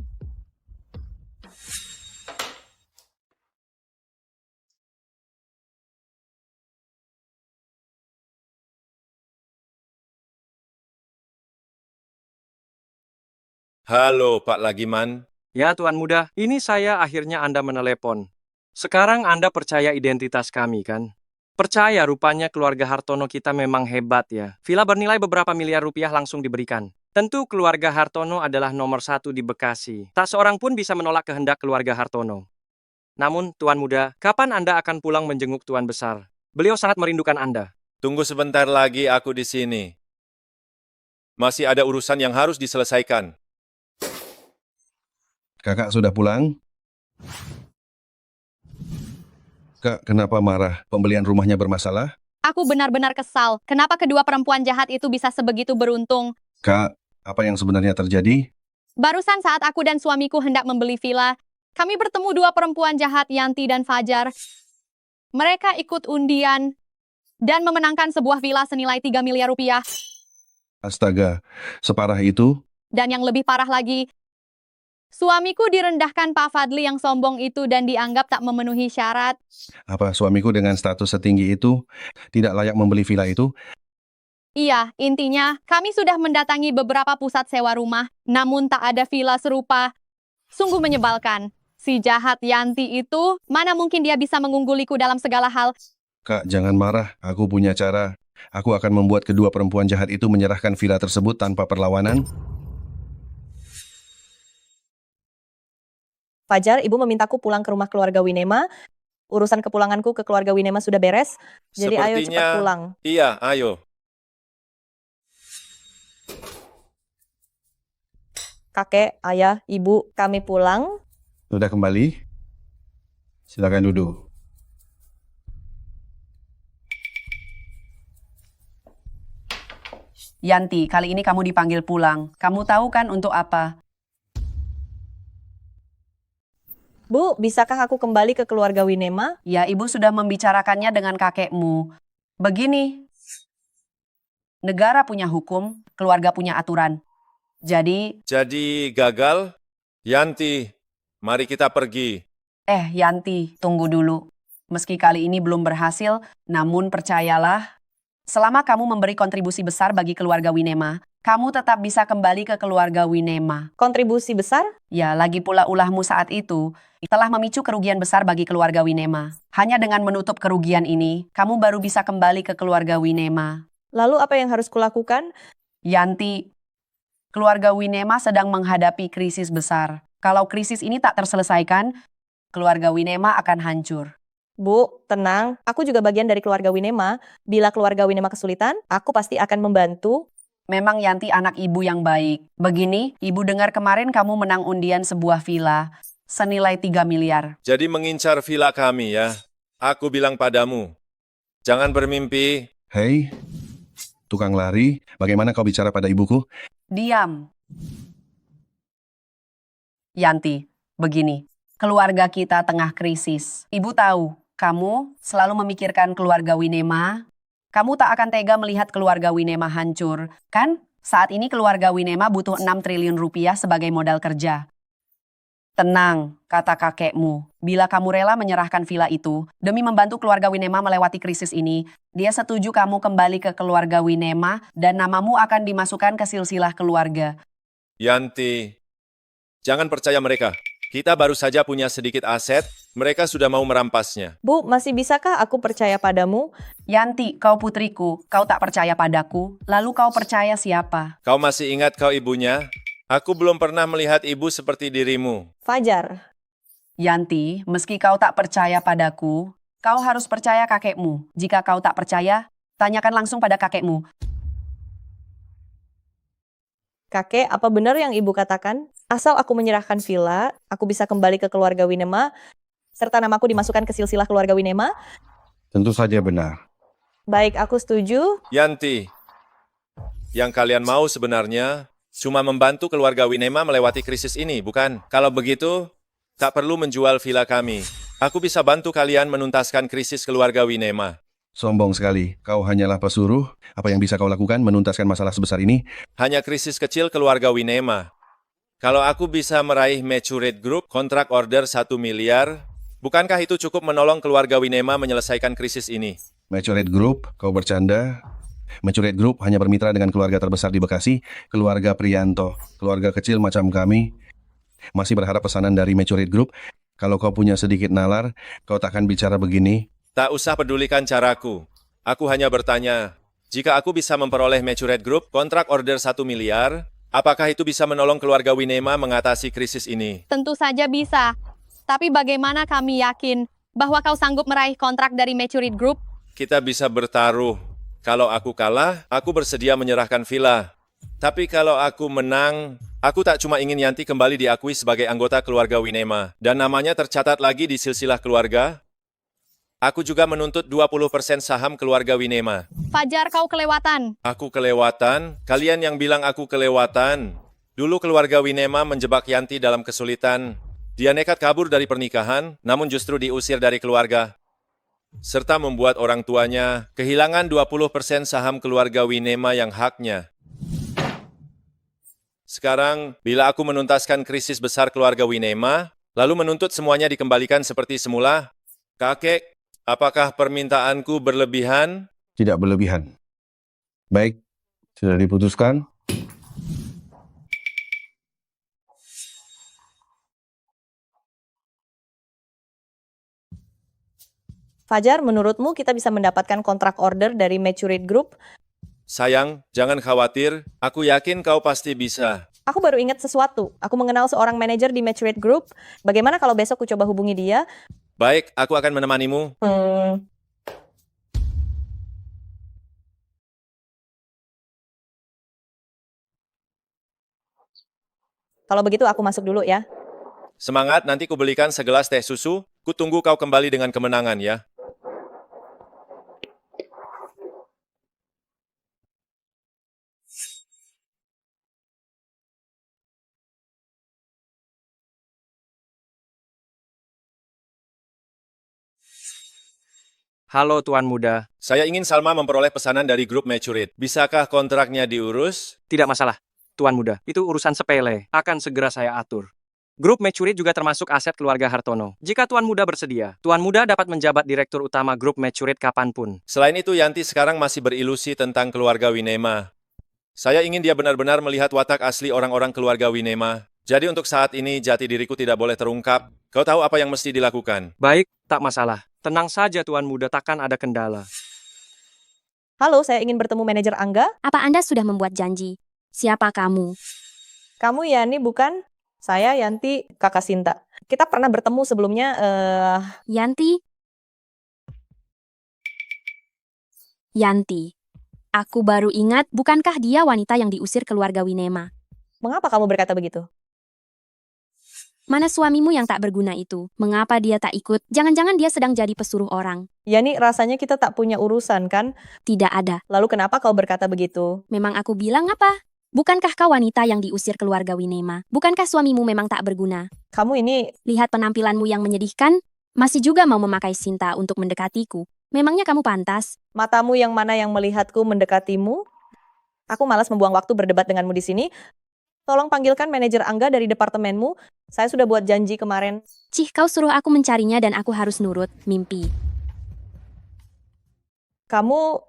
B: Halo, Pak Lagiman.
C: Ya, Tuan Muda, ini saya akhirnya Anda menelepon. Sekarang Anda percaya identitas kami, kan? Percaya rupanya keluarga Hartono kita memang hebat ya. Villa bernilai beberapa miliar rupiah langsung diberikan. Tentu keluarga Hartono adalah nomor 1 di Bekasi. Tak seorang pun bisa menolak kehendak keluarga Hartono. Namun, Tuan Muda, kapan Anda akan pulang menjenguk Tuan Besar? Beliau sangat merindukan Anda.
B: Tunggu sebentar lagi aku di sini. Masih ada urusan yang harus diselesaikan.
U: Kakak sudah pulang? Kak, kenapa marah? Pembelian rumahnya bermasalah?
P: Aku benar-benar kesal. Kenapa kedua perempuan jahat itu bisa sebegitu beruntung?
U: Kak, apa yang sebenarnya terjadi?
P: Barusan saat aku dan suamiku hendak membeli villa, kami bertemu dua perempuan jahat, Yanti dan Fajar. Mereka ikut undian dan memenangkan sebuah villa senilai 3 miliar rupiah.
U: Astaga, separah itu?
P: Dan yang lebih parah lagi, suamiku direndahkan Pak Fadli yang sombong itu dan dianggap tak memenuhi syarat.
U: Apa suamiku dengan status setinggi itu tidak layak membeli villa itu?
P: Iya, intinya kami sudah mendatangi beberapa pusat sewa rumah, namun tak ada villa serupa. Sungguh menyebalkan. Si jahat Yanti itu, mana mungkin dia bisa mengungguliku dalam segala hal.
U: Kak, jangan marah. Aku punya cara. Aku akan membuat kedua perempuan jahat itu menyerahkan villa tersebut tanpa perlawanan.
D: Fajar, Ibu memintaku pulang ke rumah keluarga Winema. Urusan kepulanganku ke keluarga Winema sudah beres. Jadi ayo cepat pulang.
B: Iya, ayo.
D: Kakek, ayah, ibu, kami pulang.
U: Sudah kembali? Silakan duduk.
W: Yanti, kali ini kamu dipanggil pulang. Kamu tahu kan untuk apa?
D: Bu, bisakah aku kembali ke keluarga Winema?
W: Ya, ibu sudah membicarakannya dengan kakekmu. Begini, negara punya hukum, keluarga punya aturan. Jadi
B: gagal? Yanti, Mari kita pergi.
W: Yanti, tunggu dulu. Meski kali ini belum berhasil, namun percayalah, selama kamu memberi kontribusi besar bagi keluarga Winema, kamu tetap bisa kembali ke keluarga Winema.
D: Kontribusi besar?
W: Ya, lagi pula ulahmu saat itu telah memicu kerugian besar bagi keluarga Winema. Hanya dengan menutup kerugian ini, kamu baru bisa kembali ke keluarga Winema.
D: Lalu apa yang harus kulakukan?
W: Yanti, keluarga Winema sedang menghadapi krisis besar. Kalau krisis ini tak terselesaikan, keluarga Winema akan hancur.
D: Bu, tenang. Aku juga bagian dari keluarga Winema. Bila keluarga Winema kesulitan, aku pasti akan membantu.
W: Memang Yanti anak ibu yang baik. Begini, ibu dengar kemarin kamu menang undian sebuah villa senilai 3 miliar.
B: Jadi mengincar villa kami ya. Aku bilang padamu, jangan bermimpi.
U: Hei, tukang lari, bagaimana kau bicara pada ibuku?
W: Diam. Yanti, begini. Keluarga kita tengah krisis. Ibu tahu, kamu selalu memikirkan keluarga Winema. Kamu tak akan tega melihat keluarga Winema hancur, kan? Saat ini keluarga Winema butuh 6 triliun rupiah sebagai modal kerja. Tenang, kata kakekmu. Bila kamu rela menyerahkan villa itu, demi membantu keluarga Winema melewati krisis ini, dia setuju kamu kembali ke keluarga Winema dan namamu akan dimasukkan ke silsilah keluarga.
B: Yanti, jangan percaya mereka. Kita baru saja punya sedikit aset, mereka sudah mau merampasnya.
D: Bu, masih bisakah aku percaya padamu?
W: Yanti, kau putriku, kau tak percaya padaku, lalu kau percaya siapa?
B: Kau masih ingat kau ibunya? Aku belum pernah melihat ibu seperti dirimu.
D: Fajar.
W: Yanti, meski kau tak percaya padaku, kau harus percaya kakekmu. Jika kau tak percaya, tanyakan langsung pada kakekmu.
D: Kakek, apa benar yang ibu katakan? Asal aku menyerahkan villa, aku bisa kembali ke keluarga Winema, serta namaku dimasukkan ke silsilah keluarga Winema?
U: Tentu saja benar.
D: Baik, aku setuju.
B: Yanti, yang kalian mau sebenarnya cuma membantu keluarga Winema melewati krisis ini, bukan? Kalau begitu, tak perlu menjual villa kami. Aku bisa bantu kalian menuntaskan krisis keluarga Winema.
U: Sombong sekali, kau hanyalah pesuruh. Apa yang bisa kau lakukan menuntaskan masalah sebesar ini?
B: Hanya krisis kecil keluarga Winema. Kalau aku bisa meraih Maturate Group, kontrak order 1 miliar, bukankah itu cukup menolong keluarga Winema menyelesaikan krisis ini?
U: Maturate Group, kau bercanda? Maturate Group hanya bermitra dengan keluarga terbesar di Bekasi, keluarga Prianto. Keluarga kecil macam kami masih berharap pesanan dari Maturate Group. Kalau kau punya sedikit nalar, kau takkan bicara begini.
B: Tak usah pedulikan caraku. Aku hanya bertanya, jika aku bisa memperoleh Maturate Group, kontrak order 1 miliar, apakah itu bisa menolong keluarga Winema mengatasi krisis ini?
P: Tentu saja bisa. Tapi bagaimana kami yakin bahwa kau sanggup meraih kontrak dari Maturate Group?
B: Kita bisa bertaruh. Kalau aku kalah, aku bersedia menyerahkan villa. Tapi kalau aku menang, aku tak cuma ingin Yanti kembali diakui sebagai anggota keluarga Winema, dan namanya tercatat lagi di silsilah keluarga. Aku juga menuntut 20% saham keluarga Winema.
P: Fajar, kau kelewatan.
B: Aku kelewatan? Kalian yang bilang aku kelewatan. Dulu keluarga Winema menjebak Yanti dalam kesulitan. Dia nekat kabur dari pernikahan, namun justru diusir dari keluarga. Serta membuat orang tuanya kehilangan 20% saham keluarga Winema yang haknya. Sekarang, bila aku menuntaskan krisis besar keluarga Winema, lalu menuntut semuanya dikembalikan seperti semula, kakek, apakah permintaanku berlebihan?
U: Tidak berlebihan. Baik, sudah diputuskan.
D: Fajar, menurutmu kita bisa mendapatkan kontrak order dari Maturate Group?
B: Sayang, jangan khawatir. Aku yakin kau pasti bisa.
D: Aku baru ingat sesuatu. Aku mengenal seorang manajer di Maturate Group. Bagaimana kalau besok aku coba hubungi dia?
B: Baik, aku akan menemanimu.
D: Kalau begitu aku masuk dulu ya.
B: Semangat, nanti kubelikan segelas teh susu. Kutunggu kau kembali dengan kemenangan ya.
C: Halo Tuan Muda.
B: Saya ingin Salma memperoleh pesanan dari grup Maturate. Bisakah kontraknya diurus?
C: Tidak masalah, Tuan Muda. Itu urusan sepele. Akan segera saya atur. Grup Mecurit juga termasuk aset keluarga Hartono. Jika Tuan Muda bersedia, Tuan Muda dapat menjabat direktur utama grup Mecurit kapanpun.
B: Selain itu, Yanti sekarang masih berilusi tentang keluarga Winema. Saya ingin dia benar-benar melihat watak asli orang-orang keluarga Winema. Jadi untuk saat ini, jati diriku tidak boleh terungkap. Kau tahu apa yang mesti dilakukan.
C: Baik, tak masalah. Tenang saja Tuan Muda, takkan ada kendala.
D: Halo, saya ingin bertemu manajer Angga.
M: Apa Anda sudah membuat janji? Siapa kamu?
D: Kamu Yani bukan? Saya Yanti, kakak Sinta. Kita pernah bertemu sebelumnya,
M: Yanti? Yanti. Aku baru ingat, bukankah dia wanita yang diusir keluarga Winema?
D: Mengapa kamu berkata begitu?
M: Mana suamimu yang tak berguna itu? Mengapa dia tak ikut? Jangan-jangan dia sedang jadi pesuruh orang.
D: Yani, rasanya kita tak punya urusan, kan?
M: Tidak ada.
D: Lalu kenapa kau berkata begitu?
M: Memang aku bilang apa? Bukankah kau wanita yang diusir keluarga Winema? Bukankah suamimu memang tak berguna?
D: Kamu ini...
M: Lihat penampilanmu yang menyedihkan, masih juga mau memakai Sinta untuk mendekatiku. Memangnya kamu pantas?
D: Matamu yang mana yang melihatku mendekatimu? Aku malas membuang waktu berdebat denganmu di sini. Tolong panggilkan manajer Angga dari departemenmu. Saya sudah buat janji kemarin.
M: Cih, kau suruh aku mencarinya dan aku harus nurut. Mimpi.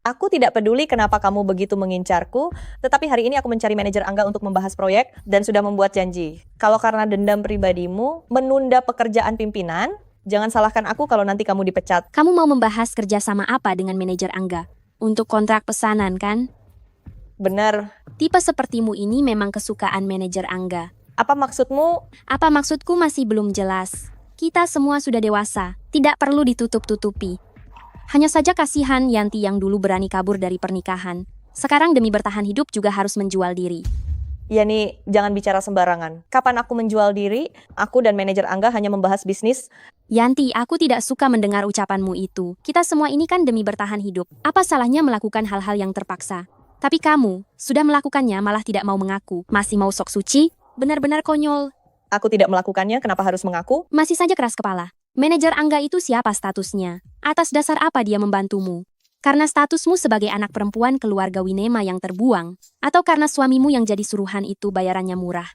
D: Aku tidak peduli kenapa kamu begitu mengincarku, tetapi hari ini aku mencari manajer Angga untuk membahas proyek dan sudah membuat janji. Kalau karena dendam pribadimu, menunda pekerjaan pimpinan, jangan salahkan aku kalau nanti kamu dipecat.
M: Kamu mau membahas kerjasama apa dengan manajer Angga? Untuk kontrak pesanan, kan?
D: Benar.
M: Tipe sepertimu ini memang kesukaan manajer Angga.
D: Apa maksudmu?
M: Apa maksudku masih belum jelas. Kita semua sudah dewasa, tidak perlu ditutup-tutupi. Hanya saja kasihan Yanti yang dulu berani kabur dari pernikahan. Sekarang demi bertahan hidup juga harus menjual diri.
D: Yani, jangan bicara sembarangan. Kapan aku menjual diri, aku dan manajer Angga hanya membahas bisnis.
M: Yanti, aku tidak suka mendengar ucapanmu itu. Kita semua ini kan demi bertahan hidup. Apa salahnya melakukan hal-hal yang terpaksa? Tapi kamu, sudah melakukannya malah tidak mau mengaku. Masih mau sok suci? Benar-benar konyol.
D: Aku tidak melakukannya, kenapa harus mengaku?
M: Masih saja keras kepala. Manajer Angga itu siapa statusnya? Atas dasar apa dia membantumu? Karena statusmu sebagai anak perempuan keluarga Winema yang terbuang? Atau karena suamimu yang jadi suruhan itu bayarannya murah?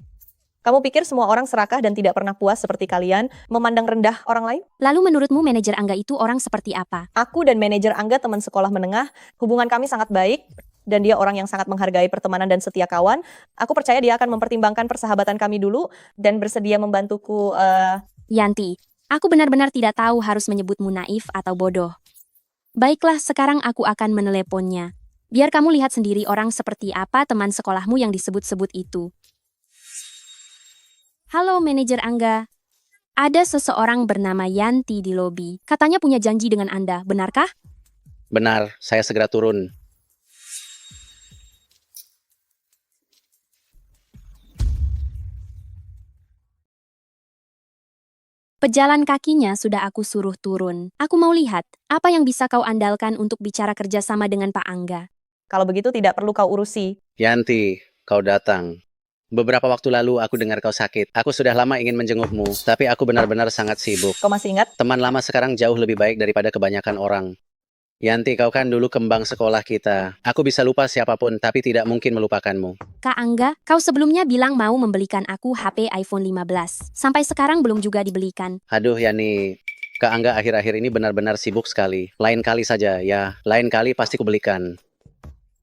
D: Kamu pikir semua orang serakah dan tidak pernah puas seperti kalian, memandang rendah orang lain?
M: Lalu menurutmu manajer Angga itu orang seperti apa?
D: Aku dan manajer Angga teman sekolah menengah, hubungan kami sangat baik, dan dia orang yang sangat menghargai pertemanan dan setia kawan. Aku percaya dia akan mempertimbangkan persahabatan kami dulu, dan bersedia membantuku.
M: Yanti, aku benar-benar tidak tahu harus menyebutmu naif atau bodoh. Baiklah, sekarang aku akan meneleponnya. Biar kamu lihat sendiri orang seperti apa teman sekolahmu yang disebut-sebut itu. Halo manajer Angga. Ada seseorang bernama Yanti di lobi. Katanya punya janji dengan Anda, benarkah?
A: Benar, saya segera turun.
M: Pejalan kakinya sudah aku suruh turun. Aku mau lihat, apa yang bisa kau andalkan untuk bicara kerjasama dengan Pak Angga.
D: Kalau begitu tidak perlu kau urusi.
A: Yanti, kau datang. Beberapa waktu lalu aku dengar kau sakit. Aku sudah lama ingin menjengukmu, tapi aku benar-benar sangat sibuk.
D: Kau masih ingat?
A: Teman lama sekarang jauh lebih baik daripada kebanyakan orang. Yanti, kau kan dulu kembang sekolah kita. Aku bisa lupa siapapun, tapi tidak mungkin melupakanmu.
M: Kak Angga, kau sebelumnya bilang mau membelikan aku HP iPhone 15. Sampai sekarang belum juga dibelikan.
A: Aduh, Yani. Kak Angga akhir-akhir ini benar-benar sibuk sekali. Lain kali saja, ya. Lain kali pasti kubelikan.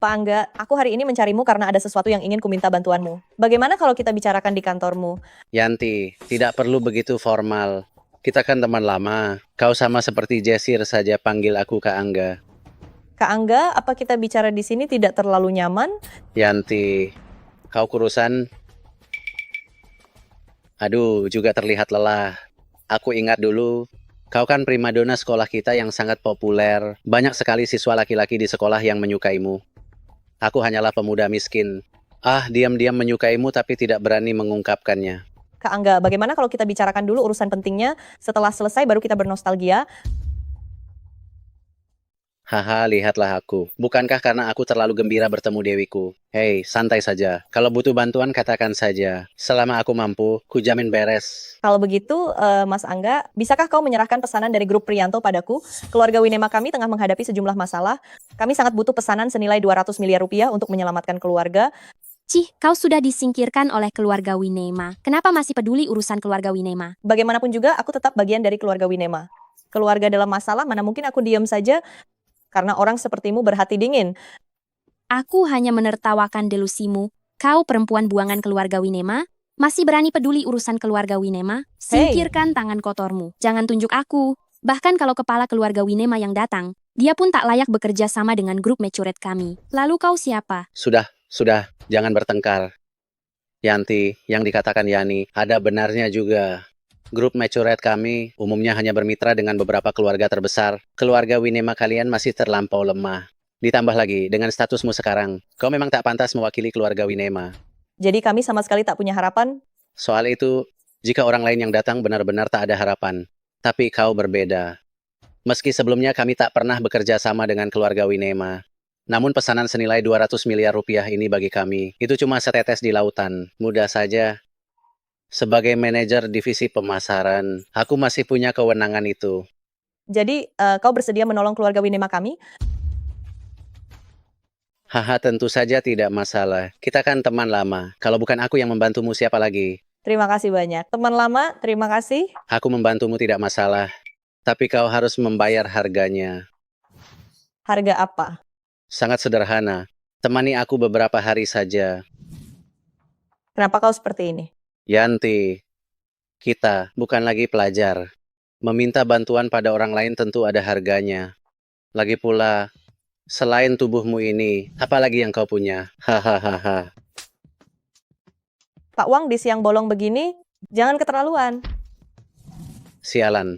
D: Pak Angga, aku hari ini mencarimu karena ada sesuatu yang ingin kuminta bantuanmu. Bagaimana kalau kita bicarakan di kantormu?
A: Yanti, tidak perlu begitu formal. Kita kan teman lama. Kau sama seperti Jesir saja panggil aku Kak Angga.
D: Kak Angga, apa kita bicara di sini tidak terlalu nyaman?
A: Yanti, kau kurusan. Aduh, juga terlihat lelah. Aku ingat dulu, kau kan primadona sekolah kita yang sangat populer. Banyak sekali siswa laki-laki di sekolah yang menyukaimu. Aku hanyalah pemuda miskin. Diam-diam menyukaimu tapi tidak berani mengungkapkannya.
D: Kak Angga, bagaimana kalau kita bicarakan dulu urusan pentingnya, setelah selesai baru kita bernostalgia?
A: Haha, lihatlah aku. Bukankah karena aku terlalu gembira bertemu Dewiku? Hei, santai saja. Kalau butuh bantuan katakan saja. Selama aku mampu, ku jamin beres.
D: Kalau begitu, Mas Angga, bisakah kau menyerahkan pesanan dari grup Priyanto padaku? Keluarga Winema kami tengah menghadapi sejumlah masalah. Kami sangat butuh pesanan senilai 200 miliar rupiah untuk menyelamatkan keluarga.
M: Cih, kau sudah disingkirkan oleh keluarga Winema. Kenapa masih peduli urusan keluarga Winema?
D: Bagaimanapun juga, aku tetap bagian dari keluarga Winema. Keluarga dalam masalah, mana mungkin aku diam saja karena orang sepertimu berhati dingin.
M: Aku hanya menertawakan delusimu. Kau perempuan buangan keluarga Winema, masih berani peduli urusan keluarga Winema? Singkirkan tangan kotormu. Jangan tunjuk aku. Bahkan kalau kepala keluarga Winema yang datang, dia pun tak layak bekerja sama dengan grup Mecuret kami. Lalu kau siapa?
A: Sudah, jangan bertengkar. Yanti, yang dikatakan Yani, ada benarnya juga. Grup Mecuret kami umumnya hanya bermitra dengan beberapa keluarga terbesar. Keluarga Winema kalian masih terlampau lemah. Ditambah lagi, dengan statusmu sekarang, kau memang tak pantas mewakili keluarga Winema.
D: Jadi kami sama sekali tak punya harapan.
A: Soal itu, jika orang lain yang datang benar-benar tak ada harapan. Tapi kau berbeda. Meski sebelumnya kami tak pernah bekerja sama dengan keluarga Winema. Namun pesanan senilai 200 miliar rupiah ini bagi kami, itu cuma setetes di lautan. Mudah saja. Sebagai manajer divisi pemasaran, aku masih punya kewenangan itu.
D: Jadi kau bersedia menolong keluarga Winema kami?
A: Haha, tentu saja tidak masalah. Kita kan teman lama. Kalau bukan aku yang membantumu, siapa lagi?
D: Terima kasih banyak. Teman lama, terima kasih.
A: Aku membantumu tidak masalah. Tapi kau harus membayar harganya.
D: Harga apa?
A: Sangat sederhana. Temani aku beberapa hari saja.
D: Kenapa kau seperti ini?
A: Yanti, kita bukan lagi pelajar. Meminta bantuan pada orang lain tentu ada harganya. Lagi pula, selain tubuhmu ini, apa lagi yang kau punya? Hahaha.
D: Pak Wang di siang bolong begini, jangan keterlaluan.
A: Sialan.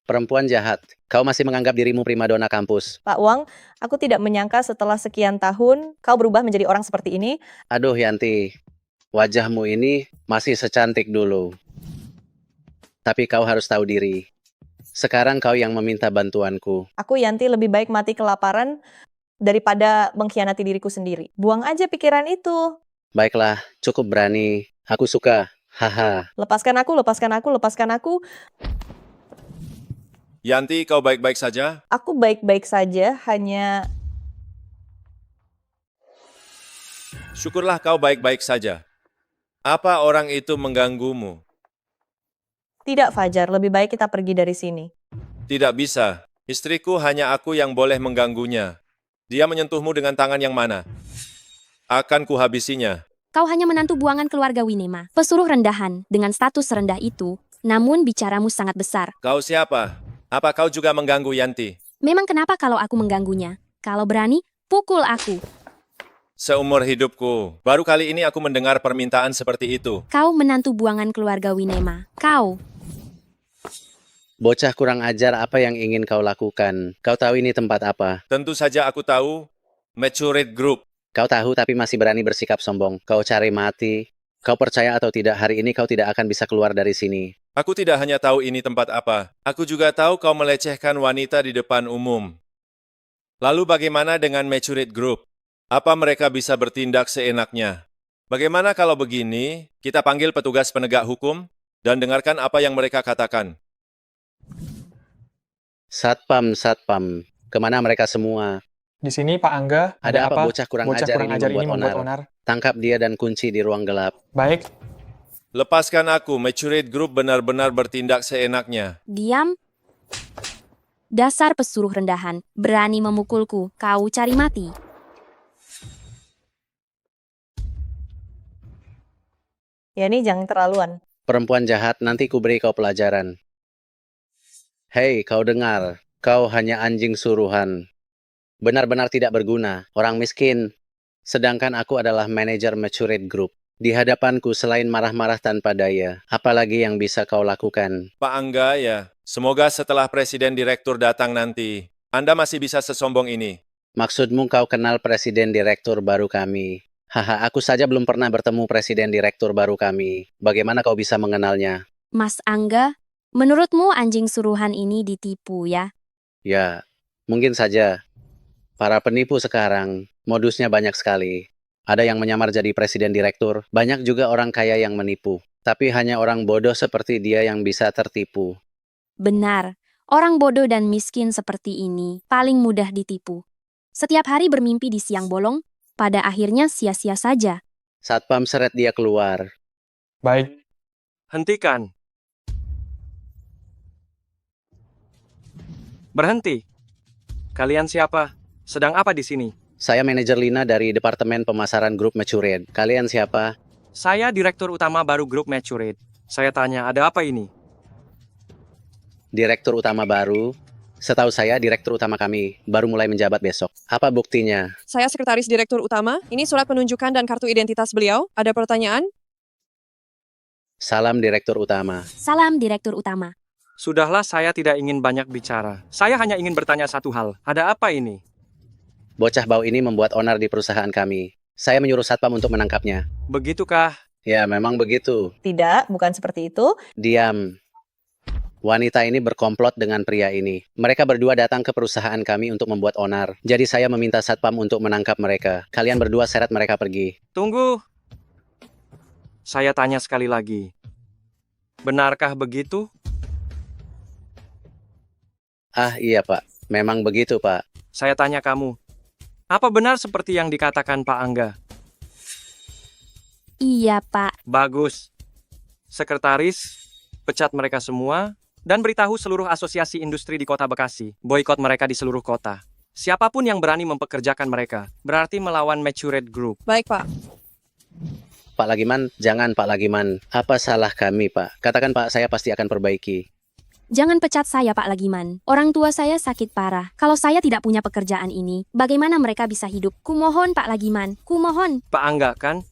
A: Perempuan jahat. Kau masih menganggap dirimu primadona kampus.
D: Pak Wang, aku tidak menyangka setelah sekian tahun kau berubah menjadi orang seperti ini.
A: Aduh Yanti, wajahmu ini masih secantik dulu. Tapi kau harus tahu diri. Sekarang kau yang meminta bantuanku.
D: Aku Yanti lebih baik mati kelaparan daripada mengkhianati diriku sendiri. Buang aja pikiran itu.
A: Baiklah, cukup berani. Aku suka. Haha.
D: Lepaskan aku, lepaskan aku, lepaskan aku.
B: Yanti, kau baik-baik saja?
D: Aku baik-baik saja, hanya...
B: Syukurlah kau baik-baik saja. Apa orang itu mengganggumu?
D: Tidak, Fajar. Lebih baik kita pergi dari sini.
B: Tidak bisa. Istriku hanya aku yang boleh mengganggunya. Dia menyentuhmu dengan tangan yang mana? Akan kuhabisinya.
M: Kau hanya menantu buangan keluarga Winema. Pesuruh rendahan dengan status rendah itu, namun bicaramu sangat besar.
B: Kau siapa? Apa kau juga mengganggu Yanti?
M: Memang kenapa kalau aku mengganggunya? Kalau berani, pukul aku.
B: Seumur hidupku, baru kali ini aku mendengar permintaan seperti itu.
M: Kau menantu buangan keluarga Winema. Kau.
A: Bocah kurang ajar, apa yang ingin kau lakukan? Kau tahu ini tempat apa?
B: Tentu saja aku tahu. Mecurit Group.
A: Kau tahu tapi masih berani bersikap sombong. Kau cari mati. Kau percaya atau tidak, hari ini kau tidak akan bisa keluar dari sini.
B: Aku tidak hanya tahu ini tempat apa. Aku juga tahu kau melecehkan wanita di depan umum. Lalu bagaimana dengan Mecurit Group? Apa mereka bisa bertindak seenaknya? Bagaimana kalau begini, kita panggil petugas penegak hukum dan dengarkan apa yang mereka katakan.
A: Satpam, kemana mereka semua?
T: Di sini Pak Angga,
A: Ada apa bocah kurang ajar ini membuat
T: onar?
A: Tangkap dia dan kunci di ruang gelap.
T: Baik.
B: Lepaskan aku, Mecurit Group benar-benar bertindak seenaknya.
M: Diam. Dasar pesuruh rendahan, berani memukulku, kau cari mati.
D: Ya ini jangan terlaluan.
A: Perempuan jahat, nanti ku beri kau pelajaran. Hei, kau dengar. Kau hanya anjing suruhan. Benar-benar tidak berguna, orang miskin. Sedangkan aku adalah manajer Mecurit Group. Di hadapanku selain marah-marah tanpa daya, apalagi yang bisa kau lakukan?
B: Pak Angga ya, semoga setelah Presiden Direktur datang nanti, Anda masih bisa sesombong ini.
A: Maksudmu kau kenal Presiden Direktur baru kami? Haha, aku saja belum pernah bertemu Presiden Direktur baru kami. Bagaimana kau bisa mengenalnya?
M: Mas Angga, menurutmu anjing suruhan ini ditipu ya?
A: Ya, mungkin saja. Para penipu sekarang, modusnya banyak sekali. Ada yang menyamar jadi presiden direktur, banyak juga orang kaya yang menipu. Tapi hanya orang bodoh seperti dia yang bisa tertipu.
M: Benar, orang bodoh dan miskin seperti ini paling mudah ditipu. Setiap hari bermimpi di siang bolong, pada akhirnya sia-sia saja.
A: Satpam seret dia keluar.
T: Baik.
C: Hentikan. Berhenti. Kalian siapa? Sedang apa di sini?
A: Saya manajer Lina dari Departemen Pemasaran Grup Matured. Kalian siapa?
C: Saya direktur utama baru grup Matured. Saya tanya, ada apa ini?
A: Direktur utama baru? Setahu saya, direktur utama kami baru mulai menjabat besok. Apa buktinya?
N: Saya sekretaris direktur utama. Ini surat penunjukan dan kartu identitas beliau. Ada pertanyaan?
A: Salam direktur utama.
M: Salam Direktur Utama.
C: Sudahlah, saya tidak ingin banyak bicara. Saya hanya ingin bertanya satu hal. Ada apa ini?
A: Bocah bau ini membuat onar di perusahaan kami. Saya menyuruh Satpam untuk menangkapnya.
C: Begitukah?
A: Ya, memang begitu.
D: Tidak, bukan seperti itu.
A: Diam. Wanita ini berkomplot dengan pria ini. Mereka berdua datang ke perusahaan kami untuk membuat onar. Jadi saya meminta Satpam untuk menangkap mereka. Kalian berdua seret mereka pergi.
C: Tunggu. Saya tanya sekali lagi. Benarkah begitu?
A: Ah iya Pak, memang begitu Pak.
C: Saya tanya kamu. Apa benar seperti yang dikatakan Pak Angga?
M: Iya, Pak.
C: Bagus. Sekretaris, pecat mereka semua, dan beritahu seluruh asosiasi industri di kota Bekasi, boikot mereka di seluruh kota. Siapapun yang berani mempekerjakan mereka, berarti melawan Matured Group.
N: Baik, Pak.
A: Pak Lagiman, jangan Pak Lagiman. Apa salah kami Pak? Katakan Pak, saya pasti akan perbaiki.
M: Jangan pecat saya, Pak Lagiman. Orang tua saya sakit parah. Kalau saya tidak punya pekerjaan ini, bagaimana mereka bisa hidup? Kumohon, Pak Lagiman. Kumohon.
C: Pak Angga, kan?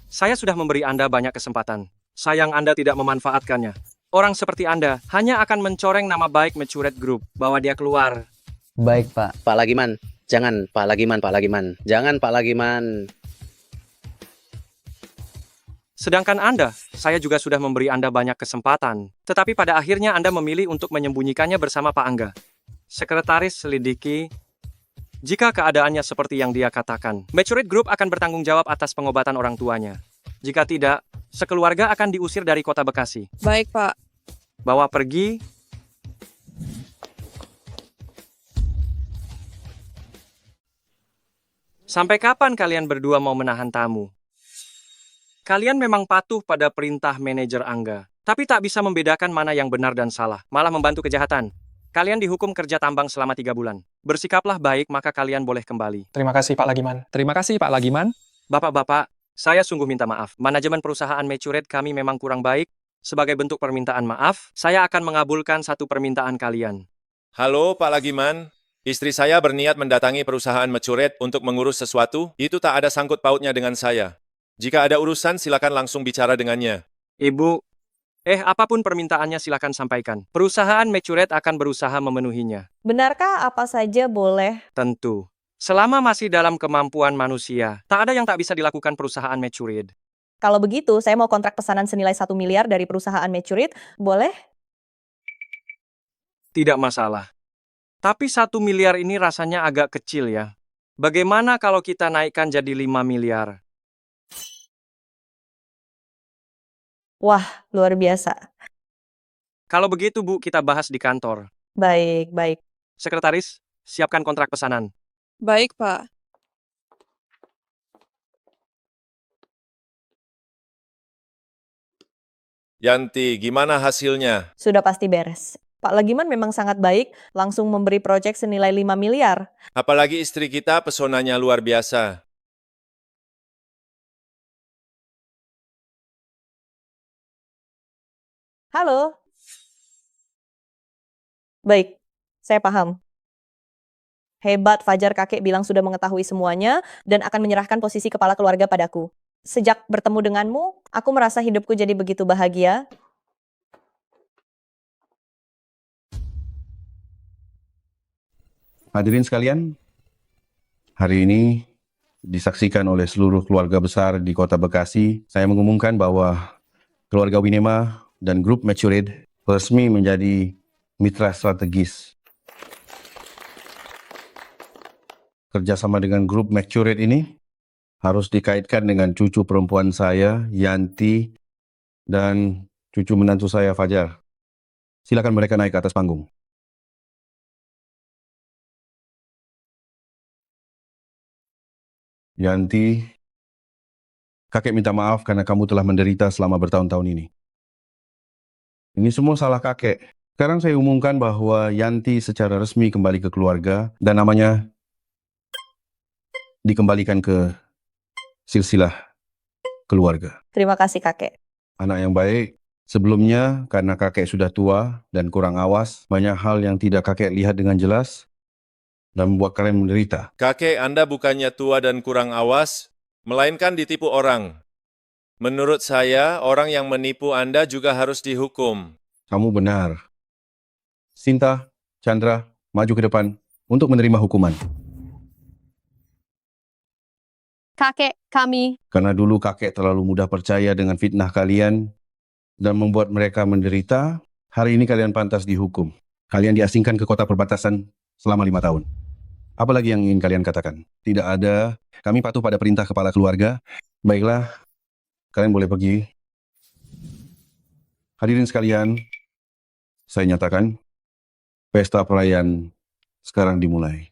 C: Saya sudah memberi Anda banyak kesempatan. Sayang Anda tidak memanfaatkannya. Orang seperti Anda hanya akan mencoreng nama baik Matured Group. Bawa dia keluar.
F: Baik, Pak.
A: Pak Lagiman, jangan Pak Lagiman, Pak Lagiman. Jangan Pak Lagiman.
C: Sedangkan Anda, saya juga sudah memberi Anda banyak kesempatan. Tetapi pada akhirnya Anda memilih untuk menyembunyikannya bersama Pak Angga. Sekretaris selidiki. Jika keadaannya seperti yang dia katakan, Matured Group akan bertanggung jawab atas pengobatan orang tuanya. Jika tidak, sekeluarga akan diusir dari kota Bekasi.
N: Baik, Pak.
C: Bawa pergi. Sampai kapan kalian berdua mau menahan tamu? Kalian memang patuh pada perintah manajer Angga, tapi tak bisa membedakan mana yang benar dan salah, malah membantu kejahatan. Kalian dihukum kerja tambang selama 3 bulan. Bersikaplah baik, maka kalian boleh kembali.
T: Terima kasih, Pak Lagiman.
I: Terima kasih, Pak Lagiman.
C: Bapak-bapak, saya sungguh minta maaf. Manajemen perusahaan Matured kami memang kurang baik. Sebagai bentuk permintaan maaf, saya akan mengabulkan satu permintaan kalian.
B: Halo Pak Lagiman, istri saya berniat mendatangi perusahaan Matured untuk mengurus sesuatu, itu tak ada sangkut pautnya dengan saya. Jika ada urusan, silakan langsung bicara dengannya.
C: Ibu, apapun permintaannya silakan sampaikan. Perusahaan Matured akan berusaha memenuhinya.
D: Benarkah apa saja boleh?
C: Tentu. Selama masih dalam kemampuan manusia, tak ada yang tak bisa dilakukan perusahaan Matured.
D: Kalau begitu, saya mau kontrak pesanan senilai 1 miliar dari perusahaan Matured. Boleh?
C: Tidak masalah. Tapi 1 miliar ini rasanya agak kecil ya. Bagaimana kalau kita naikkan jadi 5 miliar?
D: Wah, luar biasa.
C: Kalau begitu, Bu, kita bahas di kantor.
D: Baik, baik.
C: Sekretaris, siapkan kontrak pesanan.
N: Baik, Pak.
B: Yanti, gimana hasilnya?
D: Sudah pasti beres. Pak Lagiman memang sangat baik, langsung memberi proyek senilai 5 miliar.
B: Apalagi istri kita pesonanya luar biasa.
D: Halo. Baik, saya paham. Hebat, Fajar kakek bilang sudah mengetahui semuanya dan akan menyerahkan posisi kepala keluarga padaku. Sejak bertemu denganmu, aku merasa hidupku jadi begitu bahagia.
U: Hadirin sekalian, hari ini disaksikan oleh seluruh keluarga besar di kota Bekasi, saya mengumumkan bahwa keluarga Winema dan grup Matured resmi menjadi mitra strategis. Kerjasama dengan grup Matured ini harus dikaitkan dengan cucu perempuan saya, Yanti, dan cucu menantu saya, Fajar. Silakan mereka naik ke atas panggung. Yanti, Kakek minta maaf karena kamu telah menderita selama bertahun-tahun ini. Ini semua salah kakek. Sekarang saya umumkan bahwa Yanti secara resmi kembali ke keluarga dan namanya dikembalikan ke silsilah keluarga.
D: Terima kasih kakek.
U: Anak yang baik, sebelumnya karena kakek sudah tua dan kurang awas, banyak hal yang tidak kakek lihat dengan jelas dan membuat kalian menderita.
B: Kakek Anda bukannya tua dan kurang awas, melainkan ditipu orang. Menurut saya, orang yang menipu Anda juga harus dihukum.
U: Kamu benar. Sinta, Chandra, maju ke depan untuk menerima hukuman.
P: Kakek kami,
U: Karena dulu kakek terlalu mudah percaya dengan fitnah kalian dan membuat mereka menderita, hari ini kalian pantas dihukum. Kalian diasingkan ke kota perbatasan selama 5 tahun. Apa lagi yang ingin kalian katakan? Tidak ada. Kami patuh pada perintah kepala keluarga. Baiklah, kalian boleh pergi. Hadirin sekalian, saya nyatakan, pesta perayaan sekarang dimulai.